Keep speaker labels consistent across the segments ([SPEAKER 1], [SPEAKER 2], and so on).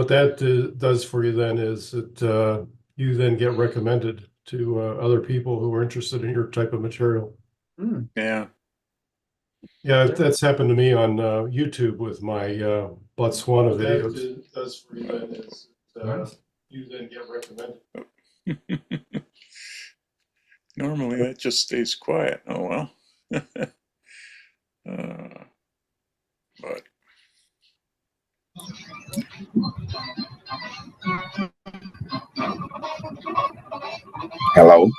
[SPEAKER 1] what that does for you then is that you then get recommended to other people who are interested in your type of material.
[SPEAKER 2] Yeah.
[SPEAKER 1] Yeah, that's happened to me on YouTube with my Botswana videos. What that does for you then is you then get recommended.
[SPEAKER 2] Normally that just stays quiet. Oh well. But
[SPEAKER 3] Hello.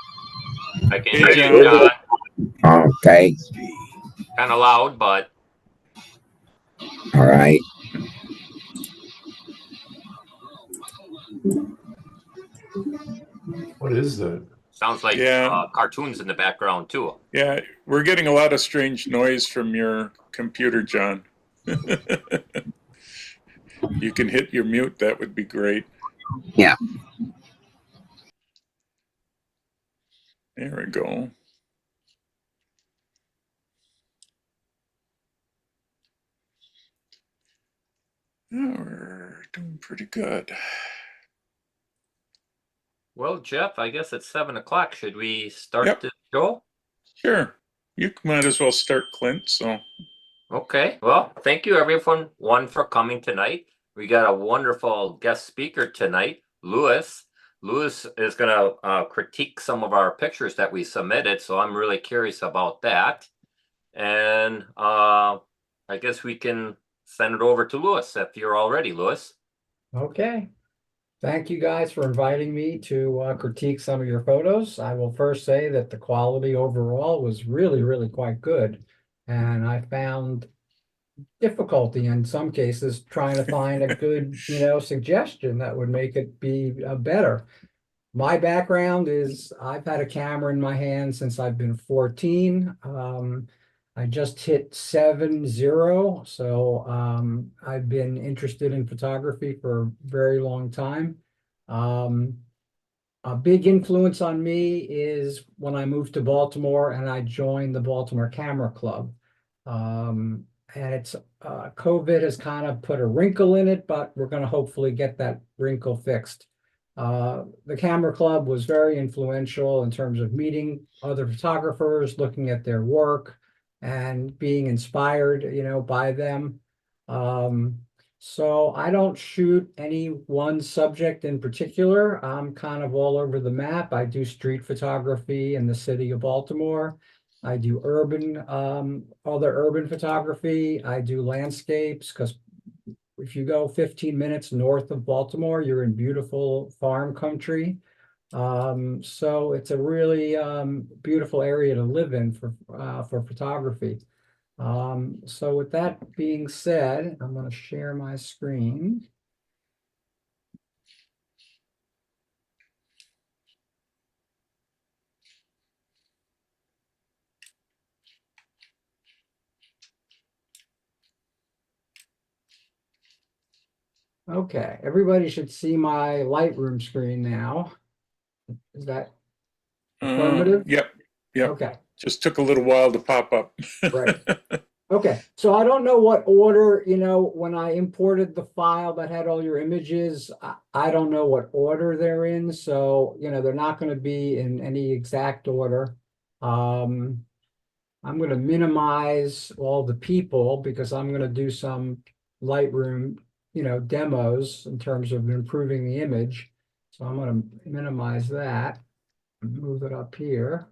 [SPEAKER 4] I can
[SPEAKER 2] hey,
[SPEAKER 4] hear you,
[SPEAKER 2] John.
[SPEAKER 4] John.
[SPEAKER 3] Okay.
[SPEAKER 4] Kind of loud, but
[SPEAKER 3] All right.
[SPEAKER 1] What is that?
[SPEAKER 4] sounds like
[SPEAKER 2] Yeah,
[SPEAKER 4] cartoons in the background too.
[SPEAKER 2] yeah. We're getting a lot of strange noise from your computer, John. You can hit your mute. That would be great.
[SPEAKER 3] Yeah.
[SPEAKER 2] There we go. Oh, we're doing pretty good.
[SPEAKER 4] Well, Jeff, I guess it's 7 o'clock. Should we start
[SPEAKER 2] Yep.
[SPEAKER 4] the show?
[SPEAKER 2] Sure. You might as well start, Clint. So,
[SPEAKER 4] Okay. Well, thank you everyone for coming tonight. We got a wonderful guest speaker tonight, Lewis. Lewis is going to critique some of our pictures that we submitted, so I'm really curious about that. And I guess we can send it over to Lewis if you're all ready, Lewis.
[SPEAKER 5] Okay. Thank you guys for inviting me to critique some of your photos. I will first say that the quality overall was really quite good. And I found difficulty in some cases trying to find a good, suggestion that would make it be better. My background is I've had a camera in my hand since I've been 14. I just hit 70, so I've been interested in photography for a very long time. A big influence on me is when I moved to Baltimore and I joined the Baltimore Camera Club. And it's COVID has kind of put a wrinkle in it, but we're going to hopefully get that wrinkle fixed. The Camera Club was very influential in terms of meeting other photographers, looking at their work, and being inspired, by them. So I don't shoot any one subject in particular. I'm kind of all over the map. I do street photography in the city of Baltimore. I do other urban photography. I do landscapes because if you go 15 minutes north of Baltimore, you're in beautiful farm country. So it's a really beautiful area to live in for photography. So with that being said, I'm going to share my screen. Okay, everybody should see my Lightroom screen now. Is that affirmative?
[SPEAKER 2] yep.
[SPEAKER 5] Okay.
[SPEAKER 2] Just took a little while to pop up.
[SPEAKER 5] Right. Okay, so I don't know what order, when I imported the file that had all your images, I don't know what order they're in. So, they're not going to be in any exact order. I'm going to minimize all the people because I'm going to do some Lightroom, demos in terms of improving the image. So I'm going to minimize that and move it up here.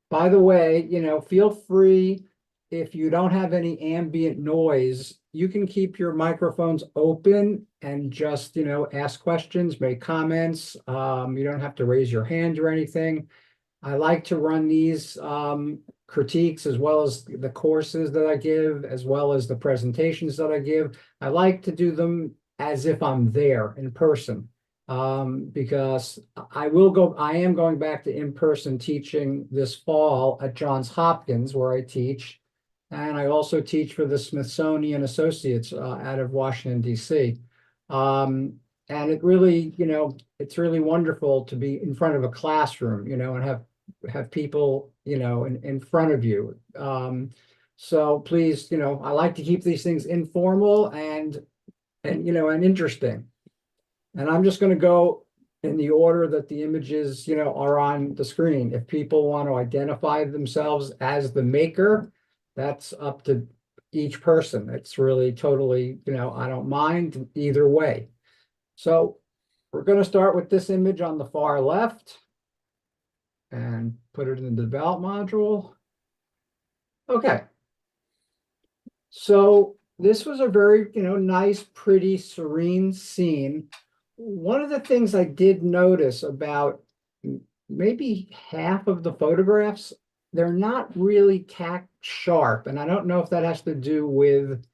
[SPEAKER 5] By the way, feel free, if you don't have any ambient noise, you can keep your microphones open and just, ask questions, make comments. You don't have to raise your hand or anything. I like to run these critiques as well as the courses that I give, as well as the presentations that I give. I like to do them as if I'm there in person. Because I am going back to in-person teaching this fall at Johns Hopkins where I teach. And I also teach for the Smithsonian Associates out of Washington, D.C. And it really, it's really wonderful to be in front of a classroom, and have people, in front of you. So please, I like to keep these things informal and and, and interesting. And I'm just going to go in the order that the images, are on the screen. If people want to identify themselves as the maker, that's up to each person. It's really totally, I don't mind either way. So we're going to start with this image on the far left and put it in the develop module. Okay. So this was a very, nice, pretty, serene scene. One of the things I did notice about maybe half of the photographs, they're not really tack sharp. And I don't know if that has to do with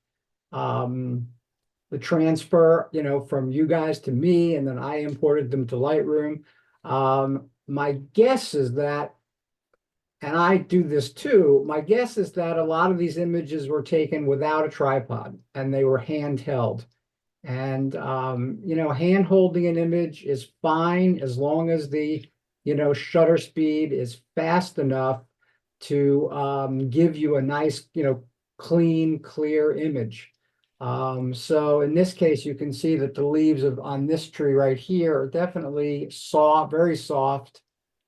[SPEAKER 5] the transfer, from you guys to me, and then I imported them to Lightroom. My guess is that, and I do this too, my guess is that a lot of these images were taken without a tripod and they were handheld. And, hand holding an image is fine as long as the, shutter speed is fast enough to give you a nice, clean, clear image. So in this case, you can see that the leaves on this tree right here are definitely soft, very soft.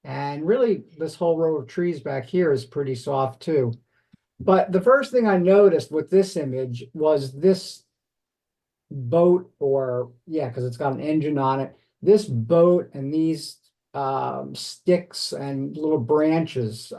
[SPEAKER 5] And really, this whole row of trees back here is pretty soft too. But the first thing I noticed with this image was this boat, or yeah, because it's got an engine on it. This boat and these sticks and little branches.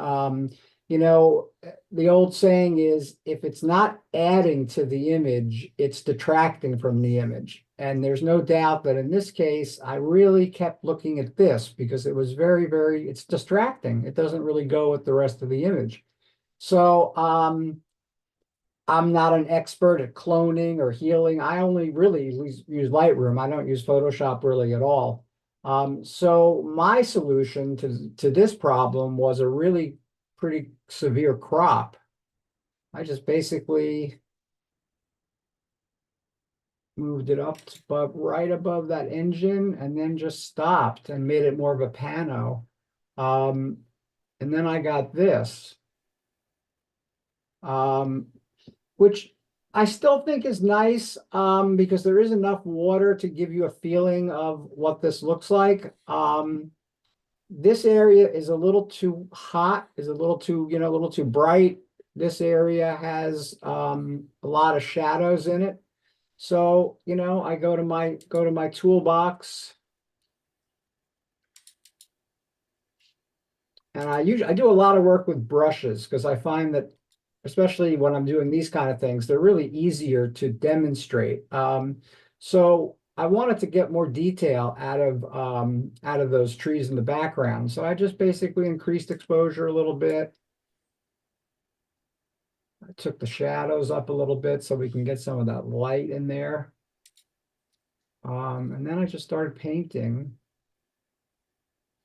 [SPEAKER 5] The old saying is, if it's not adding to the image, it's detracting from the image. And there's no doubt that in this case, I really kept looking at this because it was very, very, it's distracting. It doesn't really go with the rest of the image. So I'm not an expert at cloning or healing. I only really use Lightroom. I don't use Photoshop really at all. So my solution to this problem was a really pretty severe crop. I just basically moved it up to right above that engine and then just stopped and made it more of a pano. And then I got this, which I still think is nice because there is enough water to give you a feeling of what this looks like. This area is a little too hot, is a little too, a little too bright. This area has a lot of shadows in it. So, I go to my toolbox and I do a lot of work with brushes because I find that, especially when I'm doing these kind of things, they're really easier to demonstrate. So I wanted to get more detail out of those trees in the background. So I just basically increased exposure a little bit. I took the shadows up a little bit so we can get some of that light in there. And then I just started painting.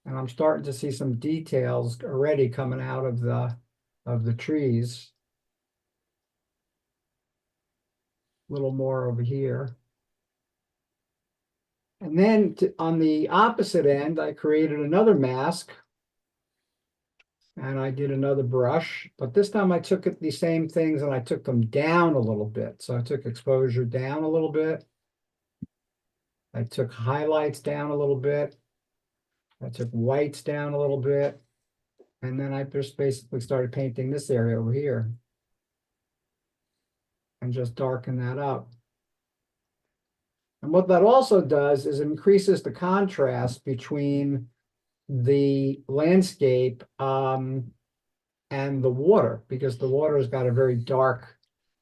[SPEAKER 5] And I'm starting to see some details already coming out of the trees. A little more over here. And then on the opposite end, I created another mask. And I did another brush, but this time I took the same things and I took them down a little bit. So I took exposure down a little bit. I took highlights down a little bit. I took whites down a little bit. And then I just basically started painting this area over here. And just darken that up. And what that also does is increases the contrast between the landscape and the water, because the water has got a very dark,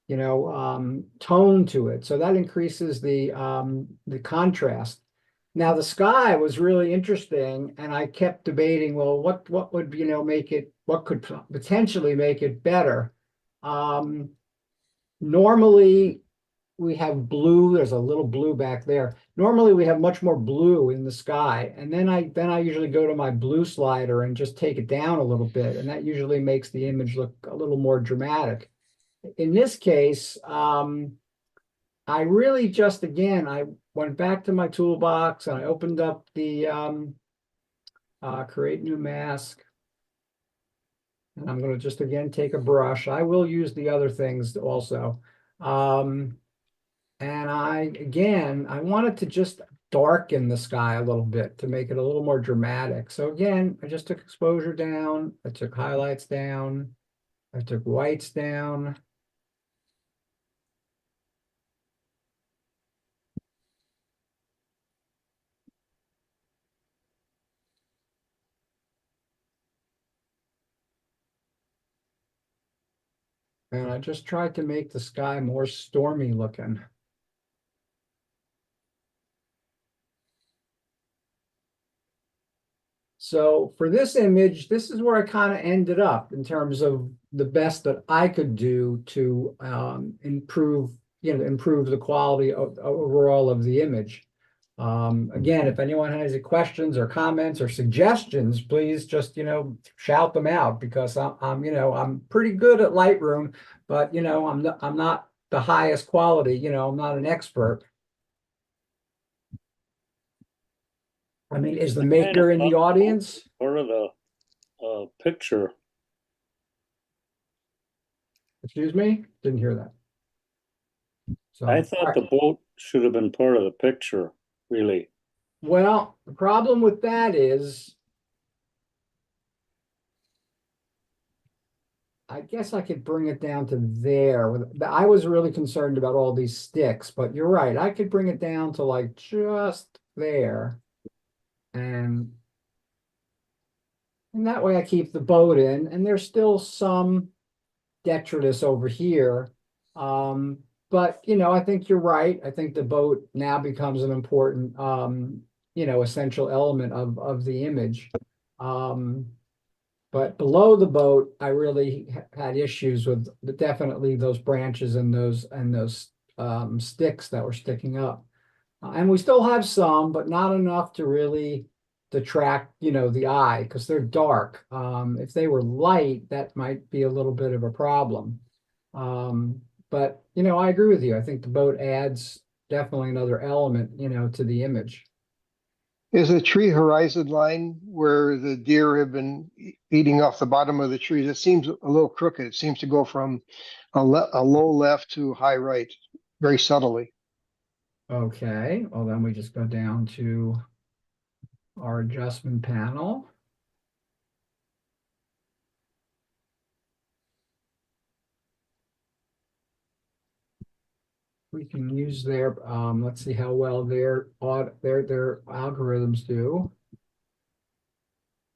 [SPEAKER 5] tone to it. So that increases the contrast. Now the sky was really interesting, and I kept debating, well, what would make it, what could potentially make it better? Normally we have blue. There's a little blue back there. Normally we have much more blue in the sky. And then I usually go to my blue slider and just take it down a little bit. And that usually makes the image look a little more dramatic. In this case, I really just, again, I went back to my toolbox and I opened up the create new mask. And I'm going to just, again, take a brush. I will use the other things also. And I wanted to just darken the sky a little bit to make it a little more dramatic. So again, I just took exposure down, I took highlights down, I took whites down. And I just tried to make the sky more stormy looking. So for this image, this is where I kind of ended up in terms of the best that I could do to improve the quality of overall of the image. Again, if anyone has any questions or comments or suggestions, please just, shout them out, because I'm pretty good at Lightroom, but I'm not the highest quality, I'm not an expert. I mean, is the maker in the audience?
[SPEAKER 6] Part of the picture.
[SPEAKER 5] Excuse me? Didn't hear that. So,
[SPEAKER 6] I thought the boat should have been part of the picture, really.
[SPEAKER 5] well, the problem with that is, I guess I could bring it down to there. I was really concerned about all these sticks, but you're right. I could bring it down to like just there. And that way I keep the boat in, and there's still some detritus over here. But I think you're right. I think the boat now becomes an important essential element of the image. But below the boat, I really had issues with definitely those branches and those sticks that were sticking up. And we still have some, but not enough to really detract, the eye, because they're dark. If they were light, that might be a little bit of a problem. But I agree with you. I think the boat adds definitely another element, to the image.
[SPEAKER 7] Is a tree horizon line where the deer have been eating off the bottom of the trees? It seems a little crooked. It seems to go from a low left to high right, very subtly.
[SPEAKER 5] Okay, well then we just go down to our adjustment panel. We can use their, let's see how well their algorithms do.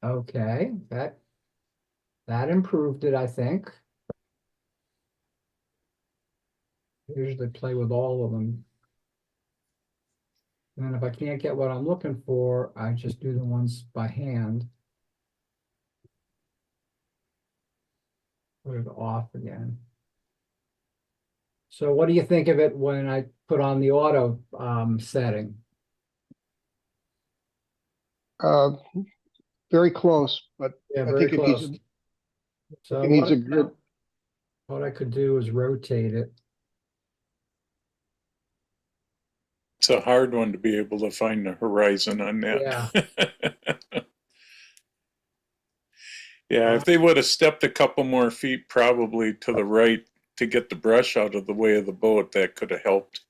[SPEAKER 5] Okay, that improved it, I think. I usually play with all of them. And then if I can't get what I'm looking for, I just do the ones by hand. Put it off again. So what do you think of it when I put on the auto setting?
[SPEAKER 7] Very close, but
[SPEAKER 5] Yeah,
[SPEAKER 7] I
[SPEAKER 5] very
[SPEAKER 7] think
[SPEAKER 5] close. So
[SPEAKER 7] it needs a good.
[SPEAKER 5] what I could do is rotate it.
[SPEAKER 2] It's a hard one to be able to find the horizon on that.
[SPEAKER 5] Yeah.
[SPEAKER 2] Yeah, if they would have stepped a couple more feet probably to the right to get the brush out of the way of the boat, that could have helped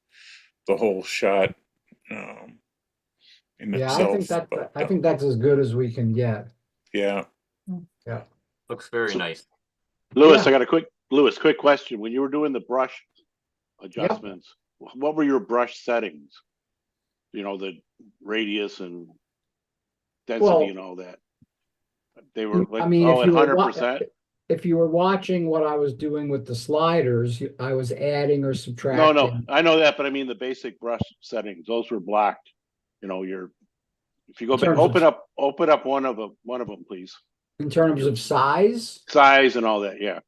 [SPEAKER 2] the whole shot in
[SPEAKER 5] Yeah,
[SPEAKER 2] itself.
[SPEAKER 5] I think that's as good as we can get.
[SPEAKER 2] Yeah.
[SPEAKER 5] Yeah.
[SPEAKER 4] Looks very
[SPEAKER 8] So-
[SPEAKER 4] nice.
[SPEAKER 8] Lewis,
[SPEAKER 5] Yeah.
[SPEAKER 8] I got a quick question. When you were doing the brush adjustments, what were your brush settings? The radius and density
[SPEAKER 5] Well,
[SPEAKER 8] and all that. They were like,
[SPEAKER 5] I mean,
[SPEAKER 8] at
[SPEAKER 5] if you were
[SPEAKER 8] 100%.
[SPEAKER 5] if you were watching what I was doing with the sliders, I was adding or subtracting.
[SPEAKER 8] No, I know that, but I mean the basic brush settings. Those were blacked. If you go back, open up one of them, please.
[SPEAKER 5] In terms of size.
[SPEAKER 8] Size and all that, yeah.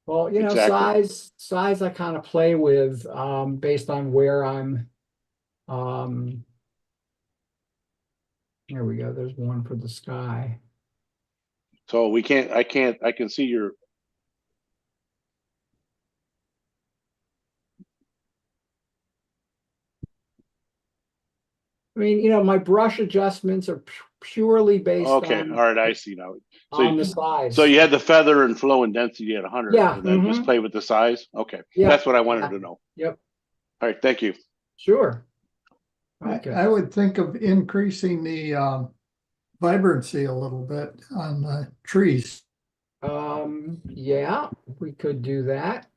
[SPEAKER 5] Well,
[SPEAKER 8] Exactly.
[SPEAKER 5] size I kind of play with based on where I'm. Here we go. There's one for the sky.
[SPEAKER 8] So I can see your.
[SPEAKER 5] I mean, my brush adjustments are purely based
[SPEAKER 8] Okay,
[SPEAKER 5] on,
[SPEAKER 8] all right, I see now.
[SPEAKER 5] on the size.
[SPEAKER 8] So you had the feather and flow and density at 100,
[SPEAKER 5] Yeah,
[SPEAKER 8] and then just play with the size. Okay,
[SPEAKER 5] Yeah.
[SPEAKER 8] that's what I wanted to know.
[SPEAKER 5] Yep.
[SPEAKER 8] All right, thank you.
[SPEAKER 5] Sure.
[SPEAKER 9] I,
[SPEAKER 5] Okay.
[SPEAKER 9] I would think of increasing the vibrancy a little bit on the trees.
[SPEAKER 5] Yeah, we could do that.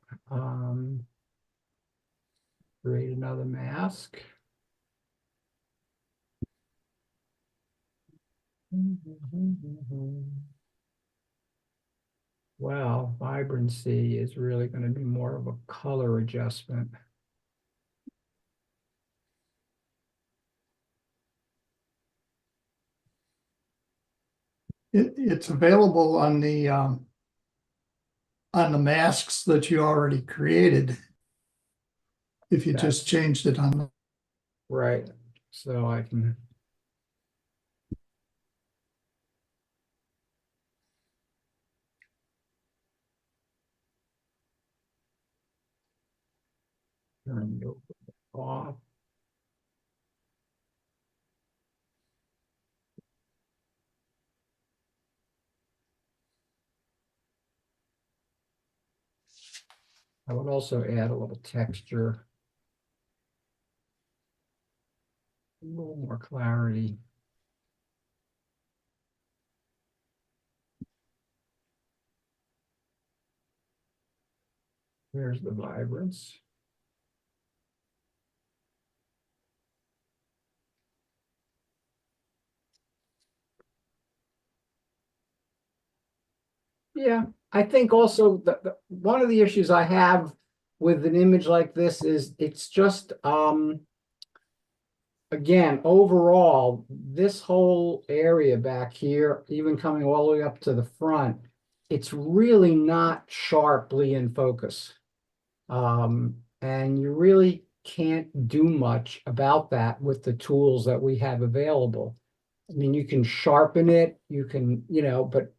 [SPEAKER 5] Create another mask. Well, vibrancy is really going to be more of a color adjustment.
[SPEAKER 9] It's available on the masks that you already created. If you just changed it on the
[SPEAKER 5] Right. So I can. Turn it off. I would also add a little texture. A little more clarity. There's the vibrance. Yeah, I think also one of the issues I have with an image like this is it's just again, overall, this whole area back here, even coming all the way up to the front, it's really not sharply in focus. And you really can't do much about that with the tools that we have available. I mean, you can sharpen it, you can, but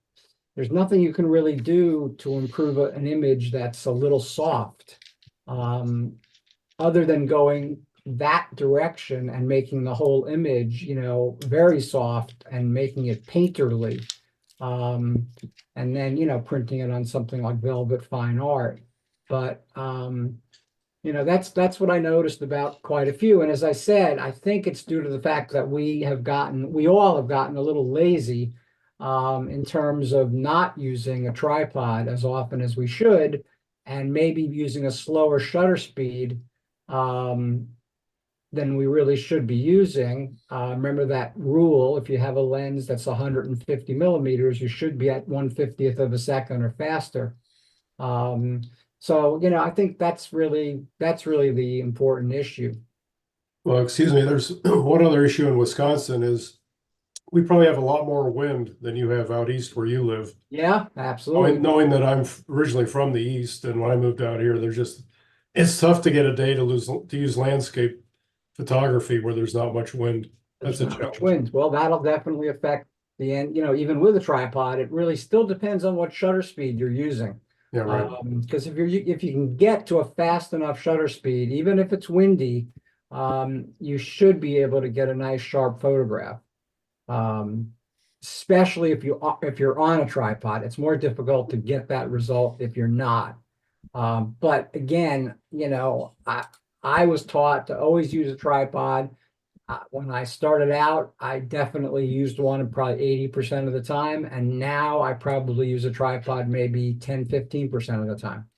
[SPEAKER 5] there's nothing you can really do to improve an image that's a little soft, other than going that direction and making the whole image, very soft and making it painterly. And then, printing it on something like velvet fine art. But that's what I noticed about quite a few. And as I said, I think it's due to the fact that we all have gotten a little lazy in terms of not using a tripod as often as we should, and maybe using a slower shutter speed than we really should be using. Remember that rule, if you have a lens that's 150 millimeters, you should be at 1/50th of a second or faster. So, I think that's really the important issue.
[SPEAKER 1] Well, excuse me, there's one other issue in Wisconsin is we probably have a lot more wind than you have out east where you live.
[SPEAKER 5] Yeah, absolutely.
[SPEAKER 1] Knowing that I'm originally from the east, and when I moved out here, it's tough to get a day to use landscape photography where there's not much wind.
[SPEAKER 5] There's
[SPEAKER 1] That's a
[SPEAKER 5] not much
[SPEAKER 1] challenge.
[SPEAKER 5] wind. Well, that'll definitely affect the end, even with a tripod, it really still depends on what shutter speed you're using.
[SPEAKER 1] Yeah, right.
[SPEAKER 5] Because if you can get to a fast enough shutter speed, even if it's windy, you should be able to get a nice sharp photograph. Especially if you're on a tripod, it's more difficult to get that result if you're not. But again, I was taught to always use a tripod. When I started out, I definitely used one probably 80% of the time. And now I probably use a tripod maybe 10, 15% of the time.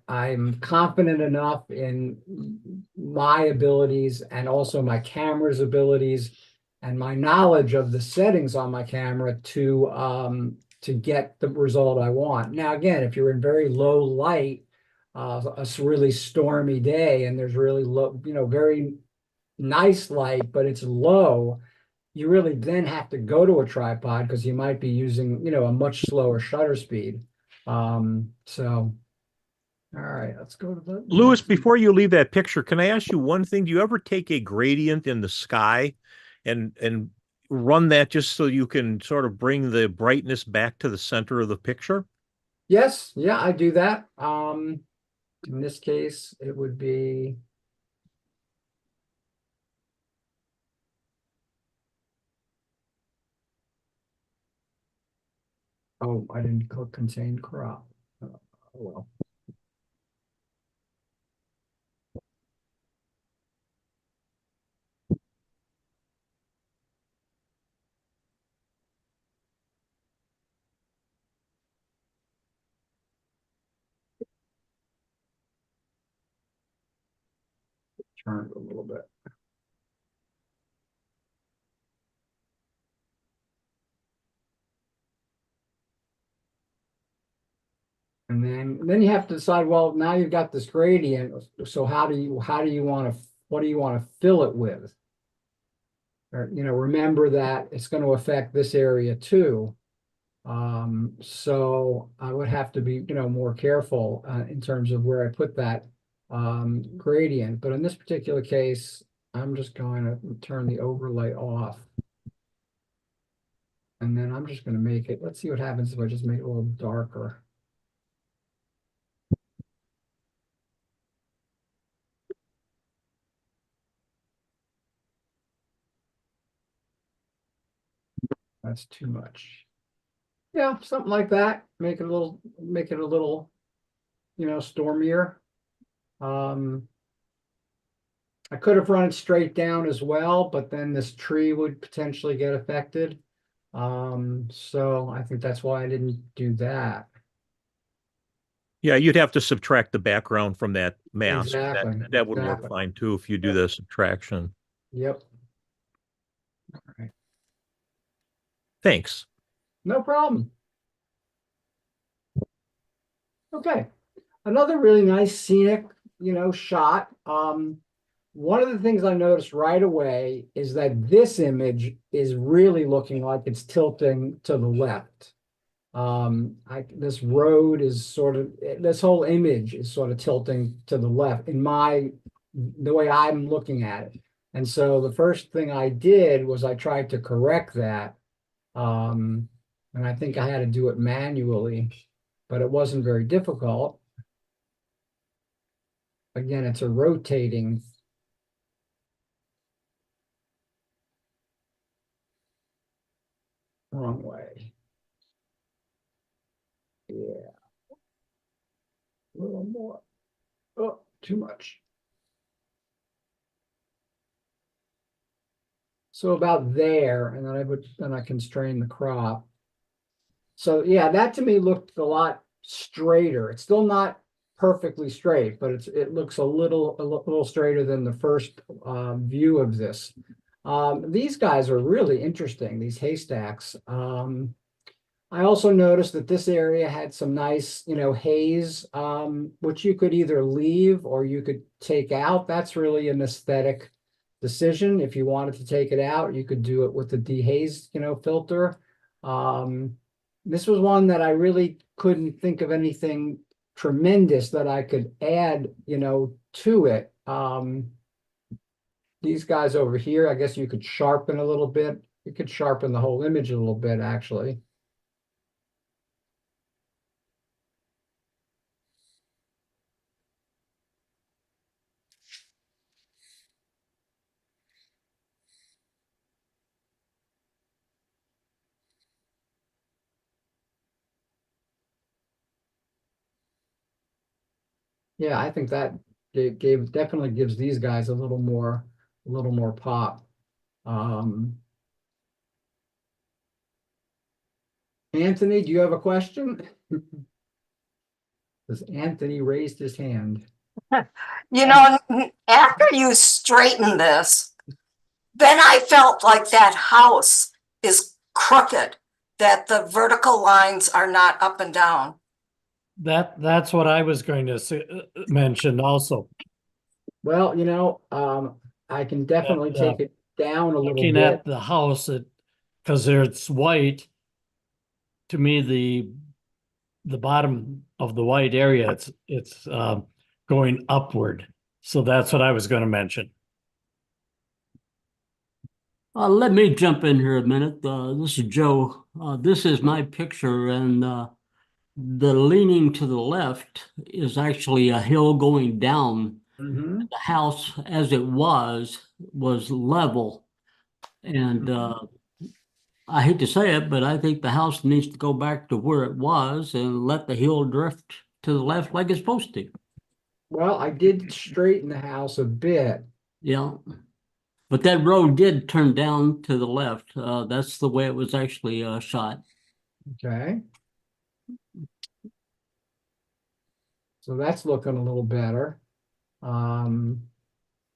[SPEAKER 5] I'm confident enough in my abilities and also my camera's abilities and my knowledge of the settings on my camera to get the result I want. Now, again, if you're in very low light, a really stormy day, and there's really low, very nice light, but it's low, you really then have to go to a tripod because you might be using, a much slower shutter speed. So, all right, let's go to the
[SPEAKER 10] Louis, before you leave that picture, can I ask you one thing? Do you ever take a gradient in the sky and run that just so you can sort of bring the brightness back to the center of the picture?
[SPEAKER 5] Yes, yeah, I do that. In this case, it would be oh, I didn't click contain crop. Oh, well. Turn it a little bit. And then you have to decide, well, now you've got this gradient, so what do you want to fill it with? Or, remember that it's going to affect this area too. So I would have to be, more careful in terms of where I put that gradient. But in this particular case, I'm just going to turn the overlay off. And then I'm just going to make it, let's see what happens if I just make it a little darker. That's too much. Yeah, something like that. Make it a little, stormier. I could have run it straight down as well, but then this tree would potentially get affected. So I think that's why I didn't do that.
[SPEAKER 10] Yeah, you'd have to subtract the background from that mask.
[SPEAKER 5] Exactly.
[SPEAKER 10] That would work fine too if you do the subtraction.
[SPEAKER 5] Yep. All right.
[SPEAKER 10] Thanks.
[SPEAKER 5] No problem. Okay. Another really nice scenic, shot. One of the things I noticed right away is that this image is really looking like it's tilting to the left. This road is this whole image is sort of tilting to the left in the way I'm looking at it. And so the first thing I did was I tried to correct that. And I think I had to do it manually, but it wasn't very difficult. Again, it's a rotating. Wrong way. Yeah. A little more. Oh, too much. So about there, and then I constrain the crop. So yeah, that to me looked a lot straighter. It's still not perfectly straight, but it looks a little straighter than the first view of this. These guys are really interesting, these haystacks. I also noticed that this area had some nice, haze, which you could either leave or you could take out. That's really an aesthetic decision. If you wanted to take it out, you could do it with the dehaze, filter. This was one that I really couldn't think of anything tremendous that I could add, to it. These guys over here, I guess you could sharpen a little bit. You could sharpen the whole image a little bit, actually. Yeah, I think that definitely gives these guys a little more pop. Anthony, do you have a question? Because Anthony raised his hand.
[SPEAKER 11] After you straighten this, then I felt like that house is crooked, that the vertical lines are not up and down.
[SPEAKER 12] That's what I was going to mention also.
[SPEAKER 5] Well, I can definitely take it down a little bit.
[SPEAKER 12] Looking at the house, because it's white, to me, the bottom of the white area, it's going upward. So that's what I was going to mention.
[SPEAKER 13] Let me jump in here a minute. This is Joe. This is my picture, and the leaning to the left is actually a hill going down.
[SPEAKER 5] Mm-hmm.
[SPEAKER 13] The house, as it was level. And I hate to say it, but I think the house needs to go back to where it was and let the hill drift to the left like it's supposed to.
[SPEAKER 5] Well, I did straighten the house a bit.
[SPEAKER 13] Yeah. But that road did turn down to the left. That's the way it was actually shot.
[SPEAKER 5] Okay. So that's looking a little better.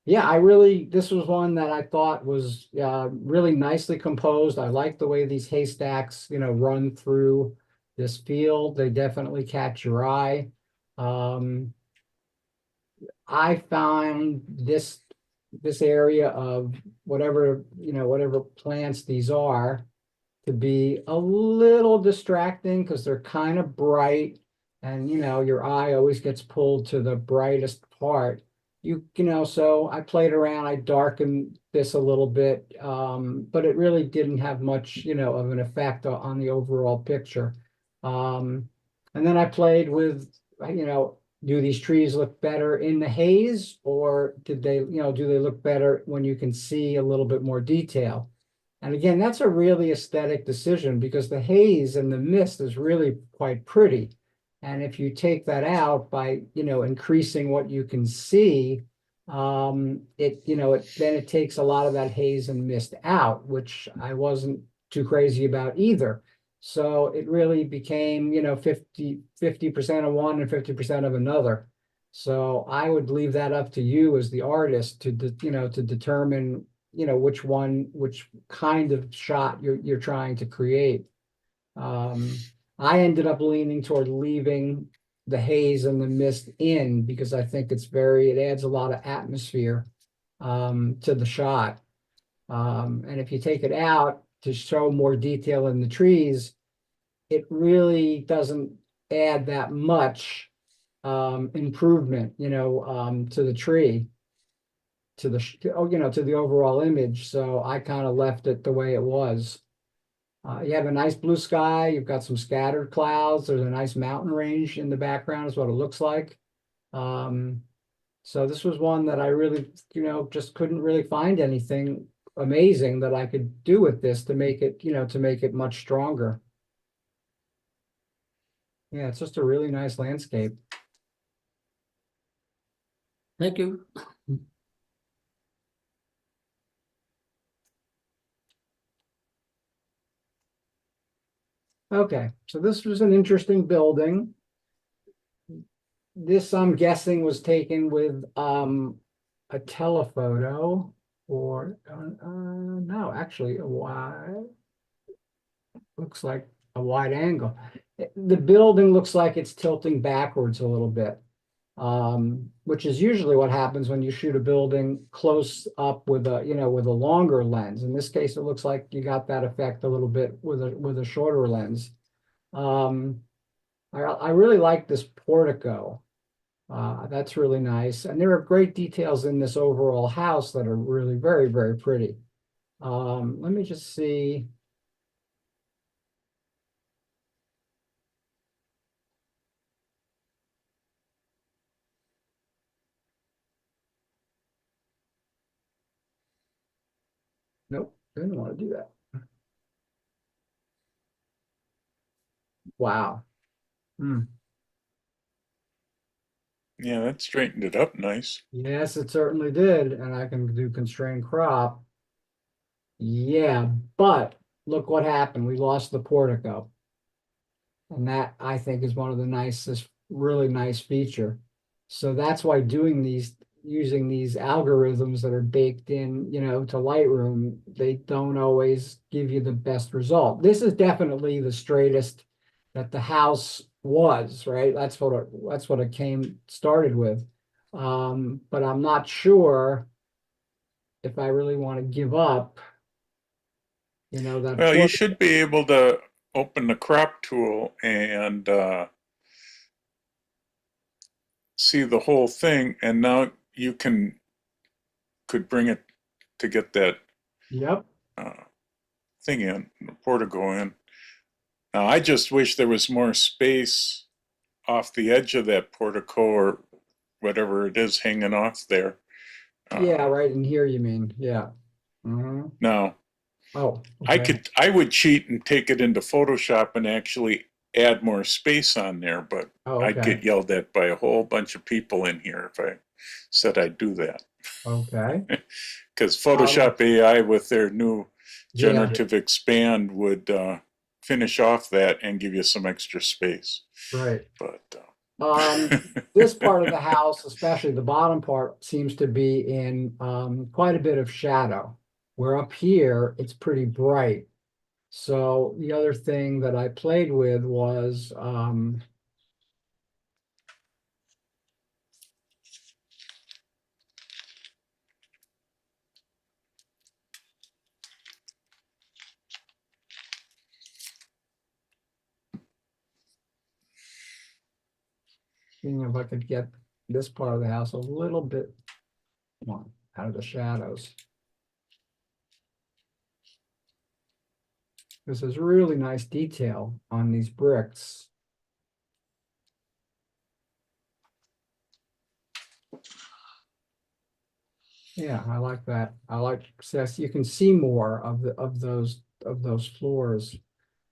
[SPEAKER 5] Yeah, this was one that I thought was really nicely composed. I like the way these haystacks, run through this field. They definitely catch your eye. I found this area of whatever plants these are to be a little distracting because they're kind of bright, and your eye always gets pulled to the brightest part. So I played around, I darkened this a little bit, but it really didn't have much, of an effect on the overall picture. And then I played with, do these trees look better in the haze, or do they look better when you can see a little bit more detail? And again, that's a really aesthetic decision because the haze and the mist is really quite pretty. And if you take that out by, increasing what you can see, then it takes a lot of that haze and mist out, which I wasn't too crazy about either. So it really became, 50% of one and 50% of another. So I would leave that up to you as the artist to determine, which kind of shot you're trying to create. I ended up leaning toward leaving the haze and the mist in because I think it adds a lot of atmosphere to the shot. And if you take it out to show more detail in the trees, it really doesn't add that much improvement, to the tree, to the overall image. So I kind of left it the way it was. You have a nice blue sky. You've got some scattered clouds. There's a nice mountain range in the background is what it looks like. So this was one that I really, just couldn't really find anything amazing that I could do with this to make it much stronger. Yeah, it's just a really nice landscape.
[SPEAKER 13] Thank you.
[SPEAKER 5] Okay, so this was an interesting building. This, I'm guessing, was taken with a telephoto or no, actually a wide, looks like a wide angle. The building looks like it's tilting backwards a little bit, which is usually what happens when you shoot a building close up with a longer lens. In this case, it looks like you got that effect a little bit with a shorter lens. I really like this portico. That's really nice. And there are great details in this overall house that are really very, very pretty. Let me just see. Nope, didn't want to do that. Wow.
[SPEAKER 2] Yeah, that straightened it up nice.
[SPEAKER 5] Yes, it certainly did. And I can do constrained crop. Yeah, but look what happened. We lost the portico. And that, I think, is one of the nicest, really nice feature. So that's why using these algorithms that are baked in, to Lightroom, they don't always give you the best result. This is definitely the straightest that the house was, right? That's what it started with. But I'm not sure if I really want to give up, that.
[SPEAKER 2] Well, you should be able to open the crop tool and see the whole thing, and now you could bring it to get that
[SPEAKER 5] Yep.
[SPEAKER 2] thing in, the portico in. Now, I just wish there was more space off the edge of that portico or whatever it is hanging off there.
[SPEAKER 5] Yeah, right in here, you mean? Yeah. Mm-hmm.
[SPEAKER 2] Now,
[SPEAKER 5] oh, okay.
[SPEAKER 2] I would cheat and take it into Photoshop and actually add more space on there, but I'd get yelled at by a whole bunch of people in here if I said I'd do that.
[SPEAKER 5] Okay.
[SPEAKER 2] Because Photoshop AI with their new generative expand would finish off that and give you some extra space.
[SPEAKER 5] Right.
[SPEAKER 2] But
[SPEAKER 5] This part of the house, especially the bottom part, seems to be in quite a bit of shadow. Where up here, it's pretty bright. So the other thing that I played with was seeing if I could get this part of the house a little bit more out of the shadows. This is really nice detail on these bricks. Yeah, I like that. I like, so you can see more of those floors.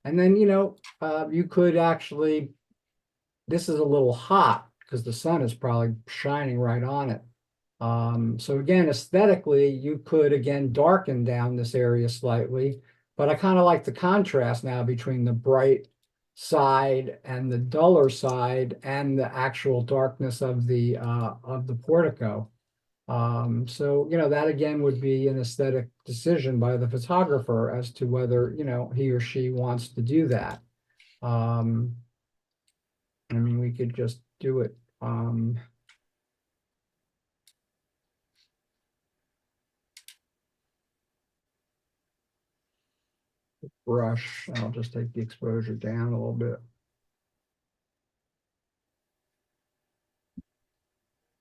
[SPEAKER 5] And then, you could actually, this is a little hot because the sun is probably shining right on it. So again, aesthetically, you could again darken down this area slightly, but I kind of like the contrast now between the bright side and the duller side and the actual darkness of the portico. So, that again would be an aesthetic decision by the photographer as to whether, he or she wants to do that. I mean, we could just do it. Brush, and I'll just take the exposure down a little bit.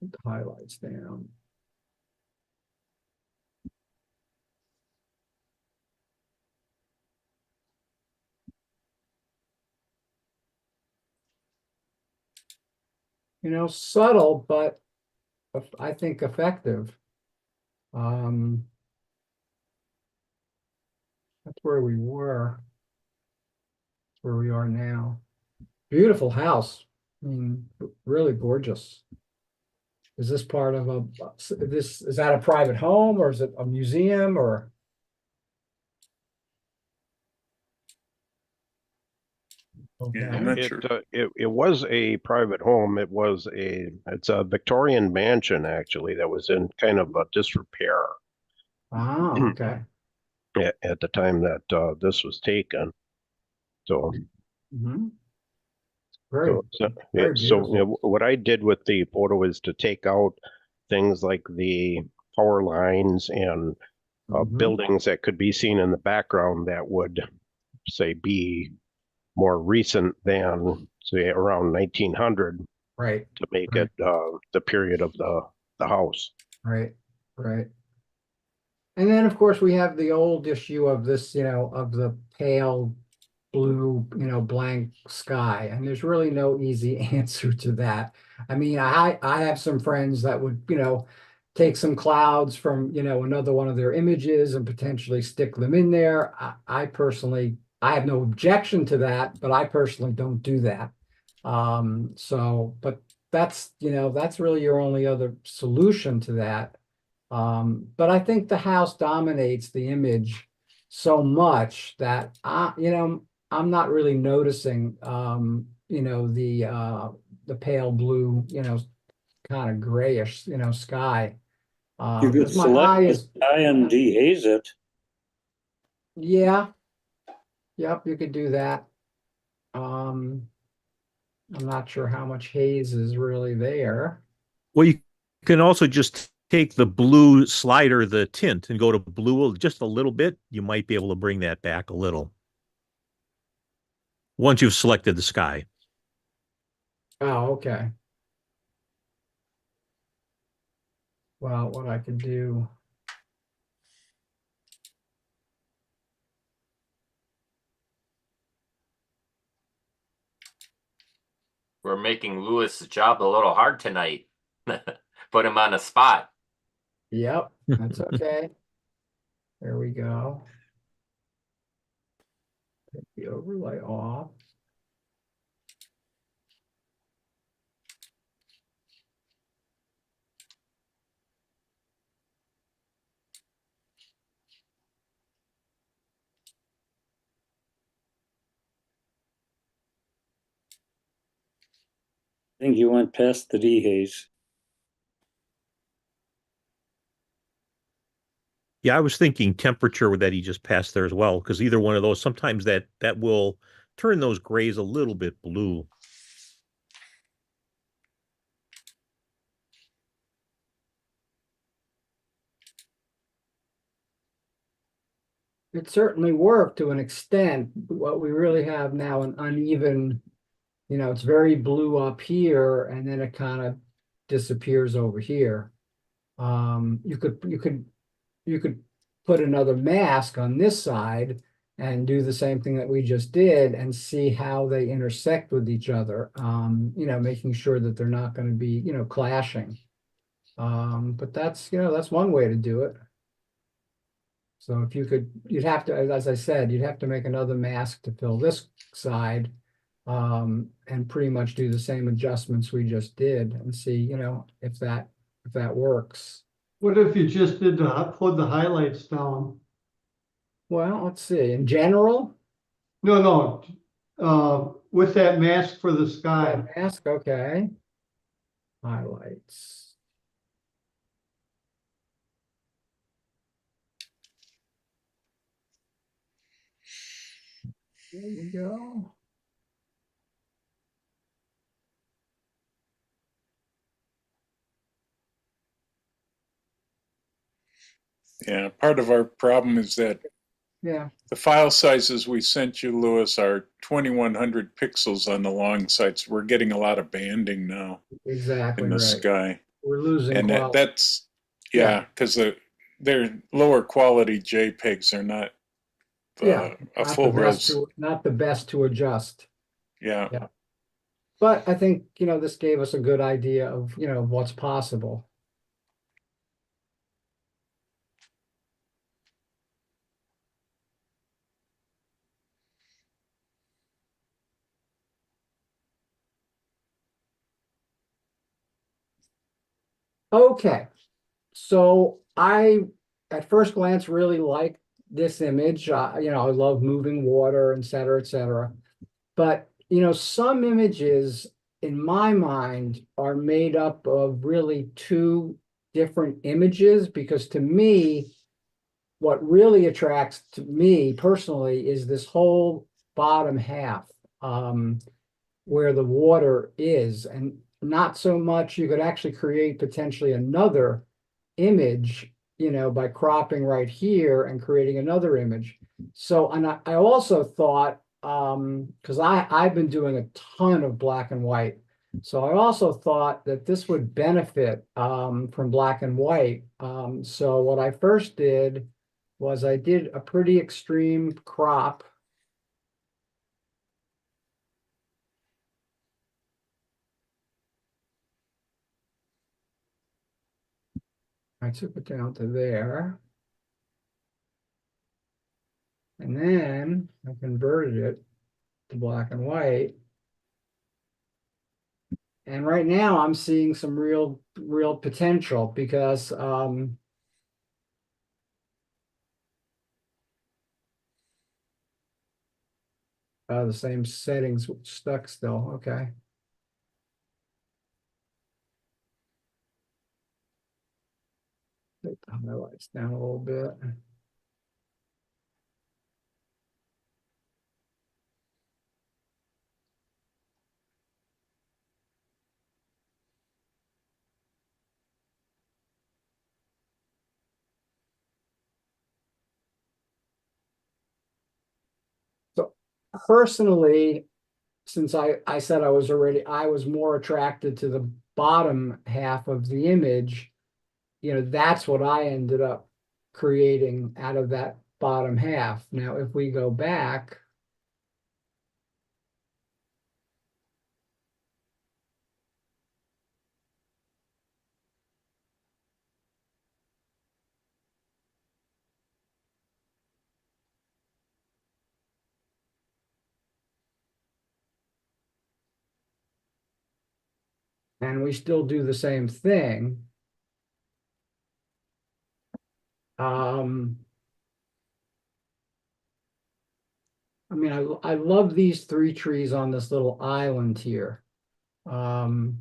[SPEAKER 5] Put the highlights down. Subtle, but I think effective. That's where we were. That's where we are now. Beautiful house. I mean, really gorgeous. Is this part of is that a private home or is it a museum or?
[SPEAKER 2] Yeah,
[SPEAKER 5] Okay.
[SPEAKER 2] I'm not sure.
[SPEAKER 14] It was a private home. It's a Victorian mansion actually that was in kind of a disrepair
[SPEAKER 5] Oh, okay.
[SPEAKER 14] at the time that this was taken. So,
[SPEAKER 5] Mhm. Very,
[SPEAKER 14] so
[SPEAKER 5] very beautiful.
[SPEAKER 14] what I did with the photo is to take out things like the power lines and
[SPEAKER 5] Mhm.
[SPEAKER 14] buildings that could be seen in the background that would say be more recent than say around 1900
[SPEAKER 5] Right,
[SPEAKER 14] to make
[SPEAKER 5] right,
[SPEAKER 14] it the period of the house.
[SPEAKER 5] right, right. And then, of course, we have the old issue of this, of the pale blue, blank sky. And there's really no easy answer to that. I mean, I have some friends that would, take some clouds from, another one of their images and potentially stick them in there. I personally, I have no objection to that, but I personally don't do that. But that's really your only other solution to that. But I think the house dominates the image so much that I'm not really noticing the pale blue, kind of grayish, sky.
[SPEAKER 6] You could
[SPEAKER 5] Because my
[SPEAKER 6] select
[SPEAKER 5] eye
[SPEAKER 6] the
[SPEAKER 5] is,
[SPEAKER 6] sky and dehaze it.
[SPEAKER 5] yeah, yep, you could do that. I'm not sure how much haze is really there.
[SPEAKER 10] Well, you can also just take the blue slider, the tint, and go to blue just a little bit. You might be able to bring that back a little once you've selected the sky.
[SPEAKER 5] Oh, okay. Well, what I could do.
[SPEAKER 4] We're making Lewis's job a little hard tonight. Put him on the spot.
[SPEAKER 5] Yep, that's okay. There we go. Take the overlay off.
[SPEAKER 6] I think you went past the D haze.
[SPEAKER 10] Yeah, I was thinking temperature that he just passed there as well, because either one of those, sometimes that will turn those grays a little bit blue.
[SPEAKER 5] It certainly worked to an extent. What we really have now an uneven, it's very blue up here and then it kind of disappears over here. You could put another mask on this side and do the same thing that we just did and see how they intersect with each other. Making sure that they're not going to be, clashing. But that's one way to do it. So if you'd have to, as I said, you'd have to make another mask to fill this side, and pretty much do the same adjustments we just did and see, if that works.
[SPEAKER 9] What if you just did put the highlights down?
[SPEAKER 5] Well, let's see. In general,
[SPEAKER 9] No, with that mask for the sky.
[SPEAKER 5] that mask, okay. Highlights. There we go.
[SPEAKER 2] Yeah, part of our problem is that
[SPEAKER 5] Yeah,
[SPEAKER 2] the file sizes we sent you, Lewis, are 2100 pixels on the long sides. We're getting a lot of banding now
[SPEAKER 5] exactly
[SPEAKER 2] in the
[SPEAKER 5] right.
[SPEAKER 2] sky.
[SPEAKER 5] We're losing
[SPEAKER 2] And
[SPEAKER 5] quality.
[SPEAKER 2] that's, yeah, because they're lower quality JPEGs are not a
[SPEAKER 5] not
[SPEAKER 2] full
[SPEAKER 5] the best
[SPEAKER 2] res.
[SPEAKER 5] not the best to adjust.
[SPEAKER 2] Yeah.
[SPEAKER 5] Yeah. But I think, this gave us a good idea of, what's possible. Okay, so I, at first glance, really like this image. I love moving water, et cetera, et cetera. But, some images in my mind are made up of really two different images, because to me, what really attracts to me personally is this whole bottom half, where the water is, and not so much you could actually create potentially another image, by cropping right here and creating another image. So, and I also thought, because I've been doing a ton of black and white. So I also thought that this would benefit from black and white. So what I first did was I did a pretty extreme crop. I took it down to there. And then I converted it to black and white. And right now I'm seeing some real potential, because the same settings stuck still. Okay. Take the highlights down a little bit. So personally, since I said I was more attracted to the bottom half of the image, that's what I ended up creating out of that bottom half. Now, if we go back, and we still do the same thing. I mean, I love these three trees on this little island here. But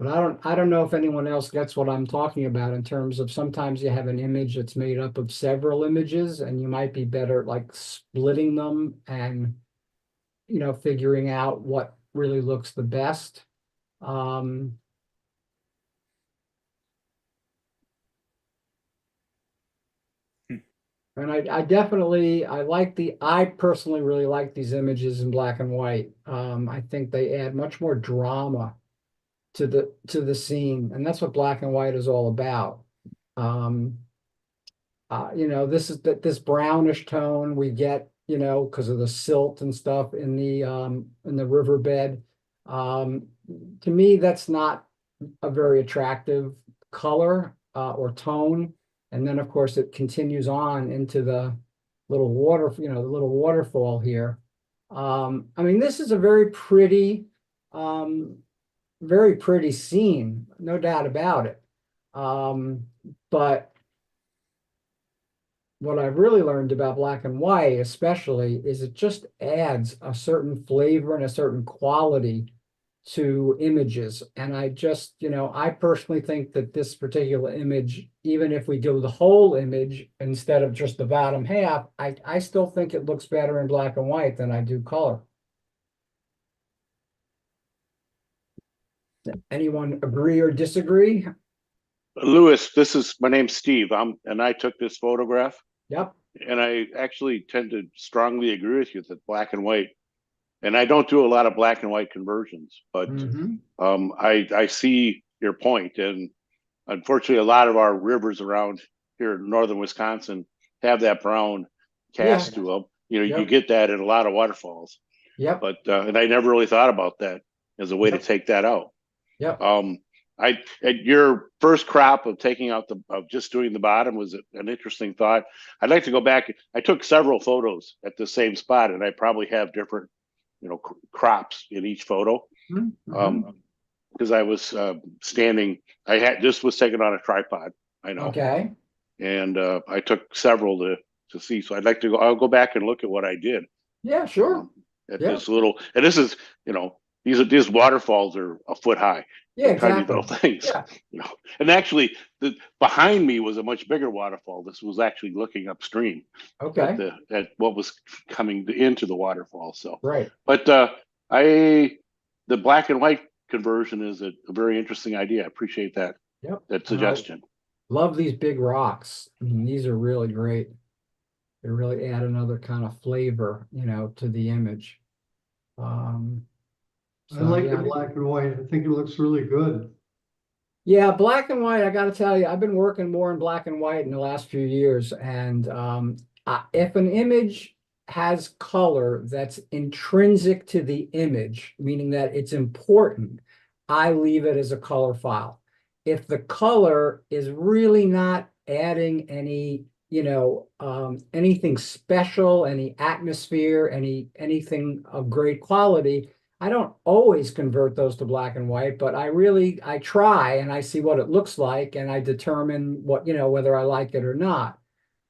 [SPEAKER 5] I don't know if anyone else gets what I'm talking about in terms of sometimes you have an image that's made up of several images and you might be better at like splitting them and, you know, figuring out what really looks the best. And I personally really like these images in black and white. I think they add much more drama to the scene, and that's what black and white is all about. You know, this brownish tone we get, you know, because of the silt and stuff in the riverbed. To me, that's not a very attractive color or tone. And then, of course, it continues on into the little water, you know, the little waterfall here. I mean, this is a very pretty scene, no doubt about it. But what I've really learned about black and white, especially, is it just adds a certain flavor and a certain quality to images. And I just, you know, I personally think that this particular image, even if we do the whole image instead of just the bottom half, I still think it looks better in black and white than I do color. Anyone agree or disagree?
[SPEAKER 8] Louis, my name's Steve. And I took this photograph.
[SPEAKER 5] Yep.
[SPEAKER 8] And I actually tend to strongly agree with you that black and white, and I don't do a lot of black and white conversions, but I see your point. And unfortunately, a lot of our rivers around here in northern Wisconsin have that brown cast to them. You know, you get that in a lot of waterfalls.
[SPEAKER 5] Yep.
[SPEAKER 8] But and I never really thought about that as a way to take that out.
[SPEAKER 5] Yep.
[SPEAKER 8] At your first crop of taking out of just doing the bottom was an interesting thought. I'd like to go back. I took several photos at the same spot, and I probably have different, you know, crops in each photo. Because I was standing. This was taken on a tripod. I know.
[SPEAKER 5] Okay.
[SPEAKER 8] And I took several to see. So I'd like to go. I'll go back and look at what I did.
[SPEAKER 5] Yeah, sure.
[SPEAKER 8] At this little, and this is, you know, these waterfalls are a foot high.
[SPEAKER 5] Yeah,
[SPEAKER 8] Tiny
[SPEAKER 5] exactly.
[SPEAKER 8] little things.
[SPEAKER 5] Yeah.
[SPEAKER 8] You know, and actually, behind me was a much bigger waterfall. This was actually looking upstream.
[SPEAKER 5] Okay.
[SPEAKER 8] At what was coming into the waterfall. So
[SPEAKER 5] right.
[SPEAKER 8] But the black and white conversion is a very interesting idea. I appreciate that.
[SPEAKER 5] Yep.
[SPEAKER 8] That suggestion.
[SPEAKER 5] Love these big rocks. I mean, these are really great. They really add another kind of flavor, you know, to the image.
[SPEAKER 9] I like the black and white. I think it looks really good.
[SPEAKER 5] Yeah, black and white, I got to tell you, I've been working more in black and white in the last few years. And if an image has color that's intrinsic to the image, meaning that it's important, I leave it as a color file. If the color is really not adding any, you know, anything special, any atmosphere, anything of great quality, I don't always convert those to black and white, but I try and I see what it looks like and I determine what, you know, whether I like it or not.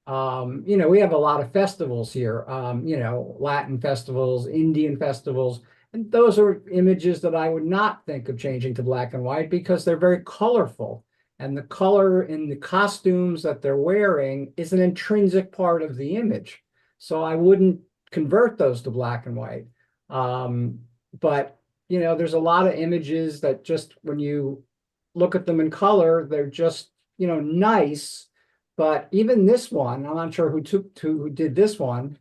[SPEAKER 5] You know, we have a lot of festivals here, you know, Latin festivals, Indian festivals, and those are images that I would not think of changing to black and white because they're very colorful. And the color in the costumes that they're wearing is an intrinsic part of the image. So I wouldn't convert those to black and white. But, you know, there's a lot of images that just when you look at them in color, they're just, you know, nice. But even this one, I'm not sure who did this one.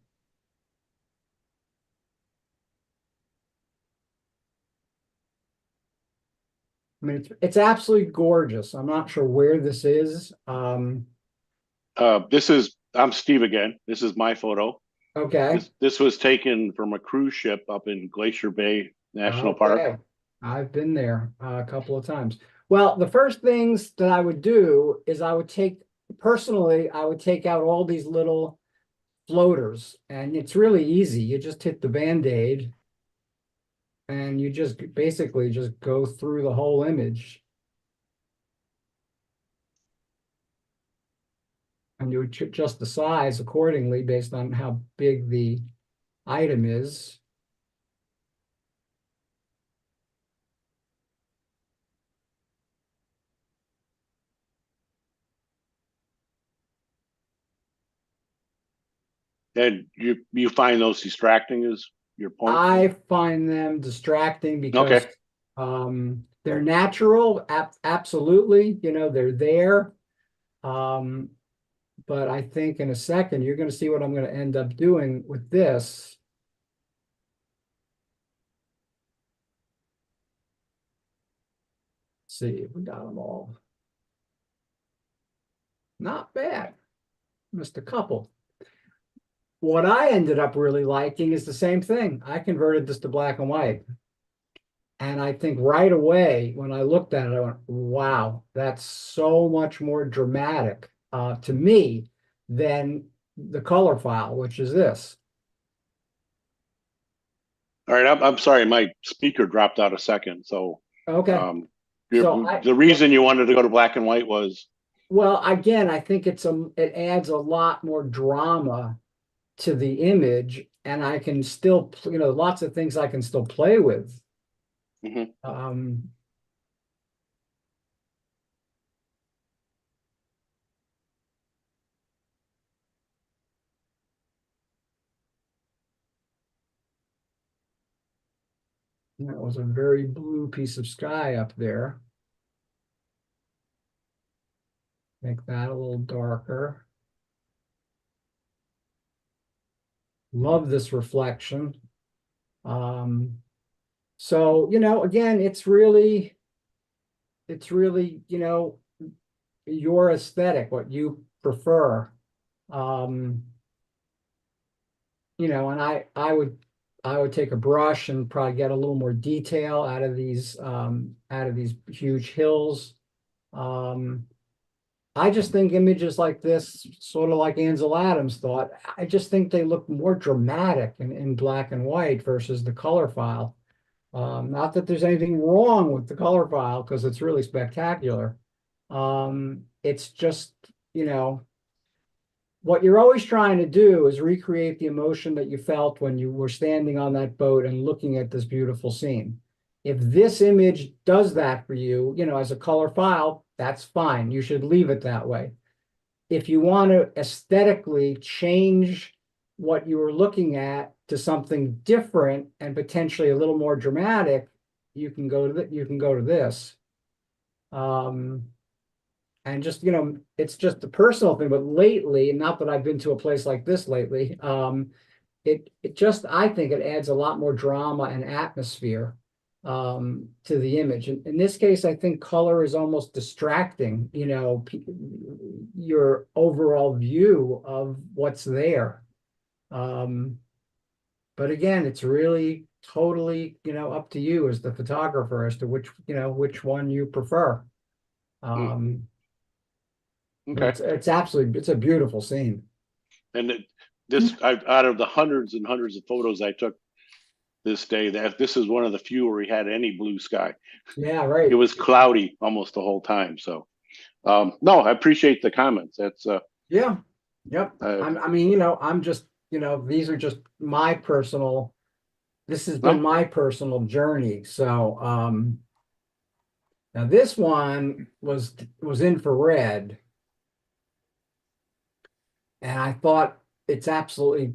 [SPEAKER 5] I mean, it's absolutely gorgeous. I'm not sure where this is.
[SPEAKER 8] I'm Steve again. This is my photo.
[SPEAKER 5] Okay.
[SPEAKER 8] This was taken from a cruise ship up in Glacier Bay National Park.
[SPEAKER 5] I've been there a couple of times. Well, the first things that I would do is I would take out all these little floaters, and it's really easy. You just hit the Band-Aid and you just basically just go through the whole image. And you would adjust the size accordingly based on how big the item is.
[SPEAKER 8] And you find those distracting is your point?
[SPEAKER 5] I find them distracting because
[SPEAKER 8] Okay.
[SPEAKER 5] they're natural, absolutely, you know, they're there. But I think in a second, you're going to see what I'm going to end up doing with this. Let's see if we got them all. Not bad. Missed a couple. What I ended up really liking is the same thing. I converted this to black and white. And I think right away, when I looked at it, I went, wow, that's so much more dramatic to me than the color file, which is this.
[SPEAKER 8] All right. I'm sorry. My speaker dropped out a second. So,
[SPEAKER 5] Okay.
[SPEAKER 8] the reason you wanted to go to black and white was,
[SPEAKER 5] well, again, I think it adds a lot more drama to the image, and I can still, you know, lots of things I can still play with.
[SPEAKER 8] Mhm.
[SPEAKER 5] That was a very blue piece of sky up there. Make that a little darker. Love this reflection. So, you know, again, it's really, you know, your aesthetic, what you prefer. You know, and I would take a brush and probably get a little more detail out of these huge hills. I just think images like this, sort of like Ansel Adams thought, I just think they look more dramatic in black and white versus the color file. Not that there's anything wrong with the color file, because it's really spectacular. It's just, you know, what you're always trying to do is recreate the emotion that you felt when you were standing on that boat and looking at this beautiful scene. If this image does that for you, you know, as a color file, that's fine. You should leave it that way. If you want to aesthetically change what you were looking at to something different and potentially a little more dramatic, you can go to this. And just, you know, it's just a personal thing, but lately, not that I've been to a place like this lately, it just, I think it adds a lot more drama and atmosphere to the image. In this case, I think color is almost distracting, you know, your overall view of what's there. But again, it's really totally, you know, up to you as the photographer as to which, you know, which one you prefer.
[SPEAKER 8] Okay.
[SPEAKER 5] It's absolutely, it's a beautiful scene.
[SPEAKER 8] And out of the hundreds and hundreds of photos I took this day, that this is one of the few where we had any blue sky.
[SPEAKER 5] Yeah, right.
[SPEAKER 8] It was cloudy almost the whole time. So, no, I appreciate the comments. That's
[SPEAKER 5] yeah, yep. I mean, you know, I'm just, you know, these are just my personal. This has been my personal journey. So, now this one was infrared, and I thought it's absolutely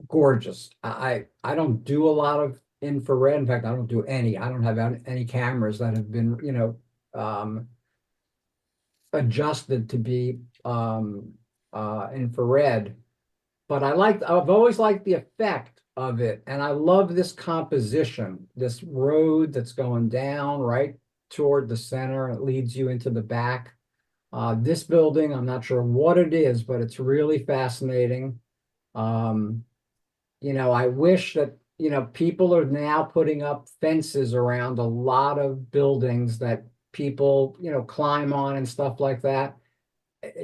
[SPEAKER 5] gorgeous. I don't do a lot of infrared. In fact, I don't do any. I don't have any cameras that have been, you know, adjusted to be infrared. But I've always liked the effect of it. And I love this composition, this road that's going down right toward the center. It leads you into the back. This building, I'm not sure what it is, but it's really fascinating. You know, I wish that, you know, people are now putting up fences around a lot of buildings that people, you know, climb on and stuff like that.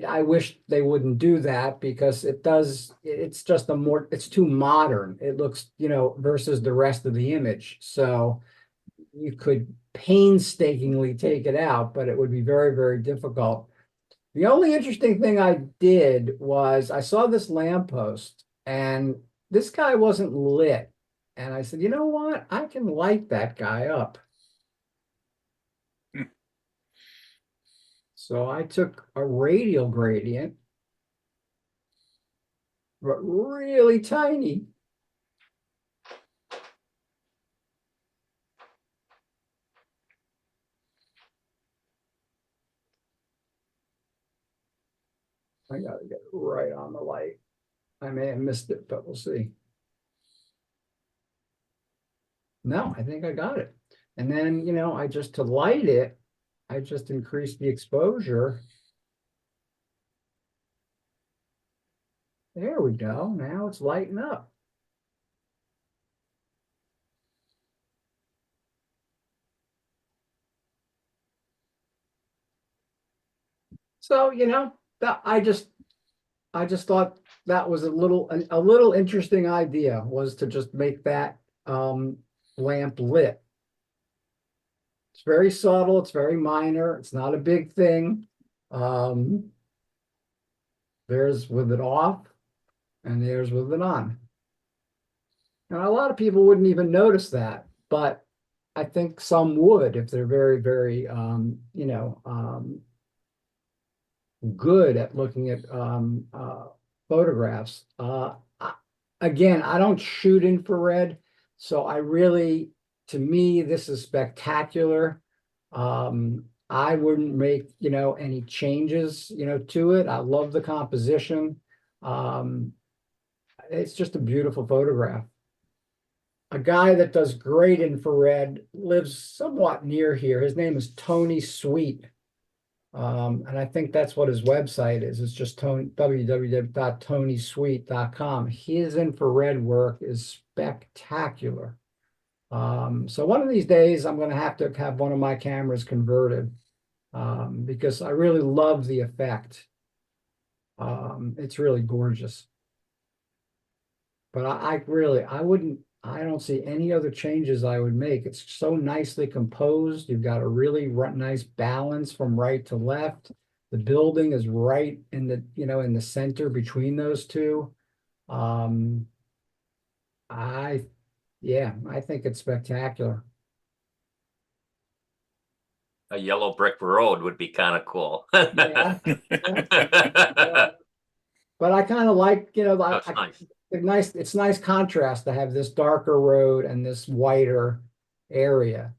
[SPEAKER 5] I wish they wouldn't do that because it's just it's too modern. It looks, you know, versus the rest of the image. So you could painstakingly take it out, but it would be very, very difficult. The only interesting thing I did was I saw this lamppost and this guy wasn't lit. And I said, you know what? I can light that guy up. So I took a radial gradient but really tiny. I gotta get it right on the light. I may have missed it, but we'll see. No, I think I got it. And then, you know, to light it, I just increased the exposure. There we go. Now it's lighting up. So, you know, that I just thought that was a little interesting idea, was to just make that lamp lit. It's very subtle, it's very minor, it's not a big thing. There's with it off and there's with it on. And a lot of people wouldn't even notice that, but I think some would if they're very, very you know, good at looking at photographs. Again, I don't shoot infrared, so I really, to me, this is spectacular. I wouldn't make, you know, any changes, you know, to it. I love the composition. It's just a beautiful photograph. A guy that does great infrared lives somewhat near here. His name is Tony Sweet. And I think that's what his website is. It's just www.tonysweet.com. His infrared work is spectacular. So one of these days I'm going to have one of my cameras converted, because I really love the effect. It's really gorgeous. But I don't see any other changes I would make. It's so nicely composed. You've got a really nice balance from right to left. The building is right in the, you know, in the center between those two. I think it's spectacular.
[SPEAKER 4] A yellow brick road would be kind of cool.
[SPEAKER 5] Yeah. But I kind of like, you know,
[SPEAKER 4] That's nice.
[SPEAKER 5] it's nice contrast to have this darker road and this whiter area.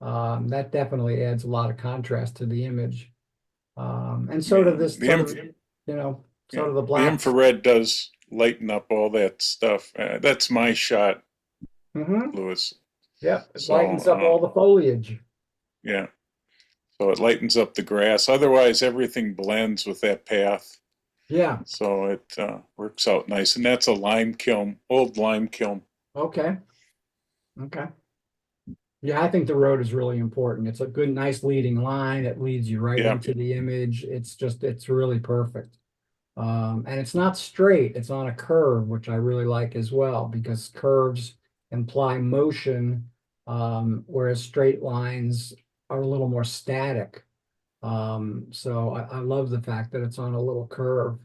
[SPEAKER 5] That definitely adds a lot of contrast to the image. And so do this, you know, sort of the black.
[SPEAKER 2] The infrared does lighten up all that stuff. That's my shot, Louis.
[SPEAKER 5] Yeah, it lightens up all the foliage.
[SPEAKER 2] Yeah. So it lightens up the grass. Otherwise, everything blends with that path.
[SPEAKER 5] Yeah.
[SPEAKER 2] So it works out nice. And that's a lime kiln, old lime kiln.
[SPEAKER 5] Okay. Okay. Yeah, I think the road is really important. It's a good, nice leading line. It leads you right into the image. It's really perfect. And it's not straight, it's on a curve, which I really like as well, because curves imply motion, whereas straight lines are a little more static. So I love the fact that it's on a little curve.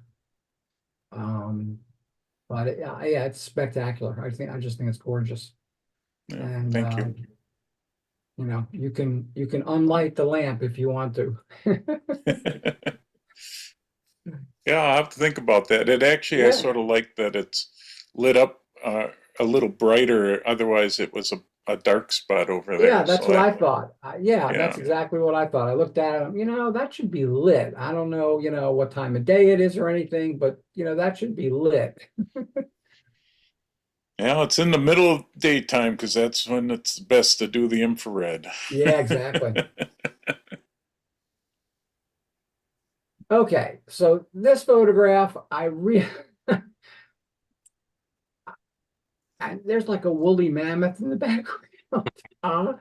[SPEAKER 5] But yeah, it's spectacular. I just think it's gorgeous.
[SPEAKER 2] Yeah,
[SPEAKER 5] and
[SPEAKER 2] thank you.
[SPEAKER 5] You know, you can unlight the lamp if you want to.
[SPEAKER 2] Yeah, I'll have to think about that. It actually, I sort of like that it's lit up a little brighter. Otherwise, it was a dark spot over there.
[SPEAKER 5] Yeah, that's
[SPEAKER 2] so
[SPEAKER 5] what I thought. That's exactly what I thought. I looked at it, you know, that should be lit. I don't know, you know, what time of day it is or anything, but, you know, that should be lit.
[SPEAKER 2] Yeah, it's in the middle of daytime because that's when it's best to do the infrared.
[SPEAKER 5] Yeah, exactly. Okay, so this photograph, there's like a woolly mammoth in the background.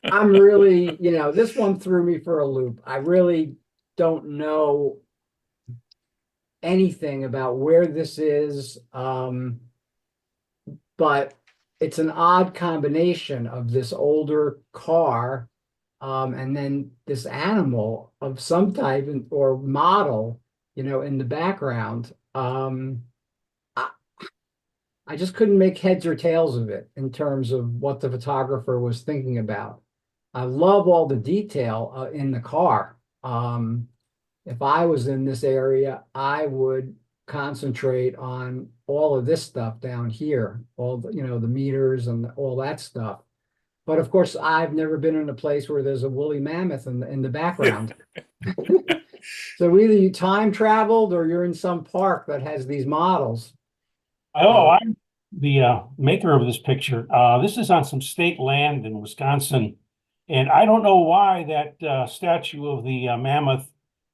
[SPEAKER 5] I'm really, you know, this one threw me for a loop. I really don't know anything about where this is, but it's an odd combination of this older car and then this animal of some type or model, you know, in the background. I just couldn't make heads or tails of it in terms of what the photographer was thinking about. I love all the detail in the car. If I was in this area, I would concentrate on all of this stuff down here, all the, the meters and all that stuff. But of course, I've never been in a place where there's a woolly mammoth in the background. So either you time traveled or you're in some park that has these models.
[SPEAKER 15] Oh, I'm the maker of this picture. This is on some state land in Wisconsin. And I don't know why that statue of the mammoth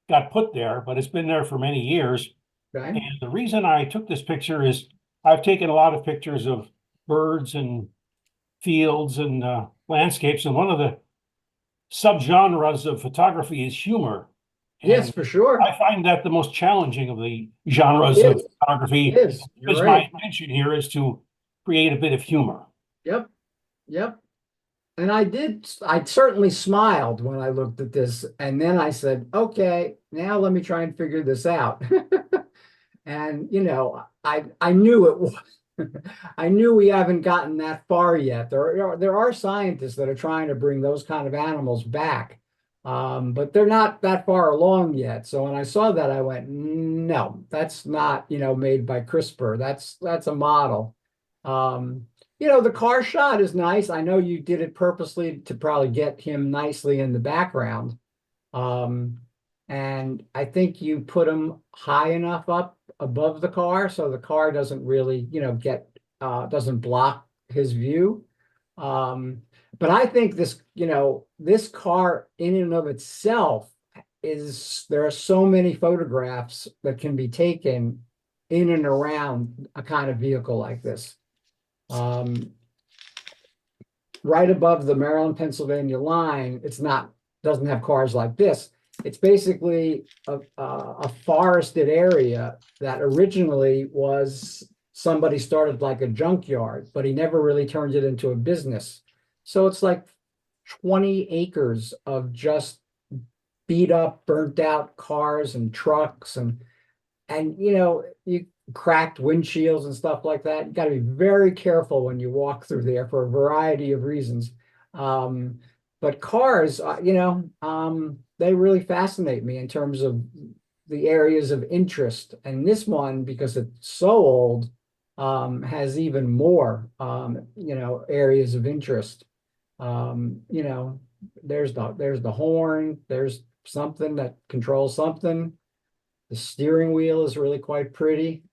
[SPEAKER 15] got put there, but it's been there for many years.
[SPEAKER 5] Okay.
[SPEAKER 15] And the reason I took this picture is I've taken a lot of pictures of birds and fields and landscapes. And one of the subgenres of photography is humor.
[SPEAKER 5] Yes,
[SPEAKER 15] And
[SPEAKER 5] for sure.
[SPEAKER 15] I find that the most challenging of the genres
[SPEAKER 5] It
[SPEAKER 15] of
[SPEAKER 5] is.
[SPEAKER 15] photography.
[SPEAKER 5] It is. You're
[SPEAKER 15] Because
[SPEAKER 5] right.
[SPEAKER 15] my intention here is to create a bit of humor.
[SPEAKER 5] Yep. Yep. And I certainly smiled when I looked at this. And then I said, okay, now let me try and figure this out. And, I knew it was, I knew we haven't gotten that far yet. There are scientists that are trying to bring those kind of animals back. But they're not that far along yet. So when I saw that, I went, no, that's not, made by CRISPR. That's a model. The car shot is nice. I know you did it purposely to probably get him nicely in the background. And I think you put him high enough up above the car so the car doesn't really, doesn't block his view. But I think this car in and of itself there are so many photographs that can be taken in and around a kind of vehicle like this. Right above the Maryland, Pennsylvania line, doesn't have cars like this. It's basically a forested area that originally was somebody started like a junkyard, but he never really turned it into a business. So it's like 20 acres of just beat up, burnt out cars and trucks and you cracked windshields and stuff like that. You got to be very careful when you walk through there for a variety of reasons. But cars, they really fascinate me in terms of the areas of interest. And this one, because it's so old, has even more, areas of interest. There's the horn, there's something that controls something. The steering wheel is really quite pretty.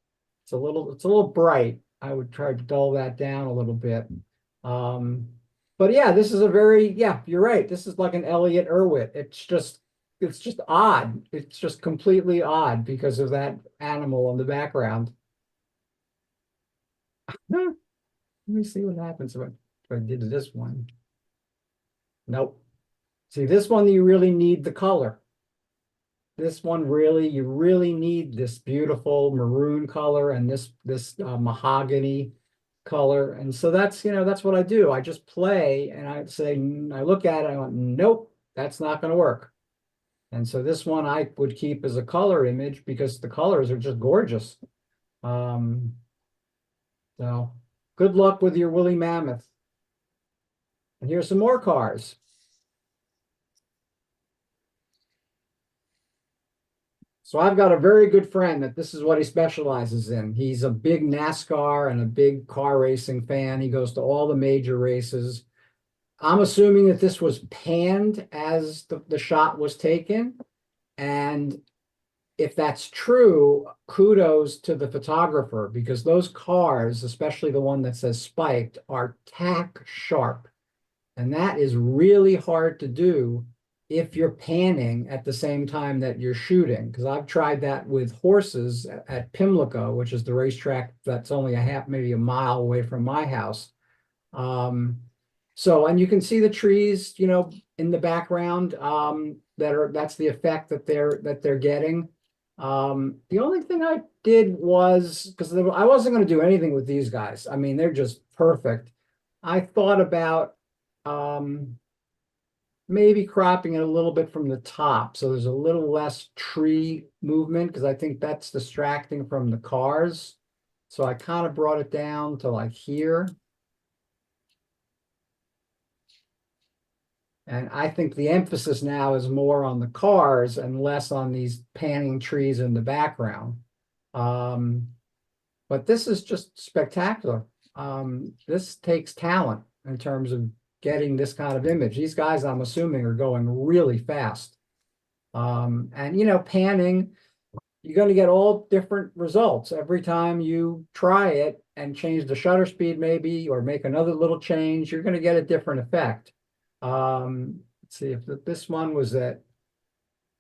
[SPEAKER 5] It's a little bright. I would try to dull that down a little bit. But yeah, this is you're right. This is like an Elliott Erwitt. It's just odd. It's just completely odd because of that animal in the background. Let me see what happens if I did this one. Nope. See, this one, you really need the color. This one you really need this beautiful maroon color and this mahogany color. And so that's what I do. I just play and I look at it, I went, nope, that's not going to work. And so this one I would keep as a color image because the colors are just gorgeous. So good luck with your woolly mammoth. And here's some more cars. So I've got a very good friend that this is what he specializes in. He's a big NASCAR and a big car racing fan. He goes to all the major races. I'm assuming that this was panned as the shot was taken. And if that's true, kudos to the photographer because those cars, especially the one that says spiked, are tack sharp. And that is really hard to do if you're panning at the same time that you're shooting, because I've tried that with horses at Pimlico, which is the racetrack that's only maybe a mile away from my house. And you can see the trees, in the background, that's the effect that they're getting. The only thing I did was, because I wasn't going to do anything with these guys. I mean, they're just perfect. I thought about, maybe cropping it a little bit from the top so there's a little less tree movement because I think that's distracting from the cars. So I kind of brought it down to like here. And I think the emphasis now is more on the cars and less on these panning trees in the background. But this is just spectacular. This takes talent in terms of getting this kind of image. These guys, I'm assuming, are going really fast. And you know, panning, you're going to get all different results every time you try it and change the shutter speed maybe, or make another little change, you're going to get a different effect. Let's see if this one was at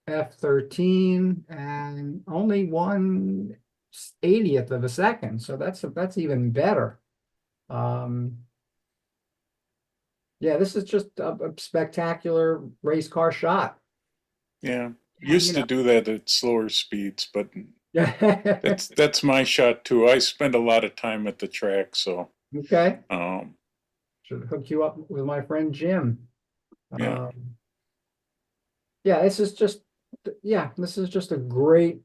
[SPEAKER 5] f13 and only 1/80th of a second. So that's even better. Yeah, this is just a spectacular race car shot.
[SPEAKER 2] Yeah. Used to do that at slower speeds, but that's my shot too. I spend a lot of time at the track, so
[SPEAKER 5] okay. Should hook you up with my friend Jim.
[SPEAKER 2] yeah.
[SPEAKER 5] Yeah, this is just a great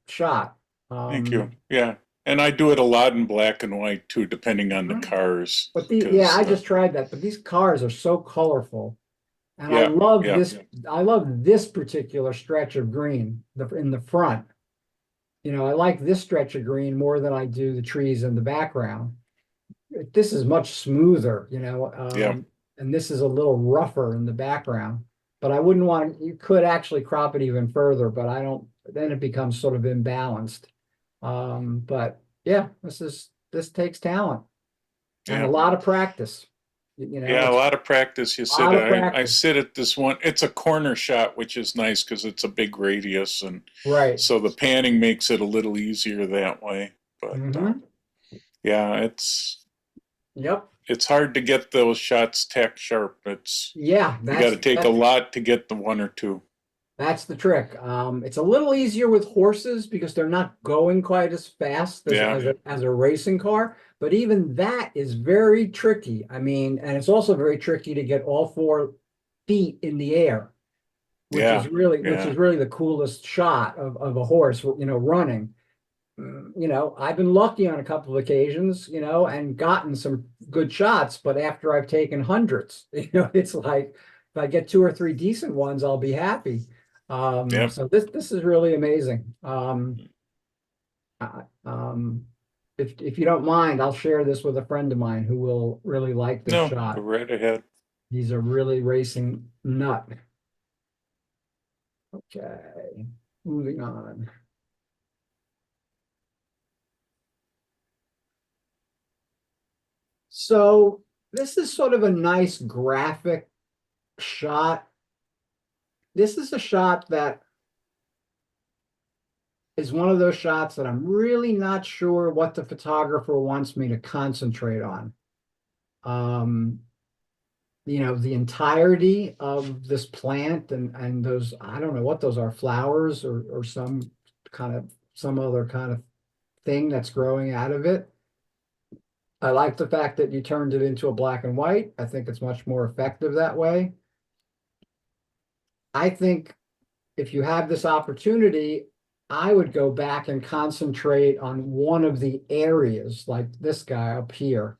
[SPEAKER 5] shot.
[SPEAKER 2] Thank you. Yeah. And I do it a lot in black and white too, depending on the cars.
[SPEAKER 5] But I just tried that, but these cars are so colorful. And I
[SPEAKER 2] Yeah,
[SPEAKER 5] love
[SPEAKER 2] yeah.
[SPEAKER 5] this. I love this particular stretch of green in the front. You know, I like this stretch of green more than I do the trees in the background. This is much smoother, you know,
[SPEAKER 2] Yeah.
[SPEAKER 5] and this is a little rougher in the background. But I wouldn't want, you could actually crop it even further, but I don't, then it becomes sort of imbalanced. But yeah, this takes talent and
[SPEAKER 2] Yeah.
[SPEAKER 5] a lot of practice. You know,
[SPEAKER 2] Yeah, a lot of practice. You sit.
[SPEAKER 5] lot of
[SPEAKER 2] I
[SPEAKER 5] practice.
[SPEAKER 2] sit at this one. It's a corner shot, which is nice because it's a big radius, and
[SPEAKER 5] right.
[SPEAKER 2] so the panning makes it a little easier that way. But yeah,
[SPEAKER 5] Yep.
[SPEAKER 2] it's hard to get those shots tack sharp. It's
[SPEAKER 5] Yeah,
[SPEAKER 2] you got to take a lot to get the one or two.
[SPEAKER 5] That's the trick. It's a little easier with horses because they're not going quite as fast as a racing car. But even that is very tricky. I mean, and it's also very tricky to get all 4 feet in the air, which is really the coolest shot of a horse, you know, running. You know, I've been lucky on a couple of occasions, you know, and gotten some good shots, but after I've taken hundreds, you know, it's like if I get 2 or 3 decent ones, I'll be happy. So this is really amazing. If you don't mind, I'll share this with a friend of mine who will really like this shot.
[SPEAKER 2] Go right ahead.
[SPEAKER 5] He's a really racing nut. Okay, moving on. So this is sort of a nice graphic shot. This is a shot that is one of those shots that I'm really not sure what the photographer wants me to concentrate on. You know, the entirety of this plant and those, I don't know what those are, flowers or some other kind of thing that's growing out of it. I like the fact that you turned it into a black and white. I think it's much more effective that way. I think if you have this opportunity, I would go back and concentrate on one of the areas like this guy up here.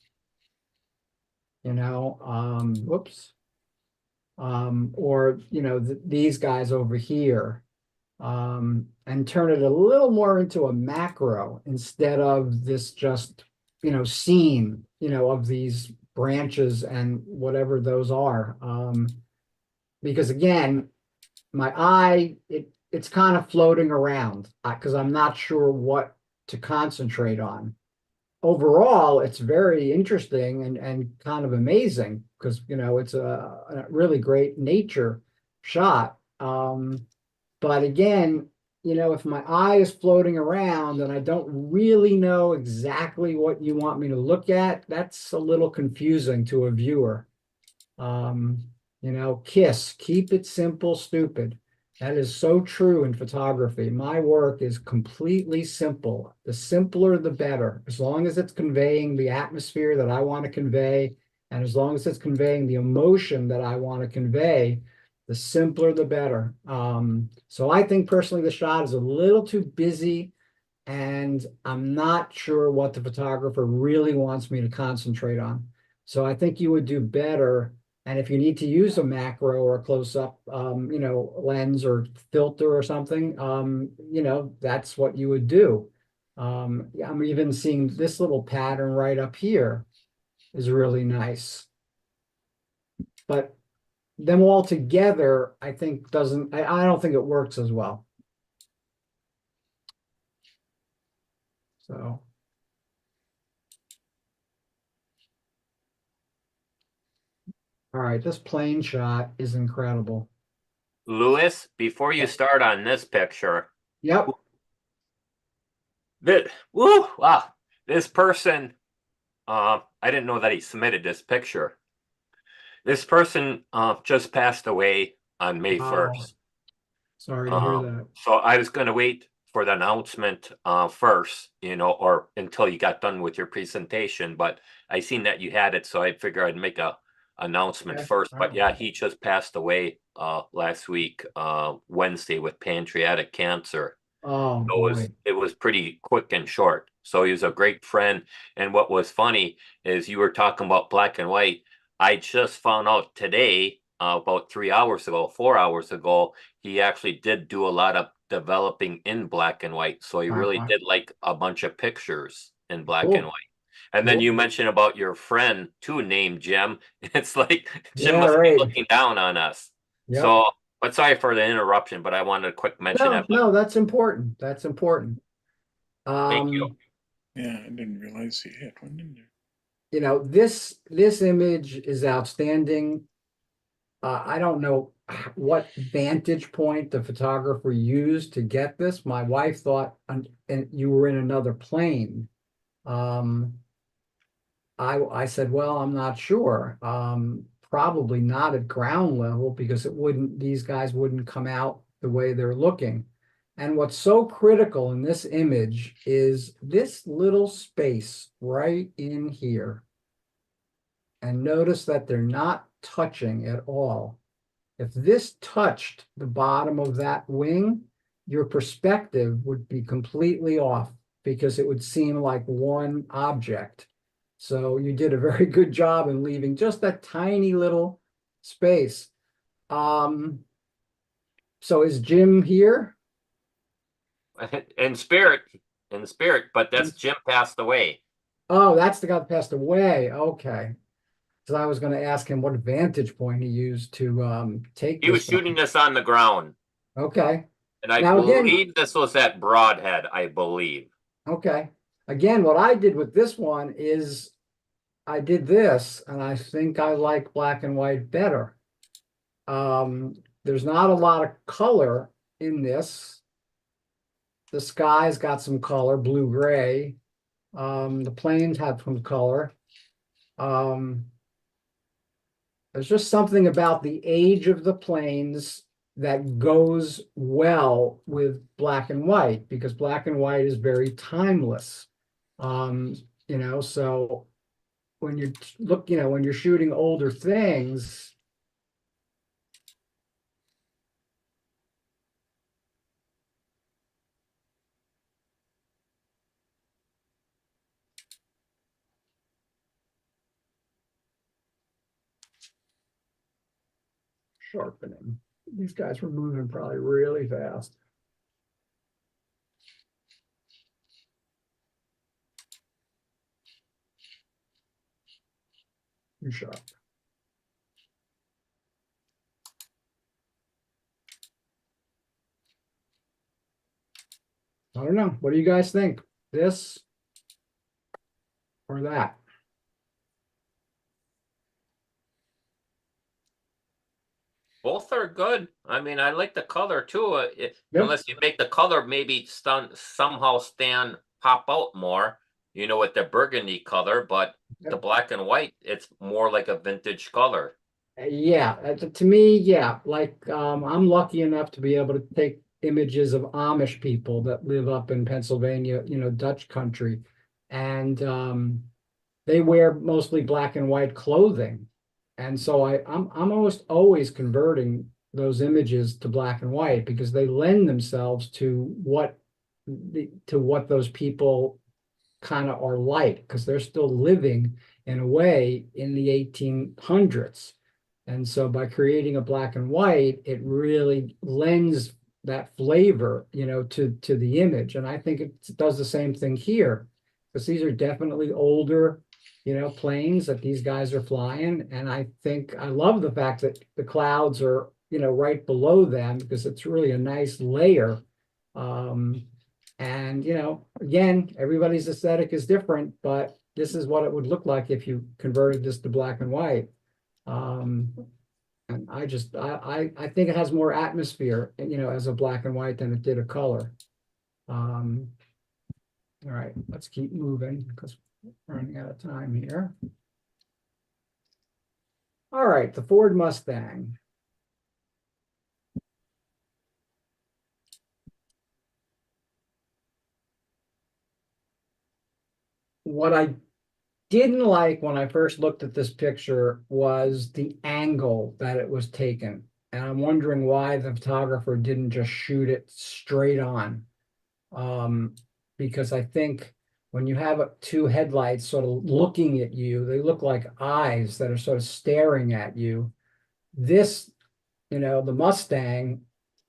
[SPEAKER 5] You know, whoops. Or, you know, these guys over here. And turn it a little more into a macro instead of this just, you know, scene, you know, of these branches and whatever those are. Because again, my eye, it's kind of floating around because I'm not sure what to concentrate on. Overall, it's very interesting and kind of amazing because, you know, it's a really great nature shot. But again, you know, if my eye is floating around and I don't really know exactly what you want me to look at, that's a little confusing to a viewer. You know, keep it simple, stupid. That is so true in photography. My work is completely simple. The simpler, the better. As long as it's conveying the atmosphere that I want to convey, and as long as it's conveying the emotion that I want to convey, the simpler, the better. So I think personally the shot is a little too busy, and I'm not sure what the photographer really wants me to concentrate on. So I think you would do better. And if you need to use a macro or a close-up, you know, lens or filter or something, you know, that's what you would do. Yeah, I'm even seeing this little pattern right up here is really nice. But them all together, I think doesn't, I don't think it works as well. So. All right, this plane shot is incredible.
[SPEAKER 4] Louis, before you start on this picture,
[SPEAKER 5] Yep.
[SPEAKER 4] Wow, this person, I didn't know that he submitted this picture. This person just passed away on May 1st.
[SPEAKER 5] Sorry to hear that.
[SPEAKER 4] So I was going to wait for the announcement first, or until you got done with your presentation, but I seen that you had it, so I figured I'd make a announcement
[SPEAKER 5] Okay.
[SPEAKER 4] first. But
[SPEAKER 5] Alright.
[SPEAKER 4] yeah, he just passed away last week, Wednesday, with pancreatic cancer.
[SPEAKER 5] Oh
[SPEAKER 4] So
[SPEAKER 5] boy.
[SPEAKER 4] it was pretty quick and short. So he was a great friend. And what was funny is you were talking about black and white. I just found out today, about 3 hours ago, 4 hours ago, he actually did do a lot of developing in black and white. So he really did like a bunch of pictures in black and
[SPEAKER 5] Cool.
[SPEAKER 4] white. And then
[SPEAKER 5] Cool.
[SPEAKER 4] you mentioned about your friend too, named Jim. It's like Jim
[SPEAKER 5] Yeah,
[SPEAKER 4] must be
[SPEAKER 5] right.
[SPEAKER 4] looking down on us.
[SPEAKER 5] Yep.
[SPEAKER 4] So, but sorry for the interruption, but I wanted to quick mention that.
[SPEAKER 5] No, that's important. That's important.
[SPEAKER 4] Thank you.
[SPEAKER 2] Yeah, I didn't realize he had one in there.
[SPEAKER 5] You know, this image is outstanding. I don't know what vantage point the photographer used to get this. My wife thought, and you were in another plane. I said, well, I'm not sure. Probably not at ground level, because these guys wouldn't come out the way they're looking. And what's so critical in this image is this little space right in here. And notice that they're not touching at all. If this touched the bottom of that wing, your perspective would be completely off, because it would seem like one object. So you did a very good job in leaving just that tiny little space. So is Jim here?
[SPEAKER 4] In spirit, but that's Jim passed away.
[SPEAKER 5] Oh, that's the guy that passed away. Okay. So I was going to ask him what vantage point he used to take
[SPEAKER 4] He was
[SPEAKER 5] this.
[SPEAKER 4] shooting this on the ground.
[SPEAKER 5] Okay.
[SPEAKER 4] And I
[SPEAKER 5] Now again,
[SPEAKER 4] believe this was at Broadhead, I believe.
[SPEAKER 5] okay. Again, what I did with this one is I did this, and I think I like black and white better. There's not a lot of color in this. The sky's got some color, blue-gray. The planes have some color. There's just something about the age of the planes that goes well with black and white, because black and white is very timeless. So when you look, when you're shooting older things, sharpening. These guys were moving probably really fast. Too sharp. I don't know. What do you guys think? This or that?
[SPEAKER 4] Both are good. I mean, I like the color too.
[SPEAKER 5] Yep.
[SPEAKER 4] Unless you make the color maybe somehow pop out more, with the burgundy color, but the black and white, it's more like a vintage color.
[SPEAKER 5] Yeah, to me, yeah. Like I'm lucky enough to be able to take images of Amish people that live up in Pennsylvania, Dutch country, and they wear mostly black and white clothing, and so I'm almost always converting those images to black and white, because they lend themselves to what those people kind of are like, because they're still living in a way in the 1800s. And so by creating a black and white, it really lends that flavor, to the image. And I think it does the same thing here, because these are definitely older, planes that these guys are flying. And I think I love the fact that the clouds are, right below them, because it's really a nice layer. And, again, everybody's aesthetic is different, but this is what it would look like if you converted this to black and white. And I think it has more atmosphere, as a black and white than it did a color. All right, let's keep moving because we're running out of time here. All right, the Ford Mustang. What I didn't like when I first looked at this picture was the angle that it was taken. And I'm wondering why the photographer didn't just shoot it straight on. Because I think when you have two headlights sort of looking at you, they look like eyes that are sort of staring at you. This, the Mustang,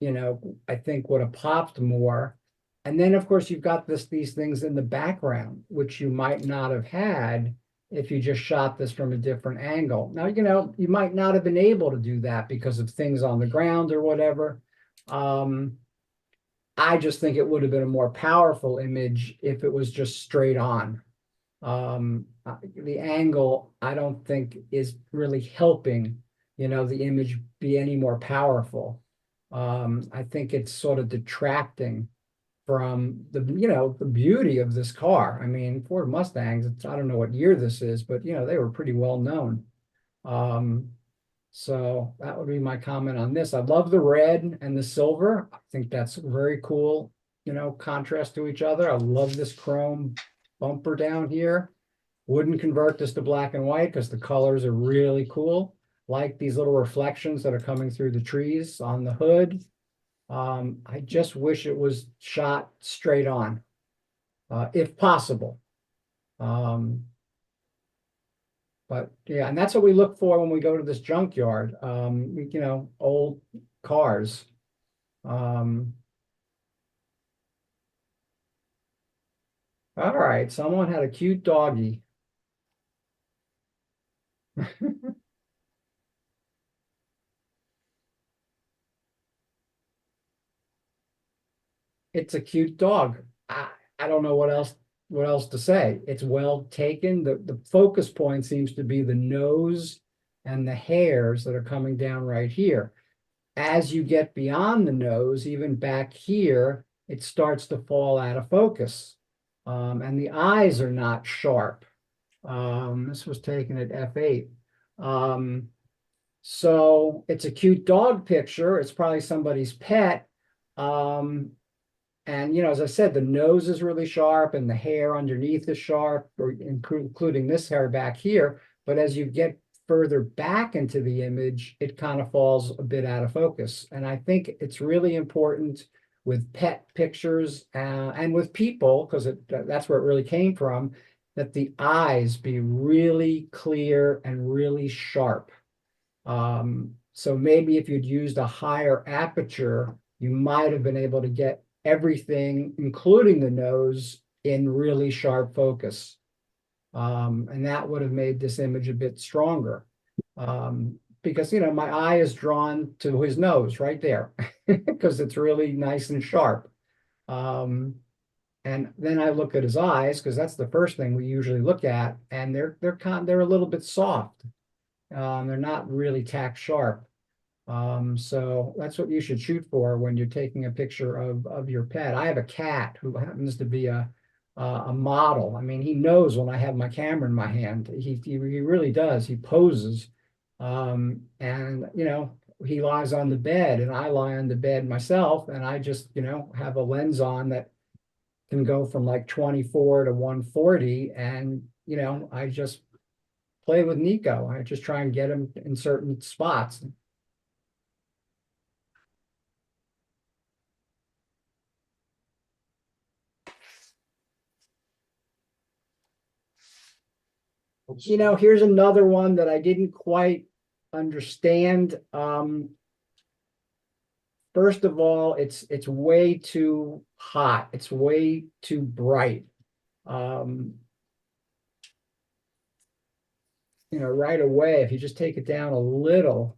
[SPEAKER 5] I think would have popped more. And then, of course, you've got these things in the background, which you might not have had if you just shot this from a different angle. Now, you might not have been able to do that because of things on the ground or whatever. I just think it would have been a more powerful image if it was just straight on. The angle, I don't think is really helping, the image be any more powerful. I think it's sort of detracting from the beauty of this car. I mean, Ford Mustangs, I don't know what year this is, but they were pretty well known. So that would be my comment on this. I love the red and the silver. I think that's very cool, contrast to each other. I love this chrome bumper down here. Wouldn't convert this to black and white because the colors are really cool. Like these little reflections that are coming through the trees on the hood. I just wish it was shot straight on, if possible. But yeah, and that's what we look for when we go to this junkyard, old cars. All right, someone had a cute doggy. It's a cute dog. I don't know what else to say. It's well taken. The focus point seems to be the nose and the hairs that are coming down right here. As you get beyond the nose, even back here, it starts to fall out of focus. And the eyes are not sharp. This was taken at f8. So it's a cute dog picture. It's probably somebody's pet. And, as I said, the nose is really sharp and the hair underneath is sharp, or including this hair back here. But as you get further back into the image, it kind of falls a bit out of focus. And I think it's really important with pet pictures and with people, because that's where it really came from, that the eyes be really clear and really sharp. So maybe if you'd used a higher aperture, you might have been able to get everything, including the nose, in really sharp focus. And that would have made this image a bit stronger. Because, my eye is drawn to his nose right there because it's really nice and sharp. And then I look at his eyes because that's the first thing we usually look at, and they're a little bit soft. They're not really tack sharp. So that's what you should shoot for when you're taking a picture of your pet. I have a cat who happens to be a model. I mean, he knows when I have my camera in my hand. He really does. He poses, and he lies on the bed, and I lie on the bed myself, and I just have a lens on that can go from like 24 to 140, and I just play with Nico. I just try and get him in certain spots. Here's another one that I didn't quite understand. first of all, it's way too hot. It's way too bright. Right away, if you just take it down a little,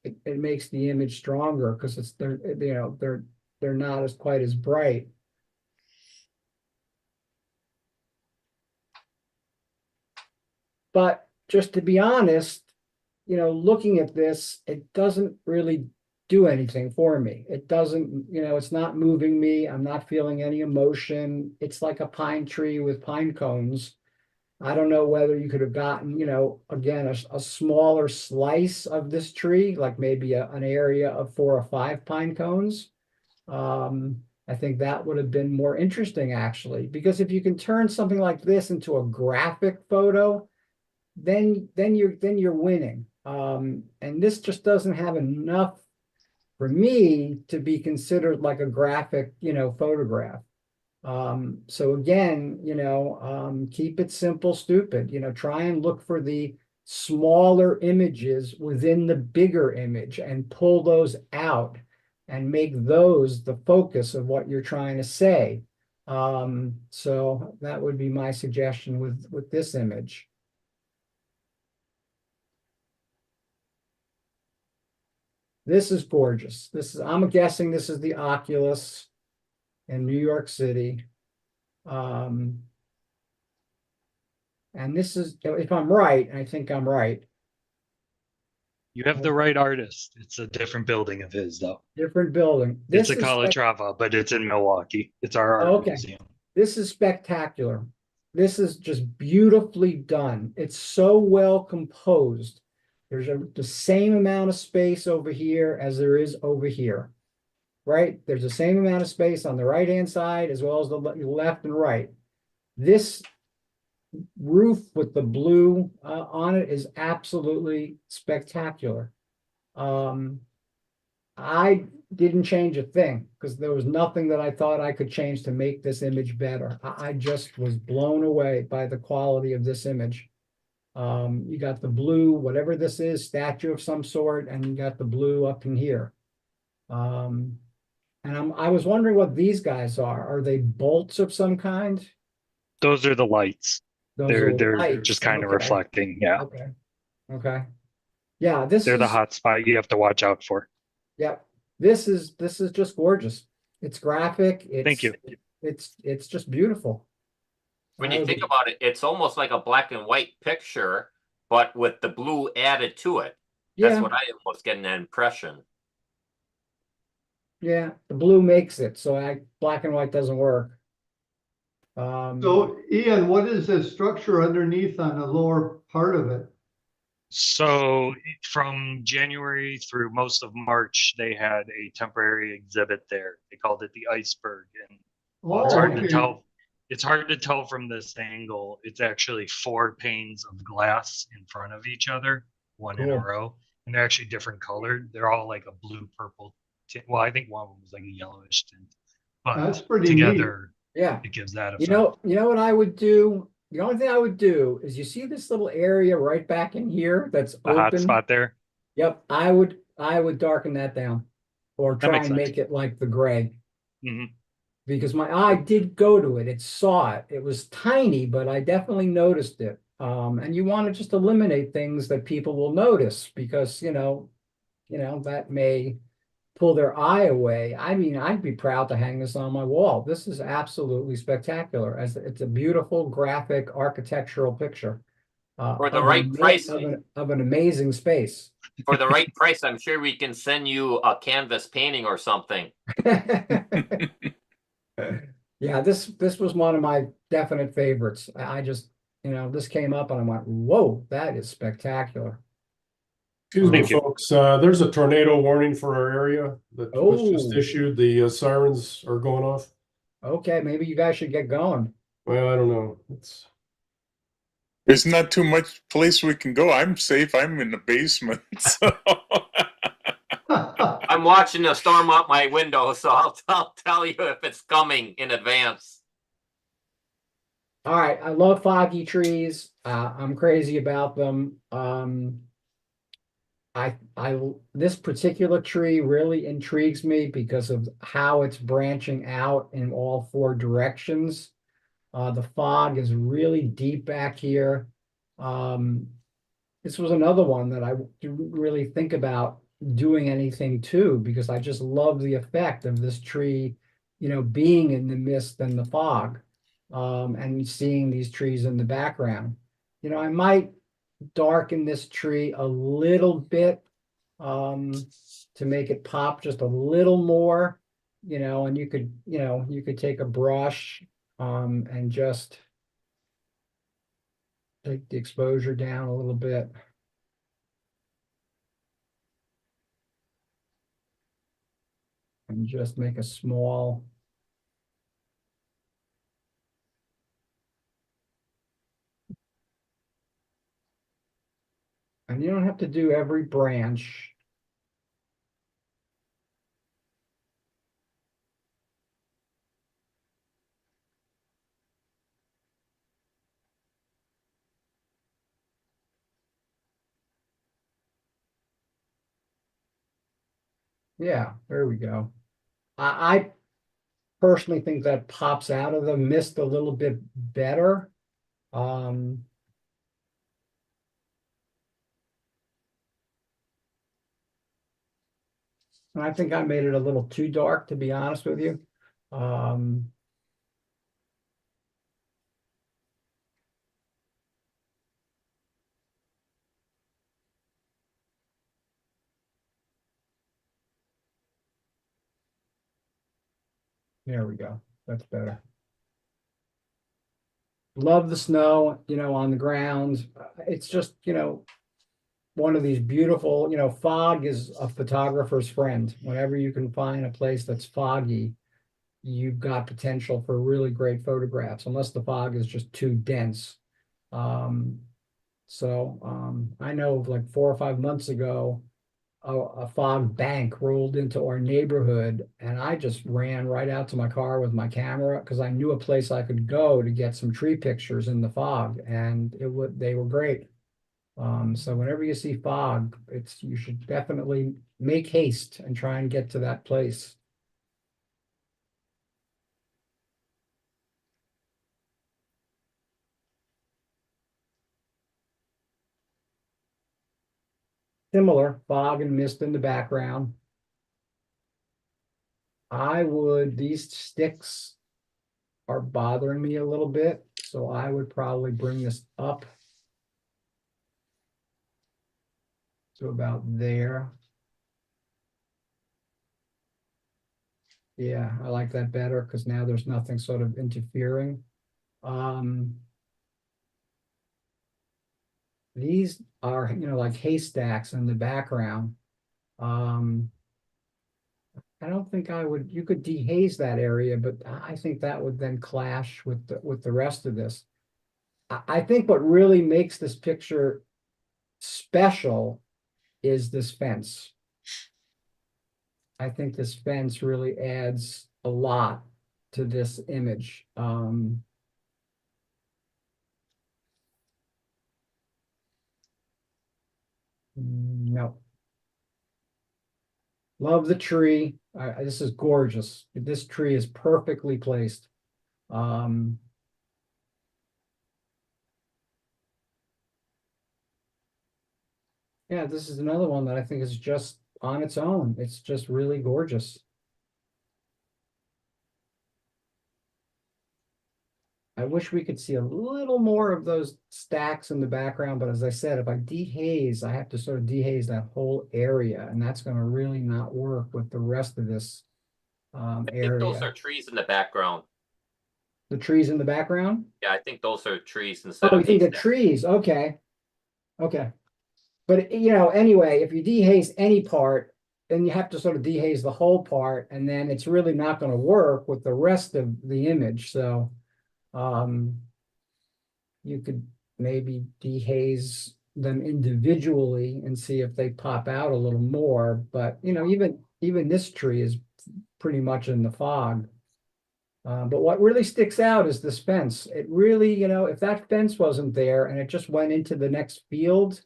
[SPEAKER 5] it makes the image stronger because they're not as quite as bright. But just to be honest, looking at this, it doesn't really do anything for me. It doesn't, it's not moving me. I'm not feeling any emotion. It's like a pine tree with pine cones. I don't know whether you could have gotten, again, a smaller slice of this tree, like maybe an area of 4 or 5 pine cones. I think that would have been more interesting, actually, because if you can turn something like this into a graphic photo, then you're winning. And this just doesn't have enough for me to be considered like a graphic, photograph. So again, keep it simple, stupid, try and look for the smaller images within the bigger image and pull those out and make those the focus of what you're trying to say. So that would be my suggestion with this image. This is gorgeous. I'm guessing this is the Oculus in New York City. And this is, if I'm right, and I think I'm right.
[SPEAKER 16] You have the right artist. It's a different building of his, though.
[SPEAKER 5] Different building.
[SPEAKER 16] It's a Calatrava, but it's in Milwaukee. It's our art museum.
[SPEAKER 5] This is spectacular. This is just beautifully done. It's so well composed. There's the same amount of space over here as there is over here, right? There's the same amount of space on the right-hand side as well as the left and right. This roof with the blue on it is absolutely spectacular. I didn't change a thing because there was nothing that I thought I could change to make this image better. I just was blown away by the quality of this image. You got the blue, whatever this is, statue of some sort, and you got the blue up in here. And I was wondering what these guys are. Are they bolts of some kind?
[SPEAKER 16] Those are the lights. They're
[SPEAKER 5] lights.
[SPEAKER 16] just kind of reflecting. Yeah.
[SPEAKER 5] Okay. Yeah,
[SPEAKER 16] they're the hot spot you have to watch out for.
[SPEAKER 5] Yep. This is just gorgeous. It's graphic.
[SPEAKER 16] Thank you.
[SPEAKER 5] It's just beautiful.
[SPEAKER 4] When you think about it, it's almost like a black and white picture, but with the blue added to it. That's what I was getting that impression.
[SPEAKER 5] Yeah, the blue makes it, so black and white doesn't work.
[SPEAKER 9] So Ian, what is the structure underneath on the lower part of it?
[SPEAKER 16] So from January through most of March, they had a temporary exhibit there. They called it the Iceberg, and it's hard to tell. It's hard to tell from this angle. It's actually 4 panes of glass in front of each other, one in a row, and they're actually different colored. They're all like a blue purple tint. Well, I think one of them was like a yellowish tint, but
[SPEAKER 9] that's pretty
[SPEAKER 16] together,
[SPEAKER 9] neat.
[SPEAKER 5] Yeah,
[SPEAKER 16] it gives that effect.
[SPEAKER 5] You know what I would do? The only thing I would do is you see this little area right back in here that's
[SPEAKER 16] the hot spot there.
[SPEAKER 5] Yep, I would darken that down, or try and make it like the gray. Because my eye did go to it. It saw it. It was tiny, but I definitely noticed it. And you want to just eliminate things that people will notice because, that may pull their eye away. I mean, I'd be proud to hang this on my wall. This is absolutely spectacular. It's a beautiful graphic architectural picture.
[SPEAKER 4] For the right price
[SPEAKER 5] of an amazing space.
[SPEAKER 4] For the right price, I'm sure we can send you a canvas painting or something.
[SPEAKER 5] Yeah, this was one of my definite favorites. I just, this came up and I went, whoa, that is spectacular.
[SPEAKER 1] Excuse me, folks. There's a tornado warning for our area that was just issued. The sirens are going off.
[SPEAKER 5] Okay, maybe you guys should get going.
[SPEAKER 1] Well, I don't know.
[SPEAKER 2] There's not too much place we can go. I'm safe. I'm in the basement. So.
[SPEAKER 4] I'm watching the storm out my window, so I'll tell you if it's coming in advance.
[SPEAKER 5] All right, I love foggy trees. I'm crazy about them. this particular tree really intrigues me because of how it's branching out in all four directions. The fog is really deep back here. This was another one that I didn't really think about doing anything to, because I just love the effect of this tree, being in the mist and the fog, and seeing these trees in the background. I might darken this tree a little bit, to make it pop just a little more, and you could take a brush, and just take the exposure down a little bit. And just make a small. And you don't have to do every branch. Yeah, there we go. I personally think that pops out of the mist a little bit better. And I think I made it a little too dark, to be honest with you. There we go. That's better. Love the snow, on the ground. It's just, one of these beautiful, fog is a photographer's friend. Whenever you can find a place that's foggy, you've got potential for really great photographs, unless the fog is just too dense. I know like 4 or 5 months ago, a fog bank rolled into our neighborhood, and I just ran right out to my car with my camera because I knew a place I could go to get some tree pictures in the fog, and they were great. So whenever you see fog, you should definitely make haste and try and get to that place. Similar fog and mist in the background. These sticks are bothering me a little bit, so I would probably bring this up to about there. Yeah, I like that better because now there's nothing sort of interfering. These are, like haystacks in the background. I don't think you could dehaze that area, but I think that would then clash with the rest of this. I think what really makes this picture special is this fence. I think this fence really adds a lot to this image. No. Love the tree. This is gorgeous. This tree is perfectly placed. Yeah, this is another one that I think is just on its own. It's just really gorgeous. I wish we could see a little more of those stacks in the background, but as I said, if I dehaze, I have to sort of dehaze that whole area, and that's going to really not work with the rest of this
[SPEAKER 4] I think
[SPEAKER 5] area.
[SPEAKER 4] those are trees in the background.
[SPEAKER 5] The trees in the background?
[SPEAKER 4] Yeah, I think those are trees instead
[SPEAKER 5] Oh,
[SPEAKER 4] of
[SPEAKER 5] you think the
[SPEAKER 4] haystacks.
[SPEAKER 5] trees? Okay. Okay. But anyway, if you dehaze any part, then you have to sort of dehaze the whole part, and then it's really not going to work with the rest of the image. So you could maybe dehaze them individually and see if they pop out a little more. But even this tree is pretty much in the fog. But what really sticks out is this fence. It really, if that fence wasn't there and it just went into the next field,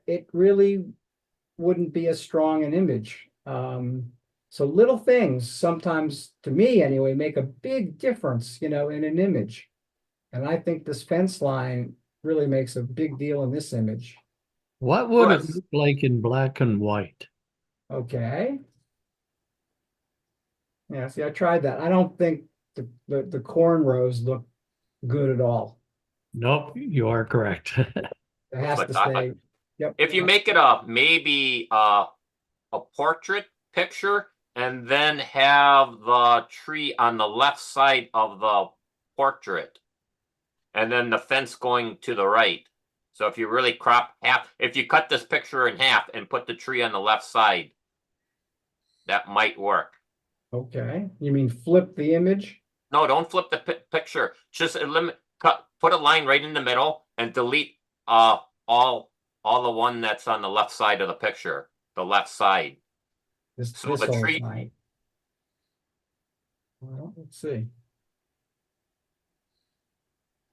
[SPEAKER 5] it really wouldn't be as strong an image. So little things sometimes, to me anyway, make a big difference, in an image. And I think this fence line really makes a big deal in this image.
[SPEAKER 12] What would it look like in black and white?
[SPEAKER 5] Okay. Yeah, see, I tried that. I don't think the cornrows look good at all.
[SPEAKER 12] Nope, you are correct.
[SPEAKER 5] It has
[SPEAKER 4] But
[SPEAKER 5] to stay. Yep.
[SPEAKER 4] if you make it maybe a portrait picture and then have the tree on the left side of the portrait and then the fence going to the right. So if you really crop if you cut this picture in half and put the tree on the left side, that might work.
[SPEAKER 5] Okay. You mean flip the image?
[SPEAKER 4] No, don't flip the picture. Just put a line right in the middle and delete all the one that's on the left side of the picture, the left side.
[SPEAKER 5] This
[SPEAKER 4] whole
[SPEAKER 5] tree. Well, let's see.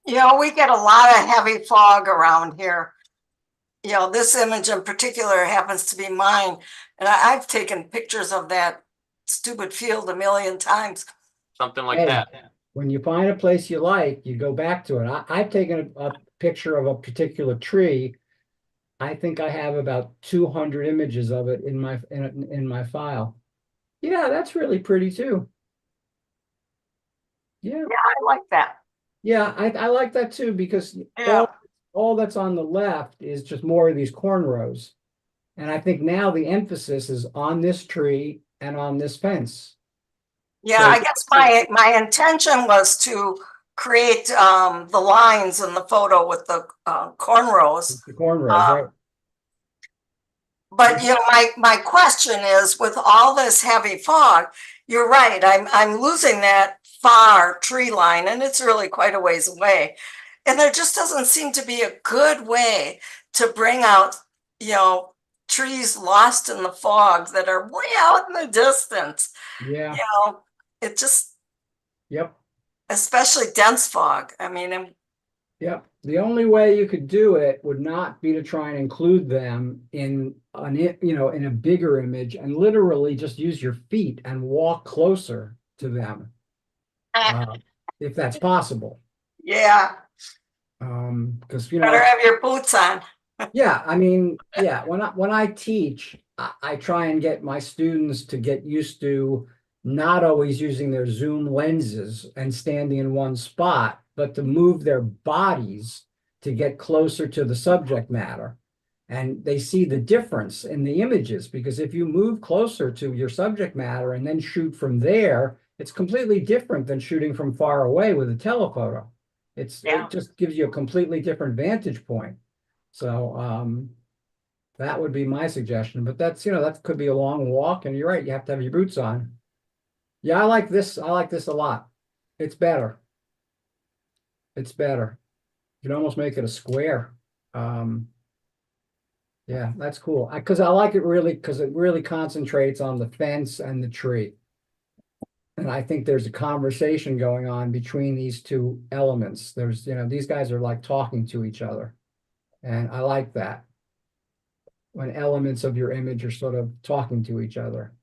[SPEAKER 11] We get a lot of heavy fog around here. This image in particular happens to be mine. And I've taken pictures of that stupid field a million times.
[SPEAKER 4] Something like
[SPEAKER 5] Hey,
[SPEAKER 4] that.
[SPEAKER 5] When you find a place you like, you go back to it. I've taken a picture of a particular tree. I think I have about 200 images of it in my file. Yeah, that's really pretty too. Yeah.
[SPEAKER 11] Yeah, I like that.
[SPEAKER 5] Yeah, I like that too, because all that's on the left is just more of these cornrows. And I think now the emphasis is on this tree and on this fence.
[SPEAKER 11] Yeah,
[SPEAKER 5] So-
[SPEAKER 11] I guess my intention was to create the lines in the photo with the cornrows.
[SPEAKER 5] The cornrows, right?
[SPEAKER 11] But my question is, with all this heavy fog, you're right. I'm losing that far tree line, and it's really quite a ways away. And there just doesn't seem to be a good way to bring out, trees lost in the fog that are way out in the distance.
[SPEAKER 5] Yeah.
[SPEAKER 11] It just,
[SPEAKER 5] Yep.
[SPEAKER 11] especially dense fog. I mean,
[SPEAKER 5] Yep. The only way you could do it would not be to try and include them in in a bigger image and literally just use your feet and walk closer to them, if that's possible.
[SPEAKER 11] yeah,
[SPEAKER 5] Because
[SPEAKER 11] better have your boots on.
[SPEAKER 5] Yeah, I mean, yeah, when I teach, I try and get my students to get used to not always using their zoom lenses and standing in one spot, but to move their bodies to get closer to the subject matter. And they see the difference in the images, because if you move closer to your subject matter and then shoot from there, it's completely different than shooting from far away with a telephoto. It just gives you a completely different vantage point. So that would be my suggestion. But that's, that could be a long walk, and you're right, you have to have your boots on. Yeah, I like this. I like this a lot. It's better. It's better. You can almost make it a square. Yeah, that's cool. Because I like it really, because it really concentrates on the fence and the tree. And I think there's a conversation going on between these two elements. There's, these guys are like talking to each other. And I like that, when elements of your image are sort of talking to each other.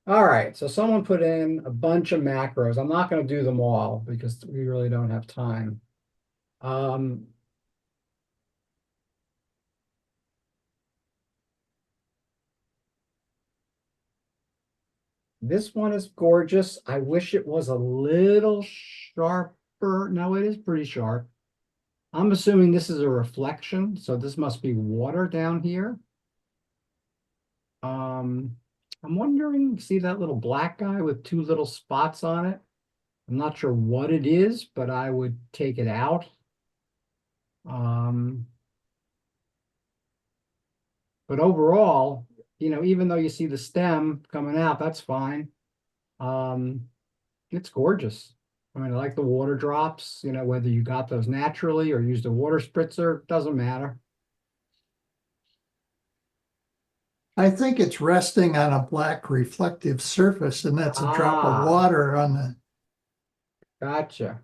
[SPEAKER 5] All right, so someone put in a bunch of macros. I'm not going to do them all because we really don't have time. This one is gorgeous. I wish it was a little sharper. No, it is pretty sharp. I'm assuming this is a reflection, so this must be water down here. I'm wondering, see that little black guy with two little spots on it? I'm not sure what it is, but I would take it out. But overall, even though you see the stem coming out, that's fine. It's gorgeous. I mean, I like the water drops, whether you got those naturally or used a water spritzer, doesn't matter.
[SPEAKER 9] I think it's resting on a black reflective surface, and that's a drop of water on the.
[SPEAKER 5] Gotcha.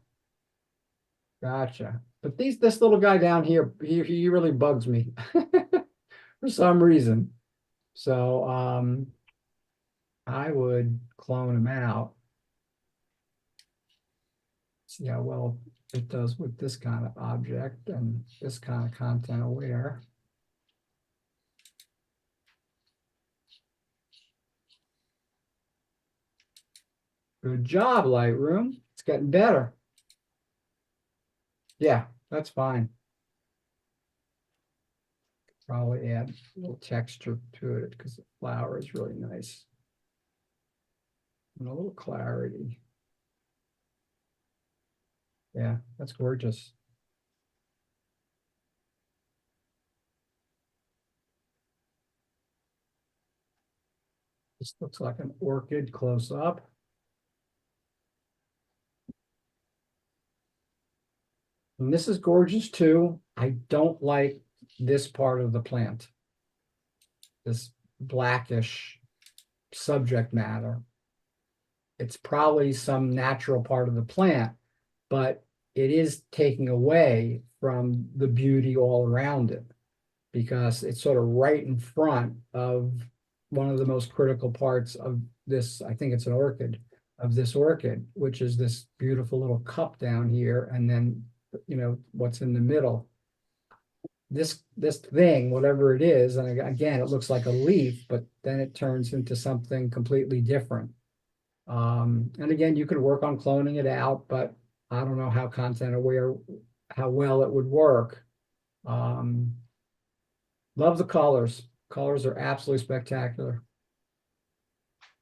[SPEAKER 5] But this little guy down here, he really bugs me for some reason. So I would clone them out. See how well it does with this kind of object and this kind of content aware. Good job, Lightroom. It's getting better. Yeah, that's fine. Probably add a little texture to it because the flower is really nice. And a little clarity. Yeah, that's gorgeous. This looks like an orchid close up. And this is gorgeous too. I don't like this part of the plant. This blackish subject matter. It's probably some natural part of the plant, but it is taking away from the beauty all around it because it's sort of right in front of one of the most critical parts of this. I think it's an orchid, of this orchid, which is this beautiful little cup down here. And then, you know, what's in the middle. This thing, whatever it is, and again, it looks like a leaf, but then it turns into something completely different. And again, you could work on cloning it out, but I don't know how content aware, how well it would work. Love the colors. Colors are absolutely spectacular.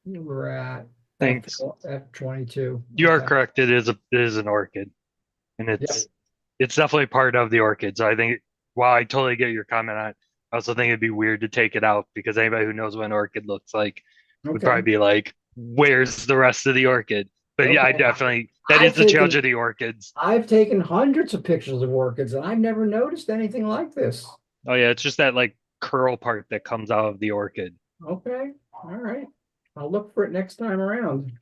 [SPEAKER 5] We're at
[SPEAKER 16] Thanks.
[SPEAKER 5] F22.
[SPEAKER 16] You are
[SPEAKER 5] Okay.
[SPEAKER 16] correct. It is an orchid, and it's definitely part of the orchid. So I think while I totally get your comment on it, I also think it'd be weird to take it out because anybody who knows what an orchid looks like would probably be like, "Where's the rest of the orchid?" But yeah, I
[SPEAKER 5] Okay.
[SPEAKER 16] definitely that is
[SPEAKER 5] I've
[SPEAKER 16] the challenge
[SPEAKER 5] taken-
[SPEAKER 16] of the orchids.
[SPEAKER 5] I've taken hundreds of pictures of orchids and I've never noticed anything like this.
[SPEAKER 16] Oh yeah, it's just that like curl part that comes out of the orchid.
[SPEAKER 5] Okay, all right. I'll look for it next time around.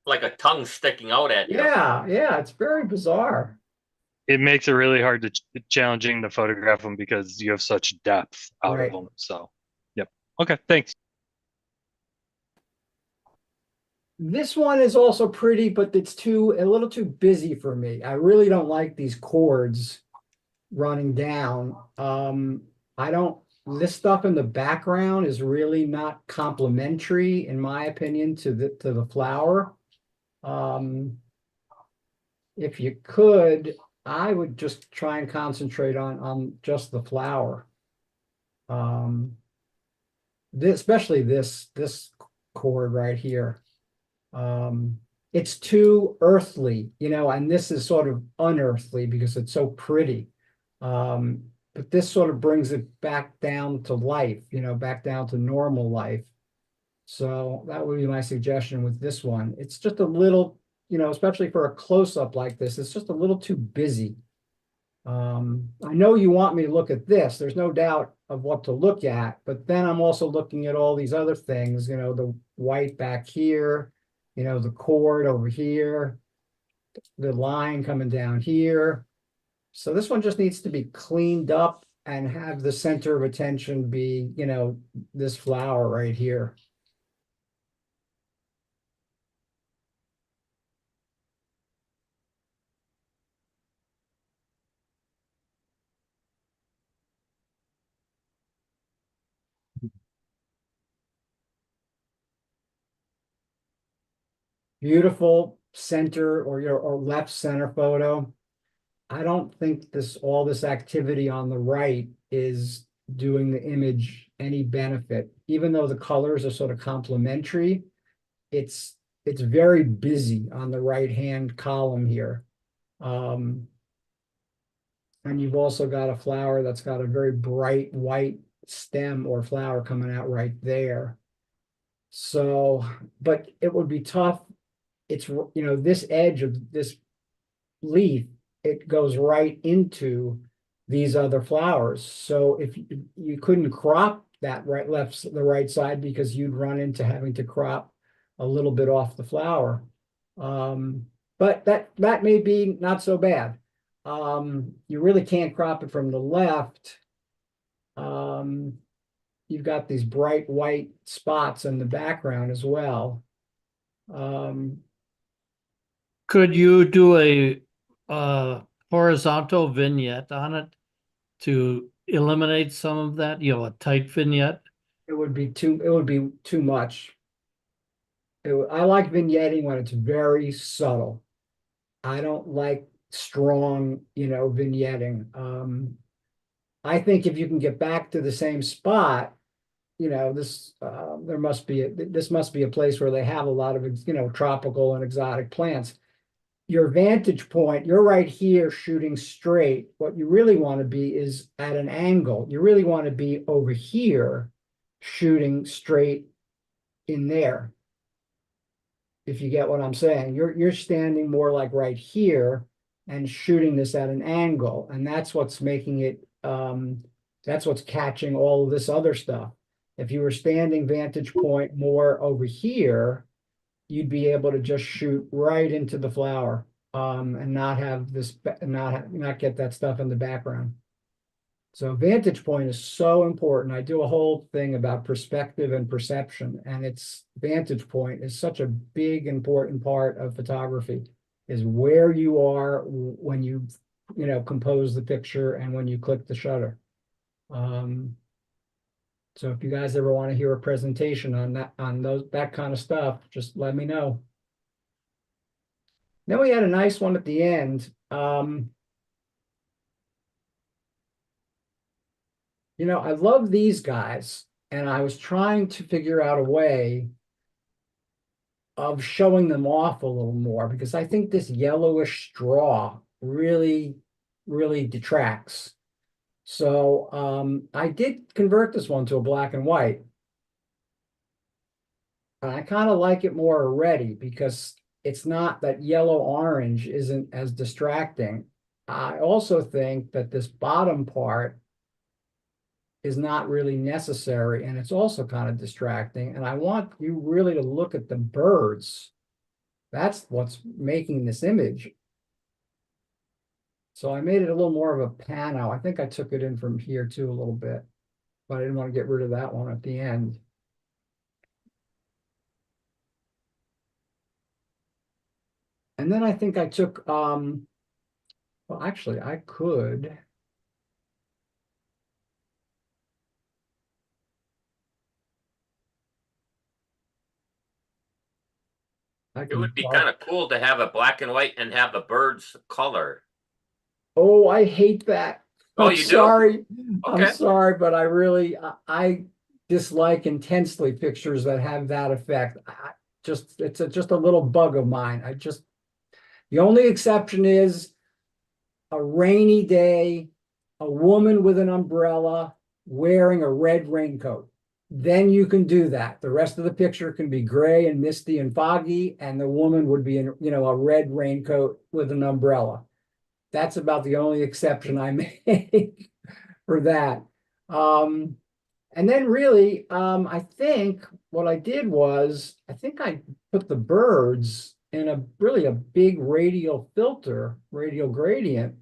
[SPEAKER 4] Like a tongue sticking out at you.
[SPEAKER 5] Yeah, it's very bizarre.
[SPEAKER 16] It makes it really hard to challenging to photograph them because you have such depth out
[SPEAKER 5] Right.
[SPEAKER 16] of them. So, yep. Okay, thanks.
[SPEAKER 5] This one is also pretty, but it's a little too busy for me. I really don't like these cords running down. This stuff in the background is really not complementary, in my opinion, to the flower. If you could, I would just try and concentrate on just the flower. Especially this cord right here. It's too earthly, you know, and this is sort of unearthly because it's so pretty. But this sort of brings it back down to life, you know, back down to normal life. So that would be my suggestion with this one. It's just a little, you know, especially for a close-up like this, it's just a little too busy. I know you want me to look at this. There's no doubt of what to look at, but then I'm also looking at all these other things, you know, the white back here, you know, the cord over here, the line coming down here. So this one just needs to be cleaned up and have the center of attention be, you know, this flower right here. Beautiful center or left center photo. I don't think all this activity on the right is doing the image any benefit, even though the colors are sort of complementary. It's very busy on the right-hand column here. And you've also got a flower that's got a very bright white stem or flower coming out right there. So, but it would be tough. It's, you know, this edge of this leaf, it goes right into these other flowers. So if you couldn't crop that the right side because you'd run into having to crop a little bit off the flower. But that may be not so bad. You really can't crop it from the left. you've got these bright white spots in the background as well.
[SPEAKER 12] Could you do a horizontal vignette on it to eliminate some of that, a tight vignette?
[SPEAKER 5] It would be too much. I like vignetting when it's very subtle. I don't like strong, vignetting. I think if you can get back to the same spot, this must be a place where they have a lot of tropical and exotic plants. Your vantage point, you're right here shooting straight. What you really want to be is at an angle. You really want to be over here shooting straight in there. If you get what I'm saying, you're standing more like right here and shooting this at an angle, and that's what's making it. That's what's catching all of this other stuff. If you were standing vantage point more over here, you'd be able to just shoot right into the flower, and not have this, not get that stuff in the background. So vantage point is so important. I do a whole thing about perspective and perception, and it's vantage point is such a big, important part of photography, is where you are when you compose the picture and when you click the shutter. So if you guys ever want to hear a presentation on that kind of stuff, just let me know. Then we had a nice one at the end. I love these guys, and I was trying to figure out a way of showing them off a little more, because I think this yellowish straw really, really detracts. So I did convert this one to a black and white. And I kind of like it more already, because it's not that yellow orange isn't as distracting. I also think that this bottom part is not really necessary, and it's also kind of distracting. And I want you really to look at the birds. That's what's making this image. So I made it a little more of a pano. I think I took it in from here too a little bit, but I didn't want to get rid of that one at the end. And then I think I took, well, actually I could.
[SPEAKER 4] It would be kind of cool to have a black and white and have the birds color.
[SPEAKER 5] Oh, I hate that.
[SPEAKER 4] Oh,
[SPEAKER 5] I'm
[SPEAKER 4] you do?
[SPEAKER 5] sorry.
[SPEAKER 4] Okay.
[SPEAKER 5] I'm sorry, but I dislike intensely pictures that have that effect. It's just a little bug of mine. The only exception is a rainy day, a woman with an umbrella wearing a red raincoat. Then you can do that. The rest of the picture can be gray and misty and foggy, and the woman would be in, a red raincoat with an umbrella. That's about the only exception I make for that. And then really, I think what I did was, I think I put the birds in a big radial filter, radial gradient.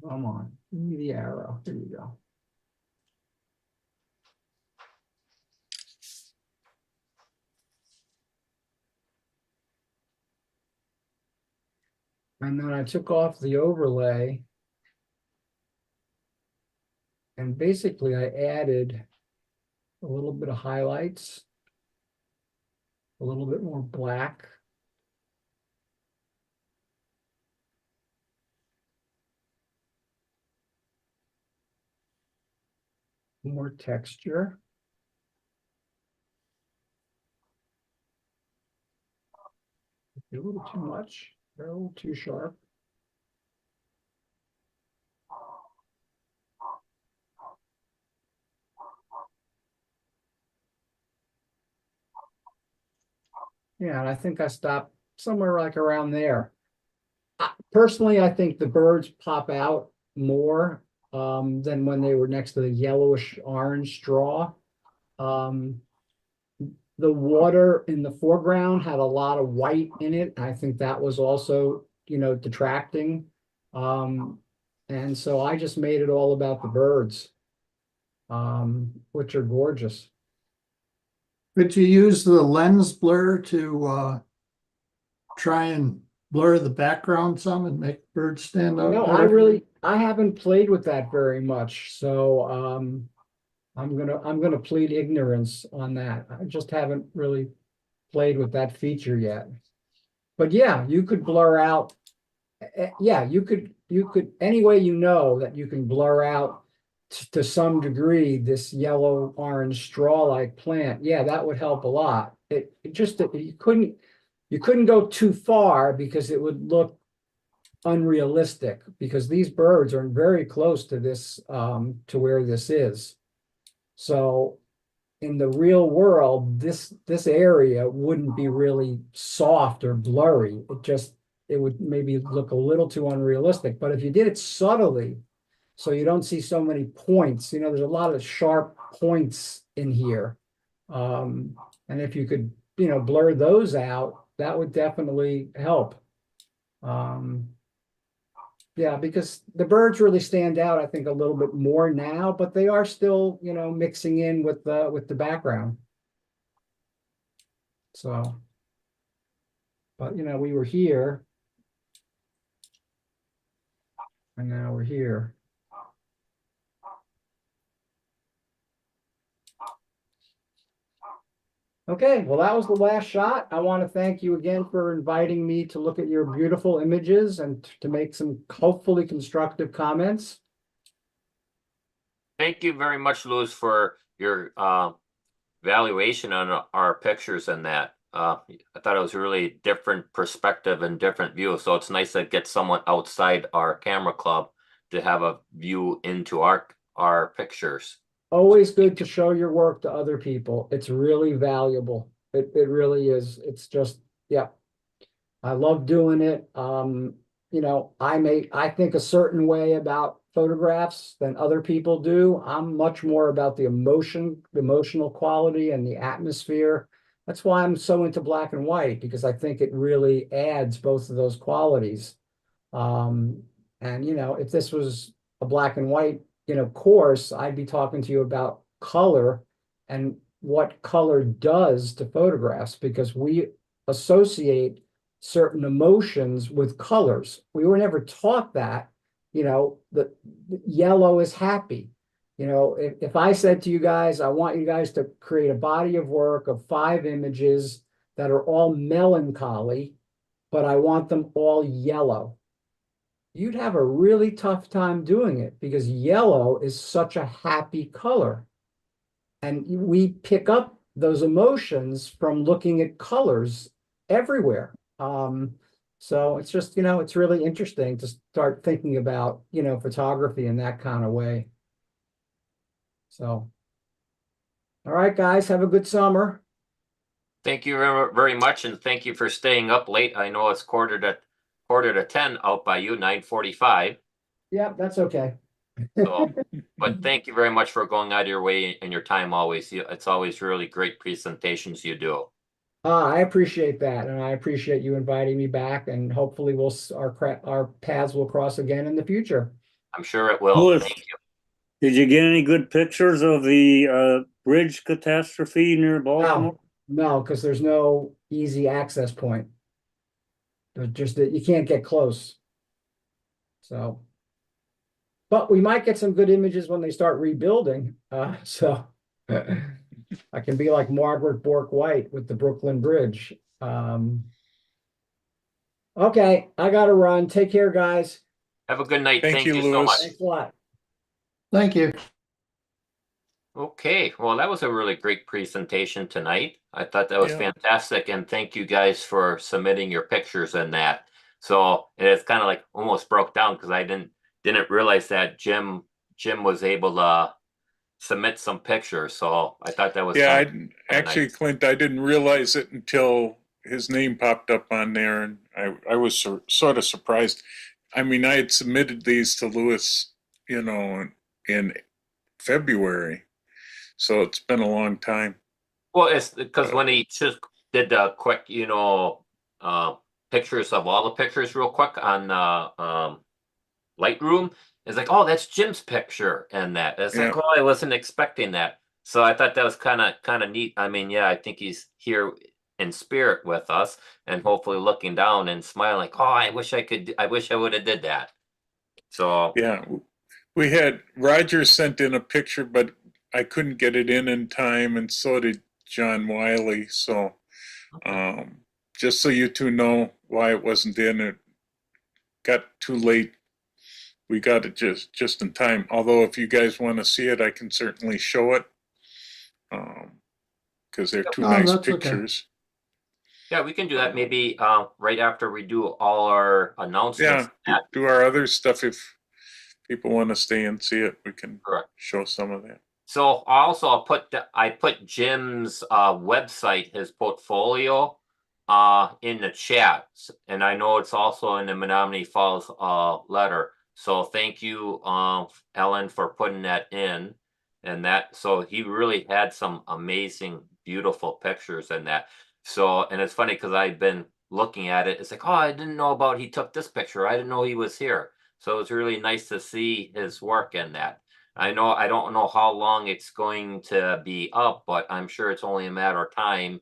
[SPEAKER 5] Come on, give me the arrow. There you go. And then I took off the overlay, and basically I added a little bit of highlights, a little bit more black. More texture. A little too much. They're a little too sharp. Yeah, and I think I stopped somewhere like around there. Personally, I think the birds pop out more than when they were next to the yellowish orange straw. The water in the foreground had a lot of white in it. I think that was also, detracting. And so I just made it all about the birds, which are gorgeous.
[SPEAKER 9] But you use the lens blur to try and blur the background some and make birds stand out
[SPEAKER 5] No,
[SPEAKER 9] better?
[SPEAKER 5] I haven't played with that very much, so I'm gonna plead ignorance on that. I just haven't really played with that feature yet. But yeah, you could blur out. Yeah, you could any way that you can blur out to some degree this yellow orange straw-like plant. Yeah, that would help a lot. It just you couldn't go too far because it would look unrealistic, because these birds are very close to this to where this is. So in the real world, this area wouldn't be really soft or blurry. It would maybe look a little too unrealistic. But if you did it subtly, so you don't see so many points, there's a lot of sharp points in here. And if you could, blur those out, that would definitely help. Yeah, because the birds really stand out, I think, a little bit more now, but they are still, mixing in with the background. So, but we were here, and now we're here. Okay, well, that was the last shot. I want to thank you again for inviting me to look at your beautiful images and to make some hopefully constructive comments.
[SPEAKER 4] Thank you very much, Louis, for your valuation on our pictures and that. I thought it was a really different perspective and different view. So it's nice to get someone outside our camera club to have a view into our pictures.
[SPEAKER 5] Always good to show your work to other people. It's really valuable. It really is. It's just, yeah. I love doing it. I think a certain way about photographs than other people do. I'm much more about the emotional quality and the atmosphere. That's why I'm so into black and white, because I think it really adds both of those qualities. And if this was a black and white, course, I'd be talking to you about color and what color does to photographs, because we associate certain emotions with colors. We were never taught that, the yellow is happy. If I said to you guys, I want you guys to create a body of work of 5 images that are all melancholy, but I want them all yellow, you'd have a really tough time doing it, because yellow is such a happy color. And we pick up those emotions from looking at colors everywhere. So it's just, it's really interesting to start thinking about, photography in that kind of way. So, all right, guys, have a good summer.
[SPEAKER 4] Thank you very much, and thank you for staying up late. I know it's quarter to 10 out by you, 9:45.
[SPEAKER 5] Yeah, that's okay.
[SPEAKER 4] So, but thank you very much for going out of your way and your time always. It's always really great presentations you do.
[SPEAKER 5] I appreciate that, and I appreciate you inviting me back, and hopefully our paths will cross again in the future.
[SPEAKER 4] I'm sure it will.
[SPEAKER 6] Louis,
[SPEAKER 4] Thank you.
[SPEAKER 6] did you get any good pictures of the bridge catastrophe near Baltimore?
[SPEAKER 5] No, because there's no easy access point. Just that you can't get close. So, but we might get some good images when they start rebuilding. So I can be like Margaret Bourke White with the Brooklyn Bridge. Okay, I gotta run. Take care, guys.
[SPEAKER 4] Have a good night.
[SPEAKER 2] Thank you,
[SPEAKER 4] so
[SPEAKER 2] Louis.
[SPEAKER 4] much.
[SPEAKER 5] Thanks a lot.
[SPEAKER 9] Thank you.
[SPEAKER 4] Okay, well, that was a really great presentation tonight. I thought that was
[SPEAKER 2] Yeah.
[SPEAKER 4] fantastic, and thank you guys for submitting your pictures and that. So it's kind of like almost broke down because I didn't realize that Jim was able to submit some pictures. So I thought that was
[SPEAKER 2] Yeah,
[SPEAKER 4] actually
[SPEAKER 2] nice. Clint, I didn't realize it until his name popped up on there, and I was sort of surprised. I mean, I had submitted these to Lewis, in February, so it's been a long time.
[SPEAKER 4] Well, it's because when he just did the quick, pictures of all the pictures real quick on Lightroom, it's like, oh, that's Jim's picture, and that it's like,
[SPEAKER 2] Yeah.
[SPEAKER 4] oh, I wasn't expecting that. So I thought that was kind of neat. I mean, yeah, I think he's here in spirit with us, and hopefully looking down and smiling, like, oh, I wish I would have did that. So
[SPEAKER 2] Yeah, we had Roger sent in a picture, but I couldn't get it in time, and so did John Wiley. So, just so you two know why it wasn't in, it got too late. We got it just in time. Although, if you guys want to see it, I can certainly show it, because they're two nice pictures.
[SPEAKER 4] Yeah, we can do that maybe right after we do all our announcements.
[SPEAKER 2] Yeah, do our other stuff. If people want to stay and see it, we can show some of that.
[SPEAKER 4] So also I put Jim's website, his portfolio, in the chat, and I know it's also in the Menomonee Falls letter. So thank you, Ellen, for putting that in, and that. So he really had some amazing, beautiful pictures in that. So, and it's funny because I've been looking at it. It's like, oh, I didn't know about he took this picture. I didn't know he was here. So it's really nice to see his work in that. I don't know how long it's going to be up, but I'm sure it's only a matter of time.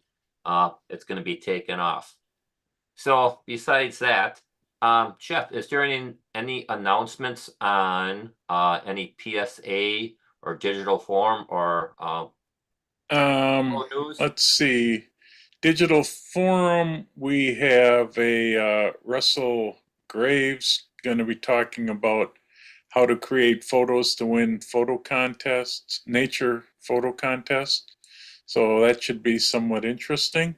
[SPEAKER 4] It's going to be taken off. So besides that, Jeff, is there any announcements on any PSA or digital form or news?
[SPEAKER 2] Let's see. Digital forum, we have a Russell Graves going to be talking about how to create photos to win photo contests, nature photo contests. So that should be somewhat interesting.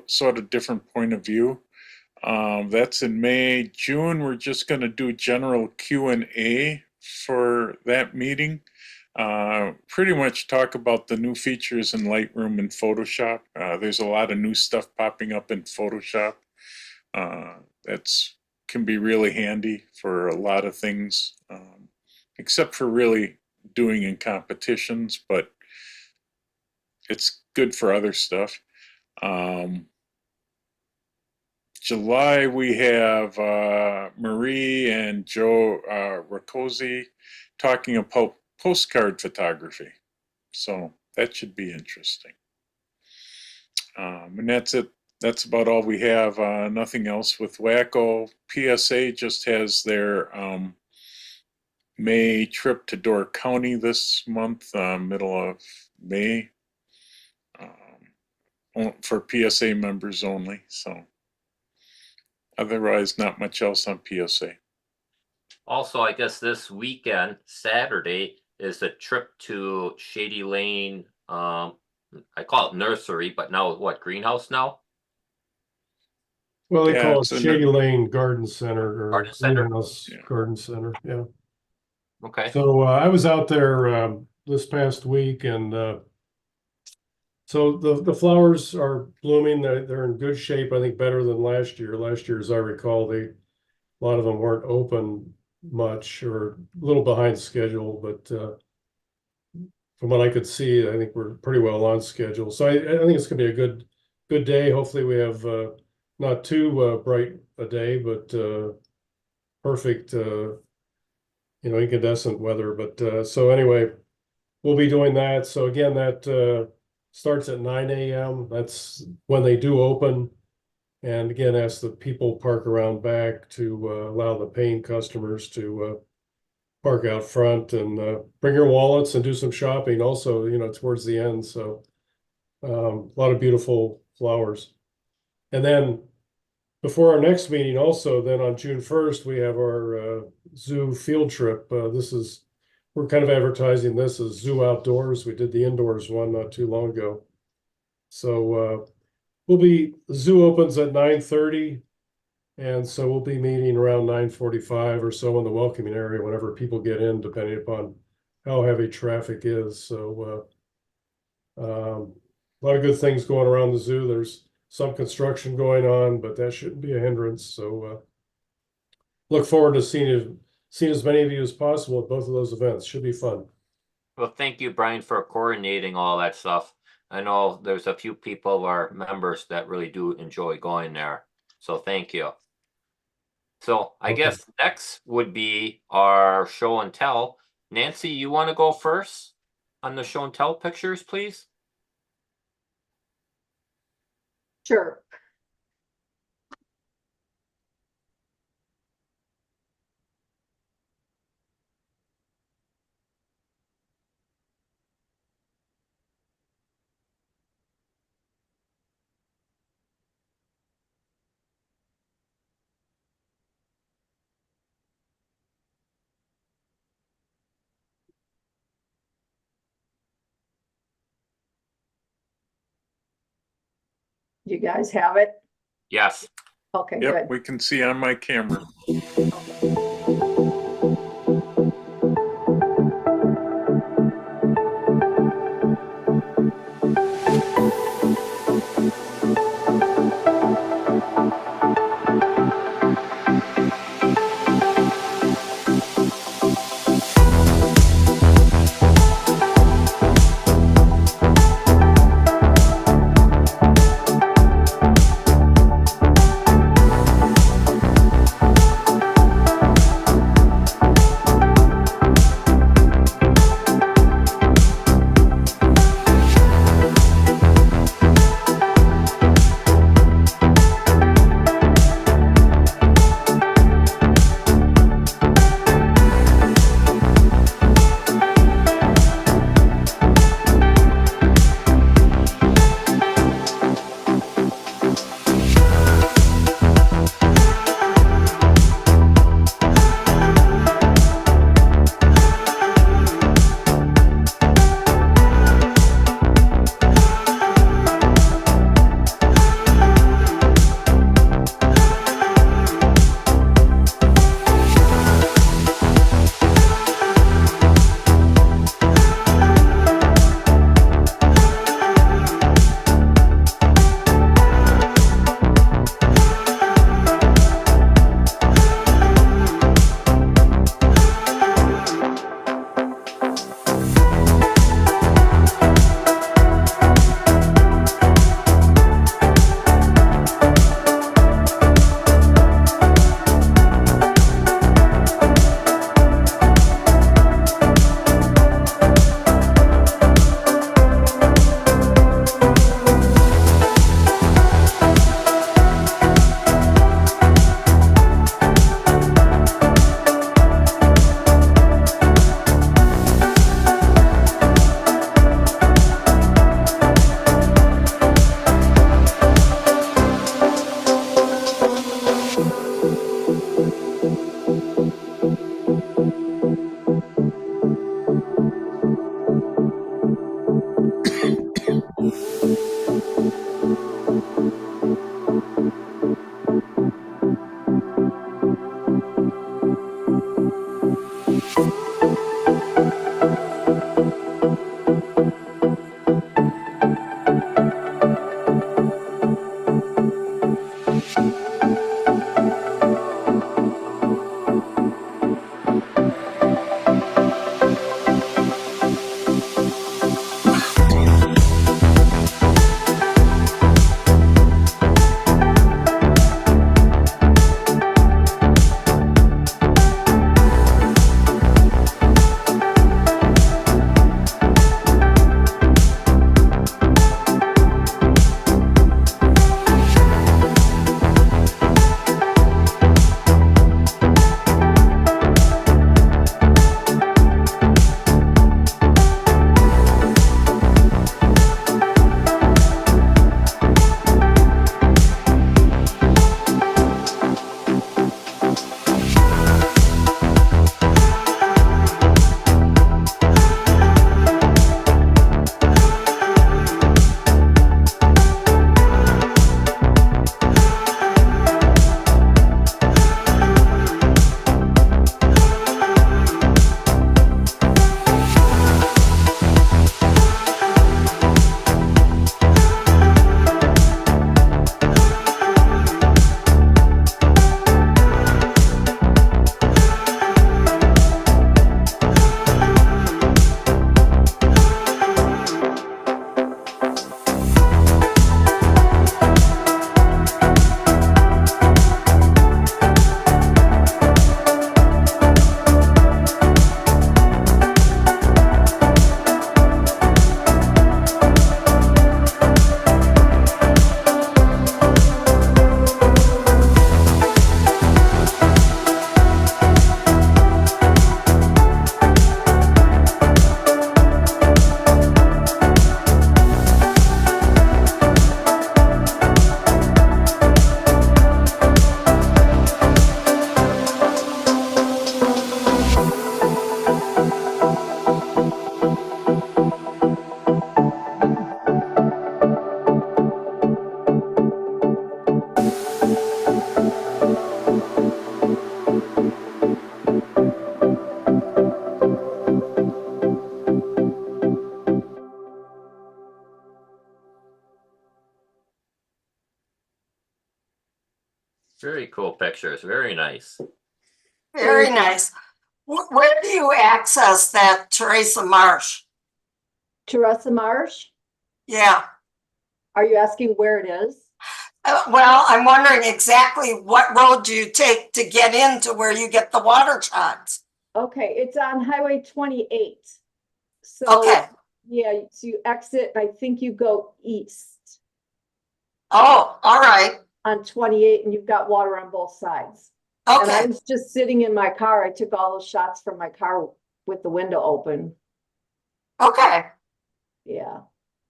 [SPEAKER 2] Sort of different point of view. That's in May. June, we're just going to do general Q&A for that meeting. Pretty much talk about the new features in Lightroom and Photoshop. There's a lot of new stuff popping up in Photoshop. That's can be really handy for a lot of things, except for really doing in competitions, but it's good for other stuff. July, we have Marie and Joe Rakosi talking about postcard photography. So that should be interesting. And that's it. That's about all we have. Nothing else with Wacko. PSA just has their May trip to Door County this month, middle of May, for PSA members only. So otherwise, not much else on PSA.
[SPEAKER 4] Also, I guess this weekend, Saturday, is a trip to Shady Lane. I call it nursery, but now what, greenhouse now?
[SPEAKER 1] Well, they call it Shady Lane Garden Center or
[SPEAKER 4] Garden Center?
[SPEAKER 1] Greenhouse Garden Center. Yeah.
[SPEAKER 4] Okay.
[SPEAKER 1] So I was out there this past week, and so the flowers are blooming. They're in good shape. I think better than last year. Last year, as I recall, a lot of them weren't open much or a little behind schedule, but from what I could see, I think we're pretty well on schedule. So I think it's gonna be a good day. Hopefully we have not too bright a day, but perfect incandescent weather. But so anyway, we'll be doing that. So again, that starts at 9 a.m. That's when they do open. And again, ask the people park around back to allow the paying customers to park out front and bring your wallets and do some shopping also, towards the end. So a lot of beautiful flowers. And then before our next meeting also, then on June 1st, we have our zoo field trip. We're we're kind of advertising this as Zoo Outdoors. We did the indoors one not too long ago. So the zoo opens at 9:30. And so we'll be meeting around 9:45 or so in the welcoming area whenever people get in, depending upon how heavy traffic is. So a lot of good things going around the zoo. There's some construction going on, but that shouldn't be a hindrance. So look forward to seeing as many of you as possible at both of those events. Should be fun.
[SPEAKER 4] Well, thank you, Brian, for coordinating all that stuff. I know there's a few people, our members, that really do enjoy going there. So thank you. So I guess next would be our show and tell. Nancy, you want to go first on the show and tell pictures, please?
[SPEAKER 11] Sure. You guys have it?
[SPEAKER 4] Yes.
[SPEAKER 11] Okay,
[SPEAKER 2] Yep,
[SPEAKER 11] good.
[SPEAKER 2] we can see on my camera.
[SPEAKER 4] Very cool pictures. Very nice.
[SPEAKER 11] Very nice. Where do you access that Teresa Marsh?
[SPEAKER 17] Teresa Marsh,
[SPEAKER 11] Yeah.
[SPEAKER 17] are you asking where it is?
[SPEAKER 11] Well, I'm wondering exactly what road do you take to get into where you get the water shots?
[SPEAKER 17] Okay, it's on Highway 28. So,
[SPEAKER 11] Okay.
[SPEAKER 17] yeah, so you exit, I think you go east
[SPEAKER 11] Oh, all right.
[SPEAKER 17] on 28 and you've got water on both sides. And I
[SPEAKER 11] Okay.
[SPEAKER 17] was just sitting in my car. I took all those shots from my car with the window open.
[SPEAKER 11] Okay.
[SPEAKER 17] Yeah,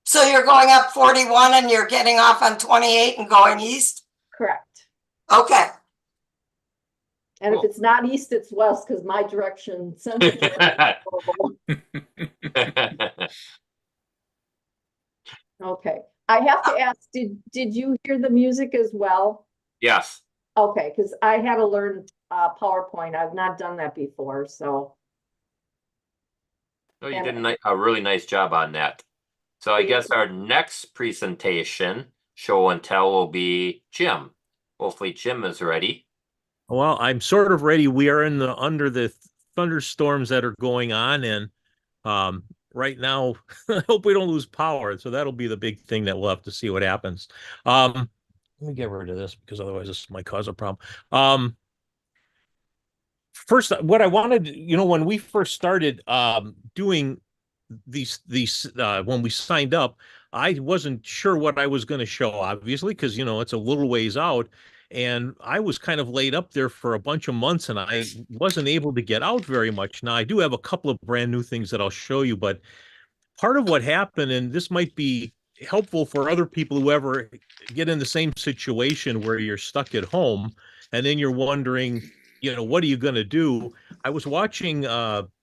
[SPEAKER 11] So you're going up 41 and you're getting off on 28 and going east?
[SPEAKER 17] correct.
[SPEAKER 11] Okay.
[SPEAKER 17] And if it's not east, it's west because my direction sense of direction is horrible. Okay. I have to ask, did you hear the music as well?
[SPEAKER 4] Yes.
[SPEAKER 17] Okay, because I had to learn PowerPoint. I've not done that before, so.
[SPEAKER 4] Oh, you did a really nice job on that. So I guess our next presentation, show and tell, will be Jim. Hopefully Jim is ready.
[SPEAKER 10] Well, I'm sort of ready. We are under the thunderstorms that are going on, and right now, I hope we don't lose power. So that'll be the big thing that we'll have to see what happens. Let me get rid of this because otherwise this might cause a problem. First, what I wanted, when we first started doing these when we signed up, I wasn't sure what I was going to show, obviously, because it's a little ways out. And I was kind of laid up there for a bunch of months and I wasn't able to get out very much. Now, I do have a couple of brand new things that I'll show you, but part of what happened, and this might be helpful for other people who ever get in the same situation where you're stuck at home and then you're wondering, what are you going to do? I was watching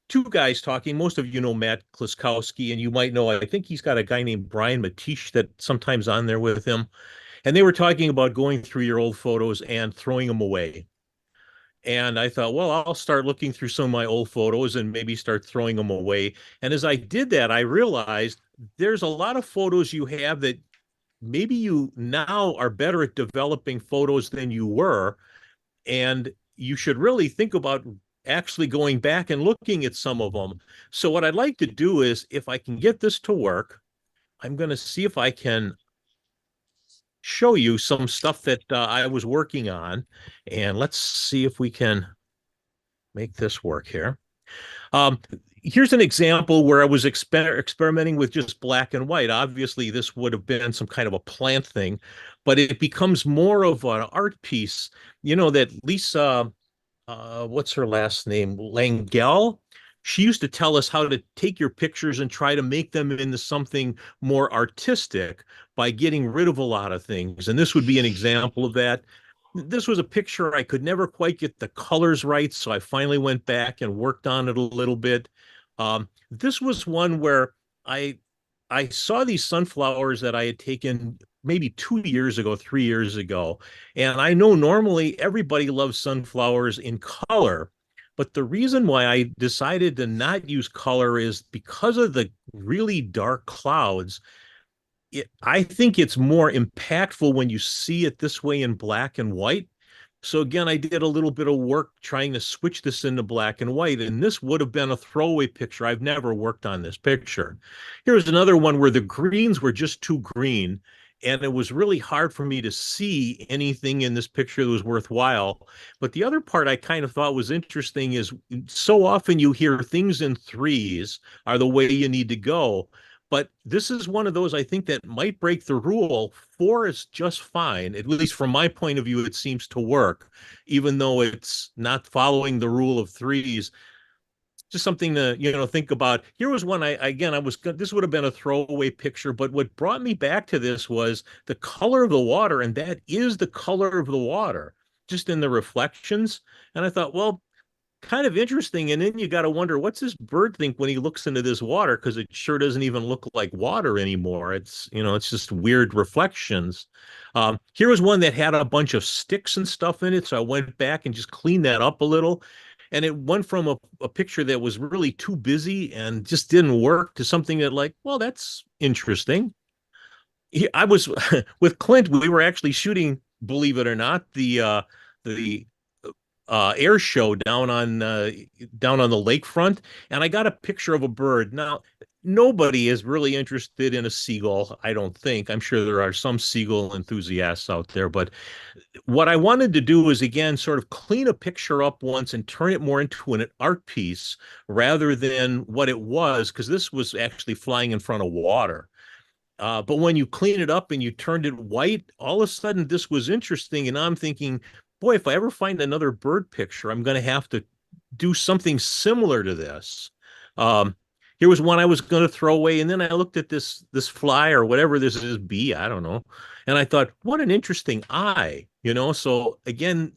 [SPEAKER 10] two guys talking. Most of you know Matt Kliskowski, and you might know, I think he's got a guy named Brian Matish that sometimes on there with him. And they were talking about going through your old photos and throwing them away. And I thought, well, I'll start looking through some of my old photos and maybe start throwing them away. And as I did that, I realized there's a lot of photos you have that maybe you now are better at developing photos than you were. And you should really think about actually going back and looking at some of them. So what I'd like to do is, if I can get this to work, I'm going to see if I can show you some stuff that I was working on. And let's see if we can make this work here. Here's an example where I was experimenting with just black and white. Obviously, this would have been some kind of a plant thing, but it becomes more of an art piece. That Lisa, what's her last name? Langell. She used to tell us how to take your pictures and try to make them into something more artistic by getting rid of a lot of things. And this would be an example of that. This was a picture I could never quite get the colors right, so I finally went back and worked on it a little bit. This was one where I saw these sunflowers that I had taken maybe 2 years ago, 3 years ago. And I know normally everybody loves sunflowers in color, but the reason why I decided to not use color is because of the really dark clouds. I think it's more impactful when you see it this way in black and white. So again, I did a little bit of work trying to switch this into black and white, and this would have been a throwaway picture. I've never worked on this picture. Here's another one where the greens were just too green, and it was really hard for me to see anything in this picture that was worthwhile. But the other part I kind of thought was interesting is so often you hear things in threes are the way you need to go. But this is one of those, I think, that might break the rule. 4 is just fine. At least from my point of view, it seems to work, even though it's not following the rule of threes. Just something to, think about. Here was one this would have been a throwaway picture, but what brought me back to this was the color of the water, and that is the color of the water, just in the reflections. And I thought, well, kind of interesting. And then you got to wonder, what's this bird think when he looks into this water? Because it sure doesn't even look like water anymore. It's just weird reflections. Here was one that had a bunch of sticks and stuff in it. So I went back and just cleaned that up a little. And it went from a picture that was really too busy and just didn't work to something that, like, well, that's interesting. I was with Clint, we were actually shooting believe it or not, the air show down on the lakefront, and I got a picture of a bird. Now, nobody is really interested in a seagull, I don't think. I'm sure there are some seagull enthusiasts out there, but what I wanted to do was again sort of clean a picture up once and turn it more into an art piece rather than what it was, because this was actually flying in front of water. But when you clean it up and you turned it white, all of a sudden this was interesting. And I'm thinking, boy, if I ever find another bird picture, I'm going to have to do something similar to this. Um, Here was one I was going to throw away, and then I looked at this fly or whatever this is, bee, I don't know, and I thought, what an interesting eye, you know. So again,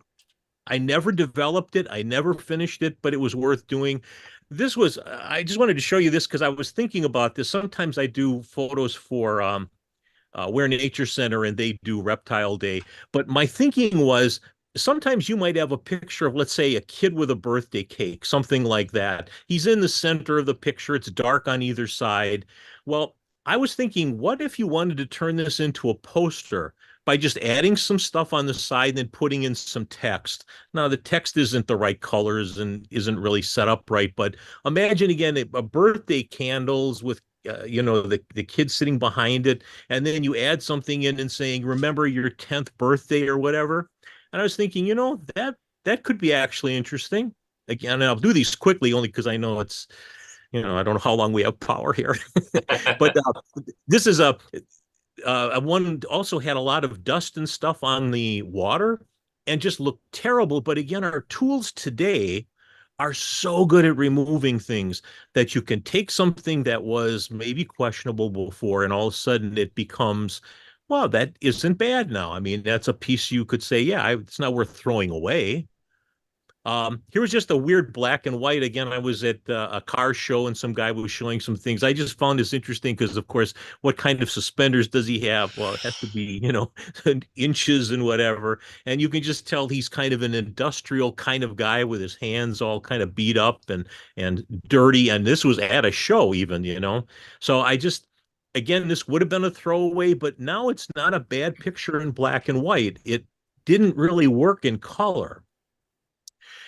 [SPEAKER 10] I never developed it, I never finished it, but it was worth doing. This was, I just wanted to show you this because I was thinking about this. Sometimes I do photos for Where Nature Center, and they do Reptile Day. But my thinking was sometimes you might have a picture of, let's say, a kid with a birthday cake, something like that. He's in the center of the picture. It's dark on either side. Well, I was thinking, what if you wanted to turn this into a poster by just adding some stuff on the side and then putting in some text? Now, the text isn't the right colors and isn't really set up right, but imagine again a birthday candles with the kid sitting behind it, and then you add something in and saying, remember your 10th birthday or whatever. And I was thinking, that could be actually interesting. Again, I'll do these quickly only because I know it's, I don't know how long we have power here. But this is one also had a lot of dust and stuff on the water and just looked terrible. But again, our tools today are so good at removing things that you can take something that was maybe questionable before, and all of a sudden it becomes, well, that isn't bad now. I mean, that's a piece you could say, yeah, it's not worth throwing away. Here was just a weird black and white. Again, I was at a car show and some guy was showing some things. I just found this interesting because, of course, what kind of suspenders does he have? Well, it has to be, inches and whatever. And you can just tell he's kind of an industrial kind of guy with his hands all kind of beat up and dirty. And this was at a show even. So again, this would have been a throwaway, but now it's not a bad picture in black and white. It didn't really work in color.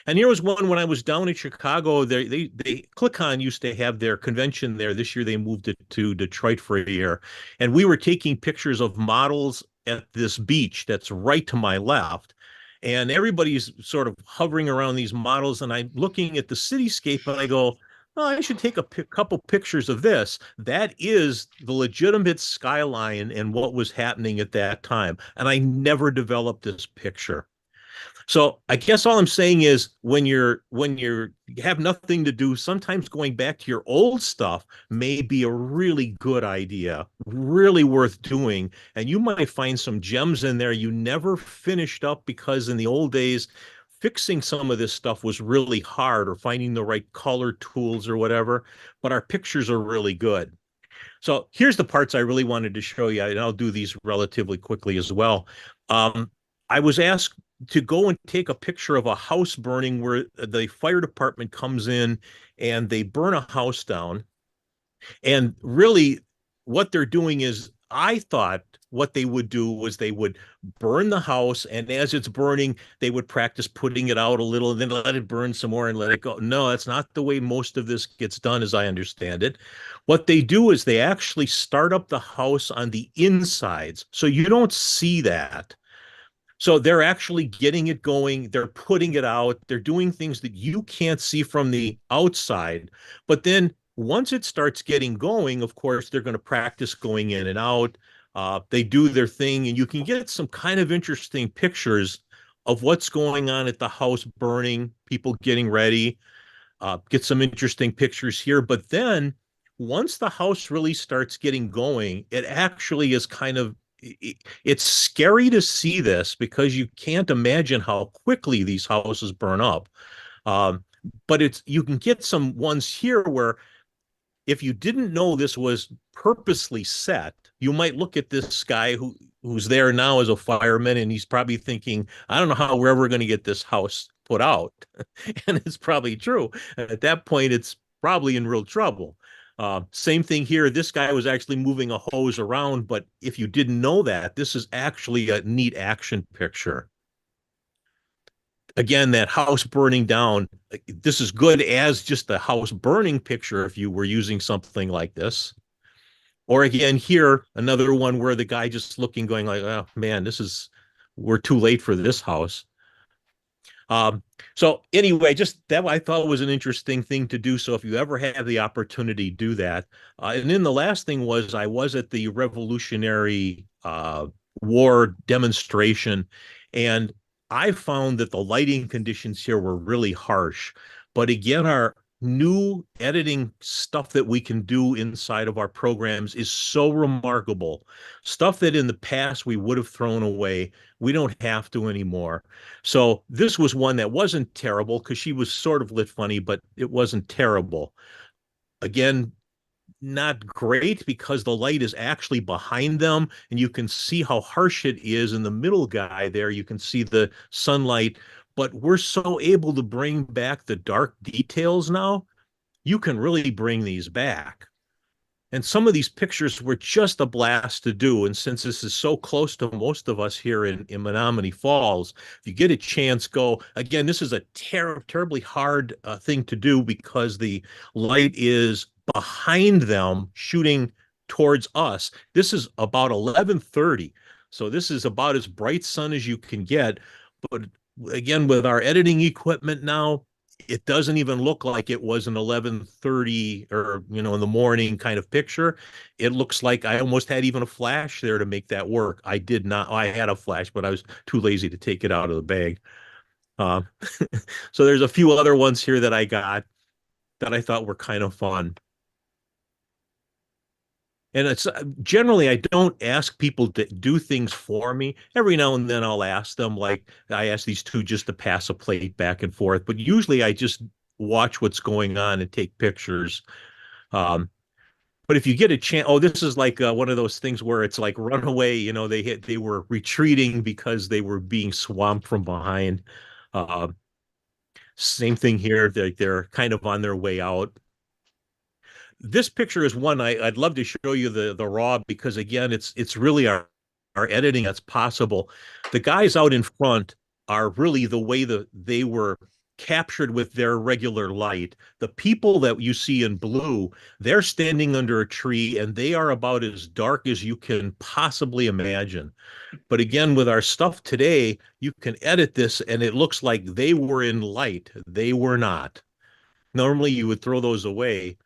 [SPEAKER 10] And here was one when I was down in Chicago. They ClickOn used to have their convention there. This year they moved it to Detroit for a year. And we were taking pictures of models at this beach that's right to my left. And everybody's sort of hovering around these models. And I'm looking at the cityscape and I go, oh, I should take a couple pictures of this. That is the legitimate skyline and what was happening at that time. And I never developed this picture. So I guess all I'm saying is when you have nothing to do, sometimes going back to your old stuff may be a really good idea, really worth doing. And you might find some gems in there you never finished up because in the old days, fixing some of this stuff was really hard, or finding the right color tools or whatever, but our pictures are really good. So here's the parts I really wanted to show you, and I'll do these relatively quickly as well. I was asked to go and take a picture of a house burning where the fire department comes in and they burn a house down. And really what they're doing is, I thought what they would do was they would burn the house, and as it's burning, they would practice putting it out a little and then let it burn some more and let it go. No, that's not the way most of this gets done, as I understand it. What they do is they actually start up the house on the insides, so you don't see that. So they're actually getting it going. They're putting it out. They're doing things that you can't see from the outside. But then once it starts getting going, of course, they're going to practice going in and out. They do their thing, and you can get some kind of interesting pictures of what's going on at the house burning, people getting ready. Get some interesting pictures here. But then once the house really starts getting going, it actually is kind of, it's scary to see this because you can't imagine how quickly these houses burn up. But you can get some ones here where if you didn't know this was purposely set, you might look at this guy who's there now as a fireman, and he's probably thinking, I don't know how we're ever going to get this house put out. And it's probably true. At that point, it's probably in real trouble. Same thing here. This guy was actually moving a hose around, but if you didn't know that, this is actually a neat action picture. Again, that house burning down, this is good as just a house burning picture if you were using something like this. Or again, here, another one where the guy just looking, going like, oh man, we're too late for this house. So anyway, just that I thought was an interesting thing to do. So if you ever have the opportunity, do that. And then the last thing was I was at the Revolutionary War demonstration, and I found that the lighting conditions here were really harsh. But again, our new editing stuff that we can do inside of our programs is so remarkable. Stuff that in the past we would have thrown away, we don't have to anymore. So this was one that wasn't terrible because she was sort of lit funny, but it wasn't terrible. Again, not great because the light is actually behind them and you can see how harsh it is in the middle guy there. You can see the sunlight, but we're so able to bring back the dark details now. You can really bring these back. And some of these pictures were just a blast to do. And since this is so close to most of us here in Menomonee Falls, if you get a chance, go. Again, this is a terribly hard thing to do because the light is behind them shooting towards us. This is about 11:30. So this is about as bright sun as you can get. But again, with our editing equipment now, it doesn't even look like it was an 11:30 or in the morning kind of picture. It looks like I almost had even a flash there to make that work. I did not. I had a flash, but I was too lazy to take it out of the bag. So there's a few other ones here that I got that I thought were kind of fun. And it's generally, I don't ask people to do things for me. Every now and then I'll ask them, like I asked these two just to pass a plate back and forth, but usually I just watch what's going on and take pictures. But if you get a chance, this is like one of those things where it's like runaway, they were retreating because they were being swamped from behind. Same thing here. They're kind of on their way out. This picture is one I'd love to show you the raw because again, it's really our editing that's possible. The guys out in front are really the way they were captured with their regular light. The people that you see in blue, they're standing under a tree and they are about as dark as you can possibly imagine. But again, with our stuff today, you can edit this and it looks like they were in light. They were not. Normally you would throw those away.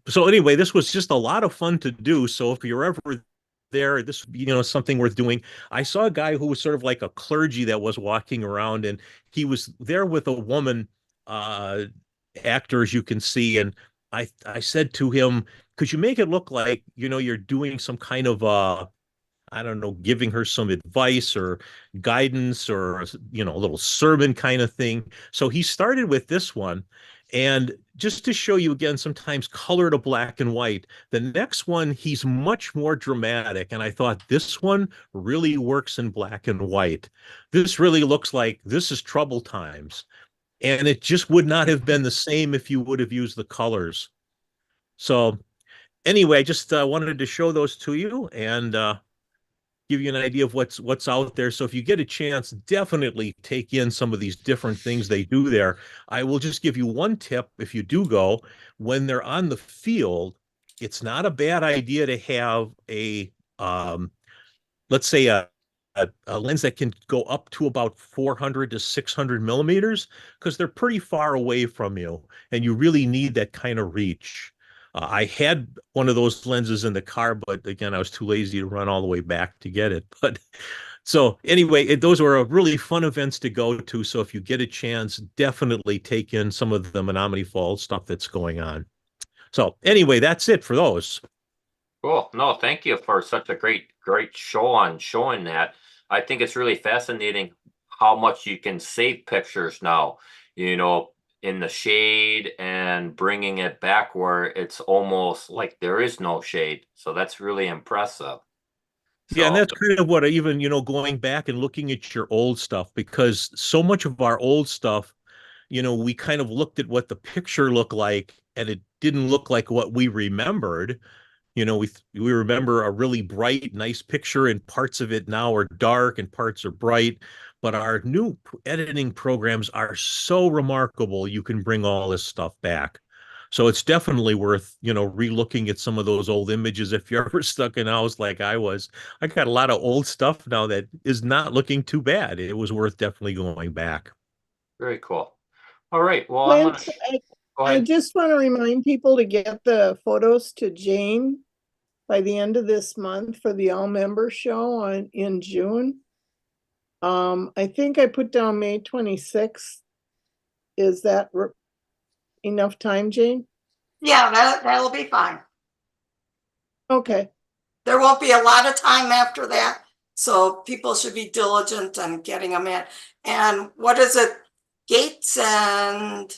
[SPEAKER 10] So anyway, this was just a lot of fun to do. So if you're ever there, this something worth doing. I saw a guy who was sort of like a clergy that was walking around, and he was there with a woman actor, as you can see. And I said to him, "Could you make it look like you're doing some kind of I don't know, giving her some advice or guidance or, a little sermon kind of thing." So he started with this one. And just to show you again, sometimes color to black and white, the next one, he's much more dramatic. And I thought this one really works in black and white. This really looks like this is trouble times. And it just would not have been the same if you would have used the colors. So anyway, I just wanted to show those to you and give you an idea of what's out there. So if you get a chance, definitely take in some of these different things they do there. I will just give you one tip. If you do go, when they're on the field, it's not a bad idea to have let's say a lens that can go up to about 400 to 600 millimeters, because they're pretty far away from you and you really need that kind of reach. I had one of those lenses in the car, but again, I was too lazy to run all the way back to get it. But so anyway, those were really fun events to go to. So if you get a chance, definitely take in some of the Menomonee Falls stuff that's going on. So anyway, that's it for those.
[SPEAKER 4] Cool. No, thank you for such a great show on showing that. I think it's really fascinating how much you can save pictures now, in the shade and bringing it back where it's almost like there is no shade. So that's really impressive.
[SPEAKER 10] Yeah, and that's kind of what I even, going back and looking at your old stuff, because so much of our old stuff, we kind of looked at what the picture looked like, and it didn't look like what we remembered. We remember a really bright, nice picture, and parts of it now are dark and parts are bright. But our new editing programs are so remarkable, you can bring all this stuff back. So it's definitely worth, relooking at some of those old images if you're ever stuck in a house like I was. I got a lot of old stuff now that is not looking too bad. It was worth definitely going back.
[SPEAKER 4] Very cool. All right. Well, I'm
[SPEAKER 18] Lance,
[SPEAKER 4] gonna go
[SPEAKER 18] I
[SPEAKER 4] ahead.
[SPEAKER 18] just want to remind people to get the photos to Jane by the end of this month for the all member show in June. I think I put down May 26th. Is that enough time, Jane?
[SPEAKER 11] Yeah, that'll be fine.
[SPEAKER 18] Okay.
[SPEAKER 11] There won't be a lot of time after that, so people should be diligent on getting them in. And what is it? Gates and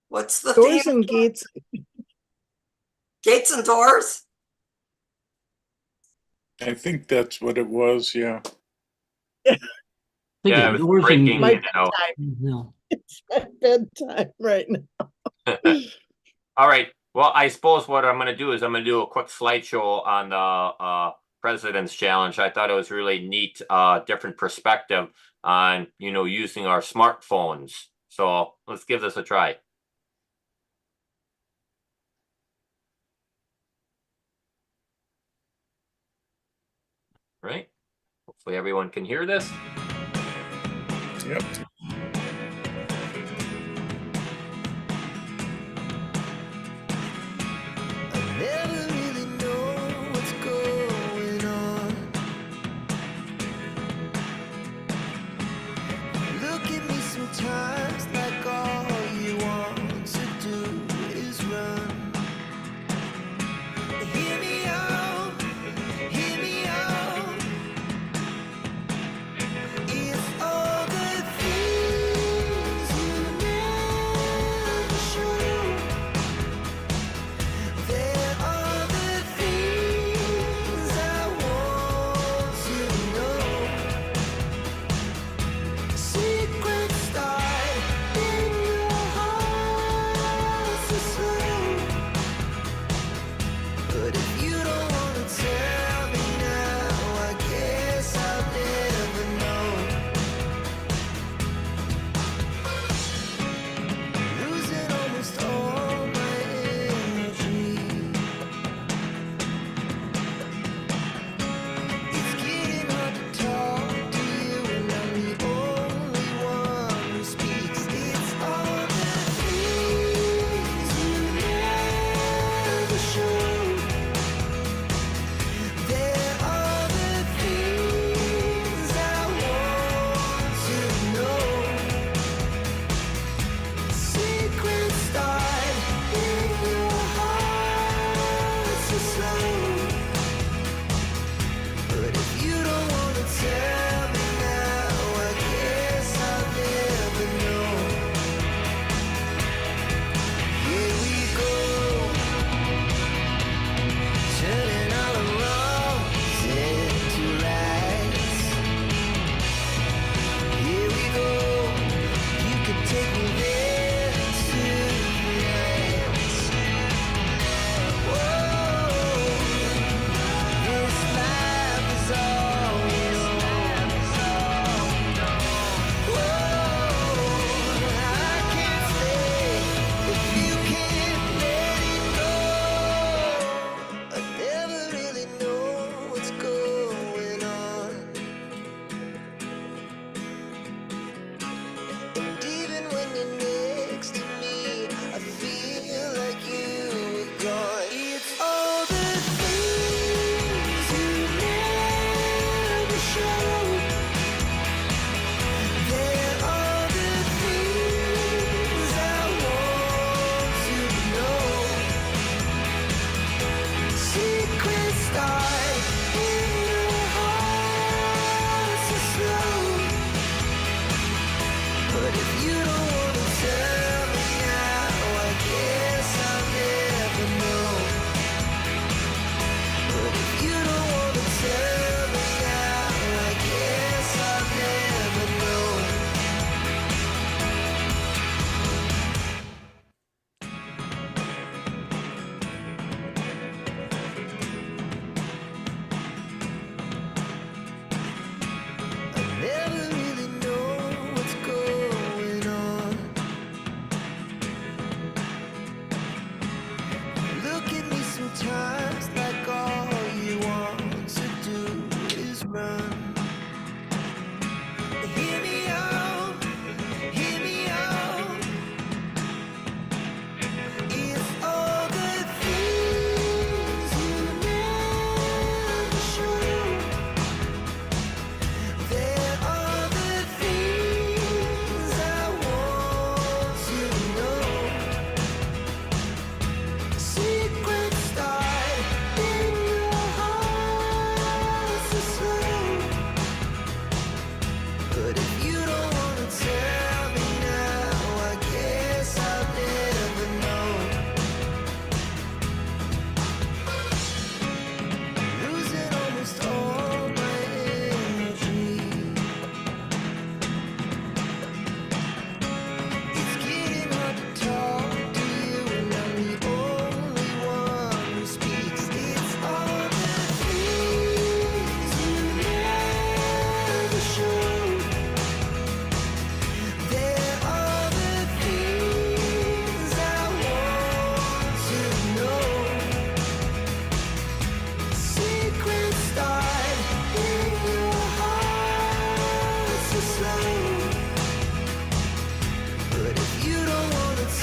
[SPEAKER 11] what's the
[SPEAKER 18] Doors
[SPEAKER 11] theme?
[SPEAKER 18] and gates.
[SPEAKER 11] Gates and doors?
[SPEAKER 2] I think that's what it was. Yeah.
[SPEAKER 4] Yeah, it was breaking.
[SPEAKER 18] My bedtime. It's my bedtime right now.
[SPEAKER 4] All right. Well, I suppose what I'm going to do is I'm going to do a quick slideshow on the President's Challenge. I thought it was really neat, different perspective on, using our smartphones. So let's give this a try. Right. Hopefully everyone can hear this.
[SPEAKER 2] Yep.
[SPEAKER 19] Sometimes like all you want to do is run. Hear me out, hear me out. If all the things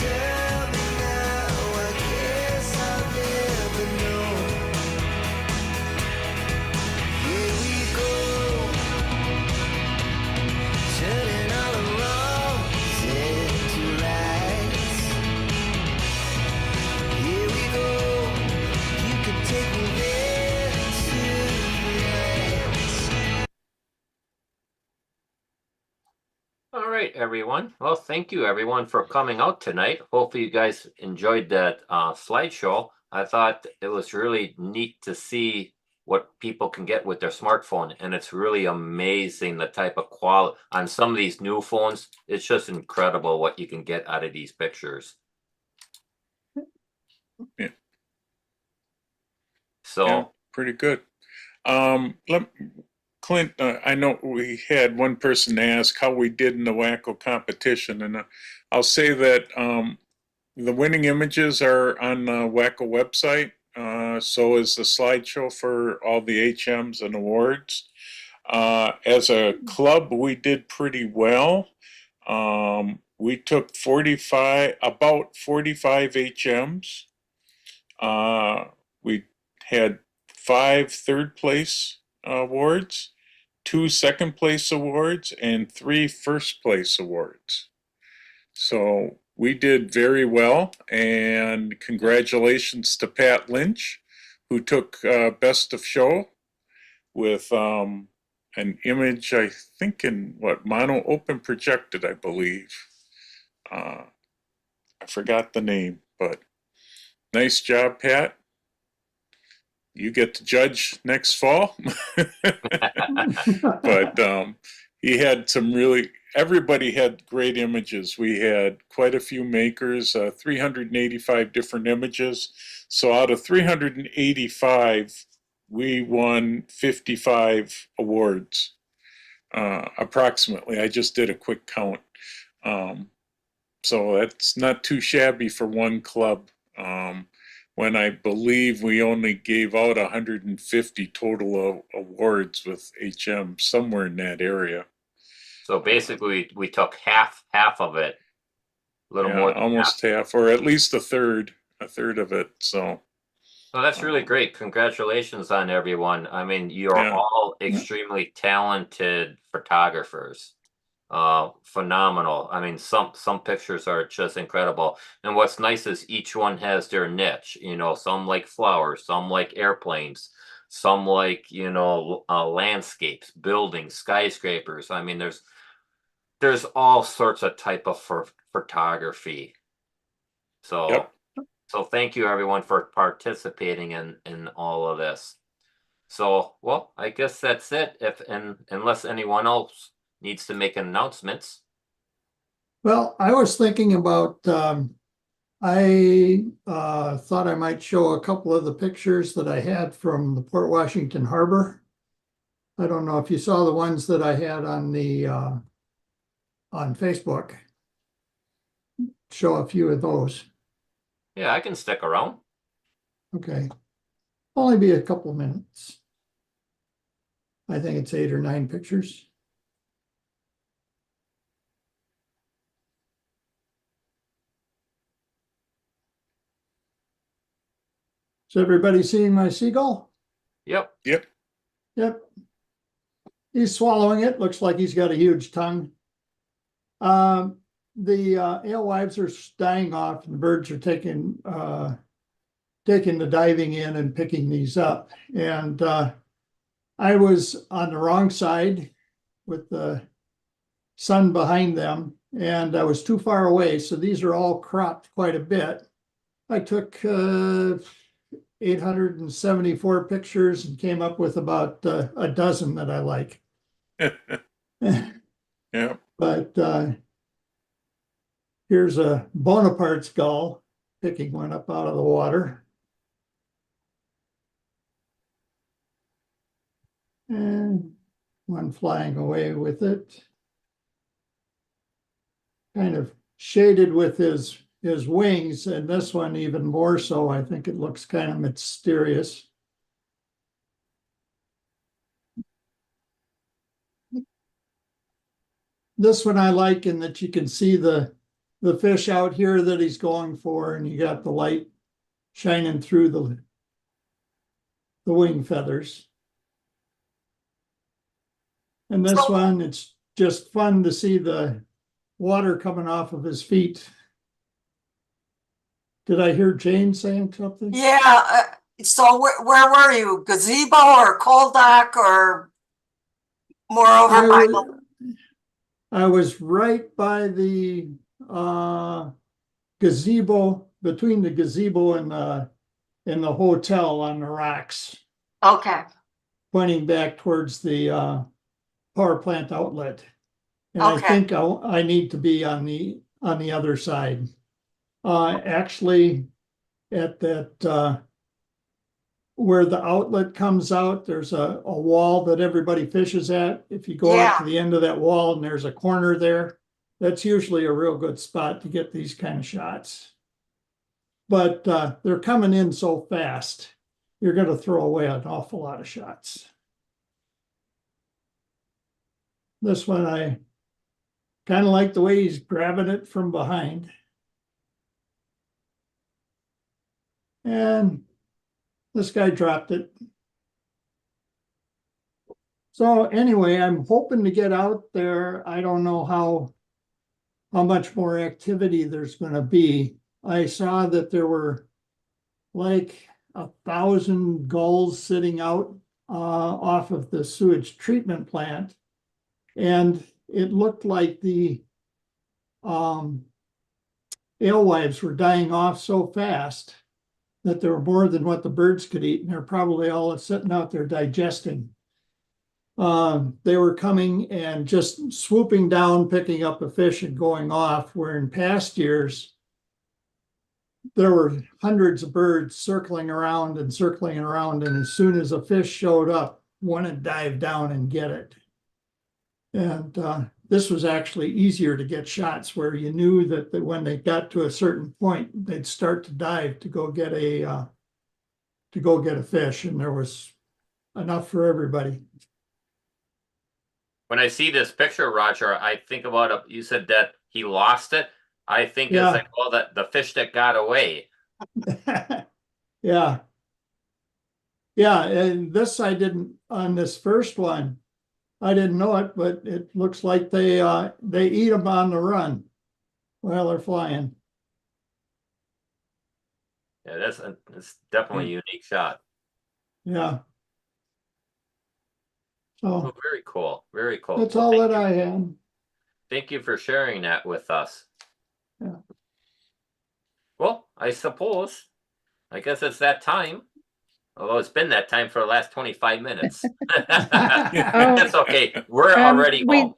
[SPEAKER 19] tell me now, I guess I'll never know. Here we go, turning all the wrongs into rights. Here we go, you can take me there tonight.
[SPEAKER 4] All right, everyone. Well, thank you everyone for coming out tonight. Hopefully you guys enjoyed that slideshow. I thought it was really neat to see what people can get with their smartphone, and it's really amazing the type of quality on some of these new phones. It's just incredible what you can get out of these pictures.
[SPEAKER 2] Yeah.
[SPEAKER 4] So
[SPEAKER 2] Yeah, pretty good. Clint, I know we had one person ask how we did in the Wacko competition, and I'll say that the winning images are on the Wacko website. So is the slideshow for all the HMs and awards. As a club, we did pretty well. We took about 45 HMs. We had 5 third place awards, 2 second place awards, and 3 first place awards. So we did very well, and congratulations to Pat Lynch, who took best of show with an image, I think in mono open projected, I believe. I forgot the name, but nice job, Pat. You get to judge next fall. But he had some everybody had great images. We had quite a few makers, 385 different images. So out of 385, we won 55 awards, approximately. I just did a quick count. So that's not too shabby for one club. When I believe we only gave out 150 total awards with HM, somewhere in that area.
[SPEAKER 4] So basically, we took half of it, a little more than
[SPEAKER 2] almost half, or at least a third of it. So
[SPEAKER 4] that's really great. Congratulations on everyone. I mean, you're all extremely talented photographers. Phenomenal. I mean, some pictures are just incredible. And what's nice is each one has their niche. You know, some like flowers, some like airplanes, some like, landscapes, buildings, skyscrapers. I mean, there's all sorts of type of photography. So so thank you everyone for participating in all of this. So, well, I guess that's it. Unless anyone else needs to make announcements.
[SPEAKER 9] Well, I was thinking about, I thought I might show a couple of the pictures that I had from the Port Washington Harbor. I don't know if you saw the ones that I had on Facebook. Show a few of those.
[SPEAKER 4] Yeah, I can stick around.
[SPEAKER 9] Okay. Only be a couple of minutes. I think it's 8 or 9 pictures. Is everybody seeing my seagull?
[SPEAKER 4] Yep.
[SPEAKER 9] Yep. He's swallowing it. Looks like he's got a huge tongue. The alewives are dying off, and the birds are taking the diving in and picking these up. And I was on the wrong side with the sun behind them, and I was too far away. So these are all cropped quite a bit. I took 874 pictures and came up with about a dozen that I like.
[SPEAKER 2] Yeah.
[SPEAKER 9] But here's a Bonaparte's gull picking one up out of the water. And one flying away with it. Kind of shaded with his wings, and this one even more so. I think it looks kind of mysterious. This one I like in that you can see the the fish out here that he's going for, and you got the light shining through the wing feathers. And this one, it's just fun to see the water coming off of his feet. Did I hear Jane saying something?
[SPEAKER 11] Yeah, so where were you? Gazebo or cold dock or more over by the?
[SPEAKER 9] I was right by the gazebo, between the gazebo and the hotel on the rocks,
[SPEAKER 11] Okay,
[SPEAKER 9] pointing back towards the power plant outlet. And I
[SPEAKER 11] okay,
[SPEAKER 9] think I need to be on the other side. Actually, at that where the outlet comes out, there's a wall that everybody fishes at. If you go out to the end of that wall and there's a corner there, that's usually a real good spot to get these kind of shots. But they're coming in so fast, you're going to throw away an awful lot of shots. This one, I kind of like the way he's grabbing it from behind. And this guy dropped it. So anyway, I'm hoping to get out there. I don't know how much more activity there's going to be. I saw that there were like 1,000 gulls sitting out off of the sewage treatment plant. And it looked like the alewives were dying off so fast that there were more than what the birds could eat, and they're probably all sitting out there digesting. They were coming and just swooping down, picking up a fish and going off, where in past years, there were hundreds of birds circling around, and as soon as a fish showed up, one would dive down and get it. And this was actually easier to get shots where you knew that when they got to a certain point, they'd start to dive to go get a fish, and there was enough for everybody.
[SPEAKER 4] When I see this picture, Roger, I think about you said that he lost it. I think
[SPEAKER 9] Yeah.
[SPEAKER 4] it's like, well, the fish that got away.
[SPEAKER 9] Yeah. Yeah, and this I didn't, on this first one, I didn't know it, but it looks like they eat them on the run while they're flying.
[SPEAKER 4] Yeah, that's definitely a unique shot.
[SPEAKER 9] Yeah.
[SPEAKER 4] Oh,
[SPEAKER 9] So
[SPEAKER 4] very cool. Very cool.
[SPEAKER 9] that's
[SPEAKER 4] Well,
[SPEAKER 9] all
[SPEAKER 4] thank
[SPEAKER 9] that
[SPEAKER 4] you.
[SPEAKER 9] I had.
[SPEAKER 4] Thank you for sharing that with us.
[SPEAKER 9] Yeah.
[SPEAKER 4] Well, I guess it's that time. Although it's been that time for the last 25 minutes. That's okay. We're already home.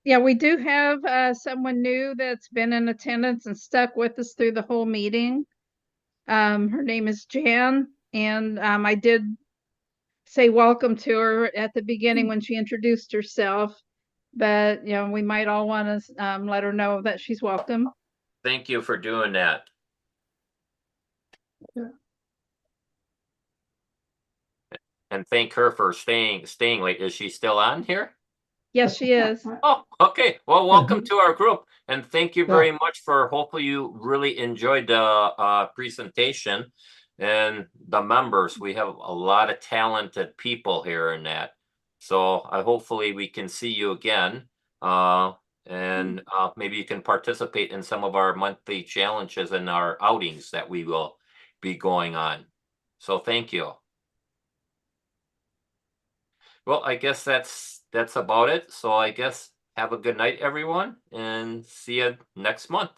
[SPEAKER 20] Yeah, we do have someone new that's been in attendance and stuck with us through the whole meeting. Her name is Jan, and I did say welcome to her at the beginning when she introduced herself, but we might all want to let her know that she's welcome.
[SPEAKER 4] Thank you for doing that.
[SPEAKER 9] Yeah.
[SPEAKER 4] And thank her for staying late. Is she still on here?
[SPEAKER 20] Yes, she is.
[SPEAKER 4] Oh, okay. Well, welcome to our group, and thank you very
[SPEAKER 9] Yeah.
[SPEAKER 4] much for. Hopefully, you really enjoyed the presentation and the members. We have a lot of talented people here in that, so hopefully we can see you again, and maybe you can participate in some of our monthly challenges and our outings that we will be going on. So thank you. Well, I guess that's about it. So I guess have a good night, everyone, and see you next month.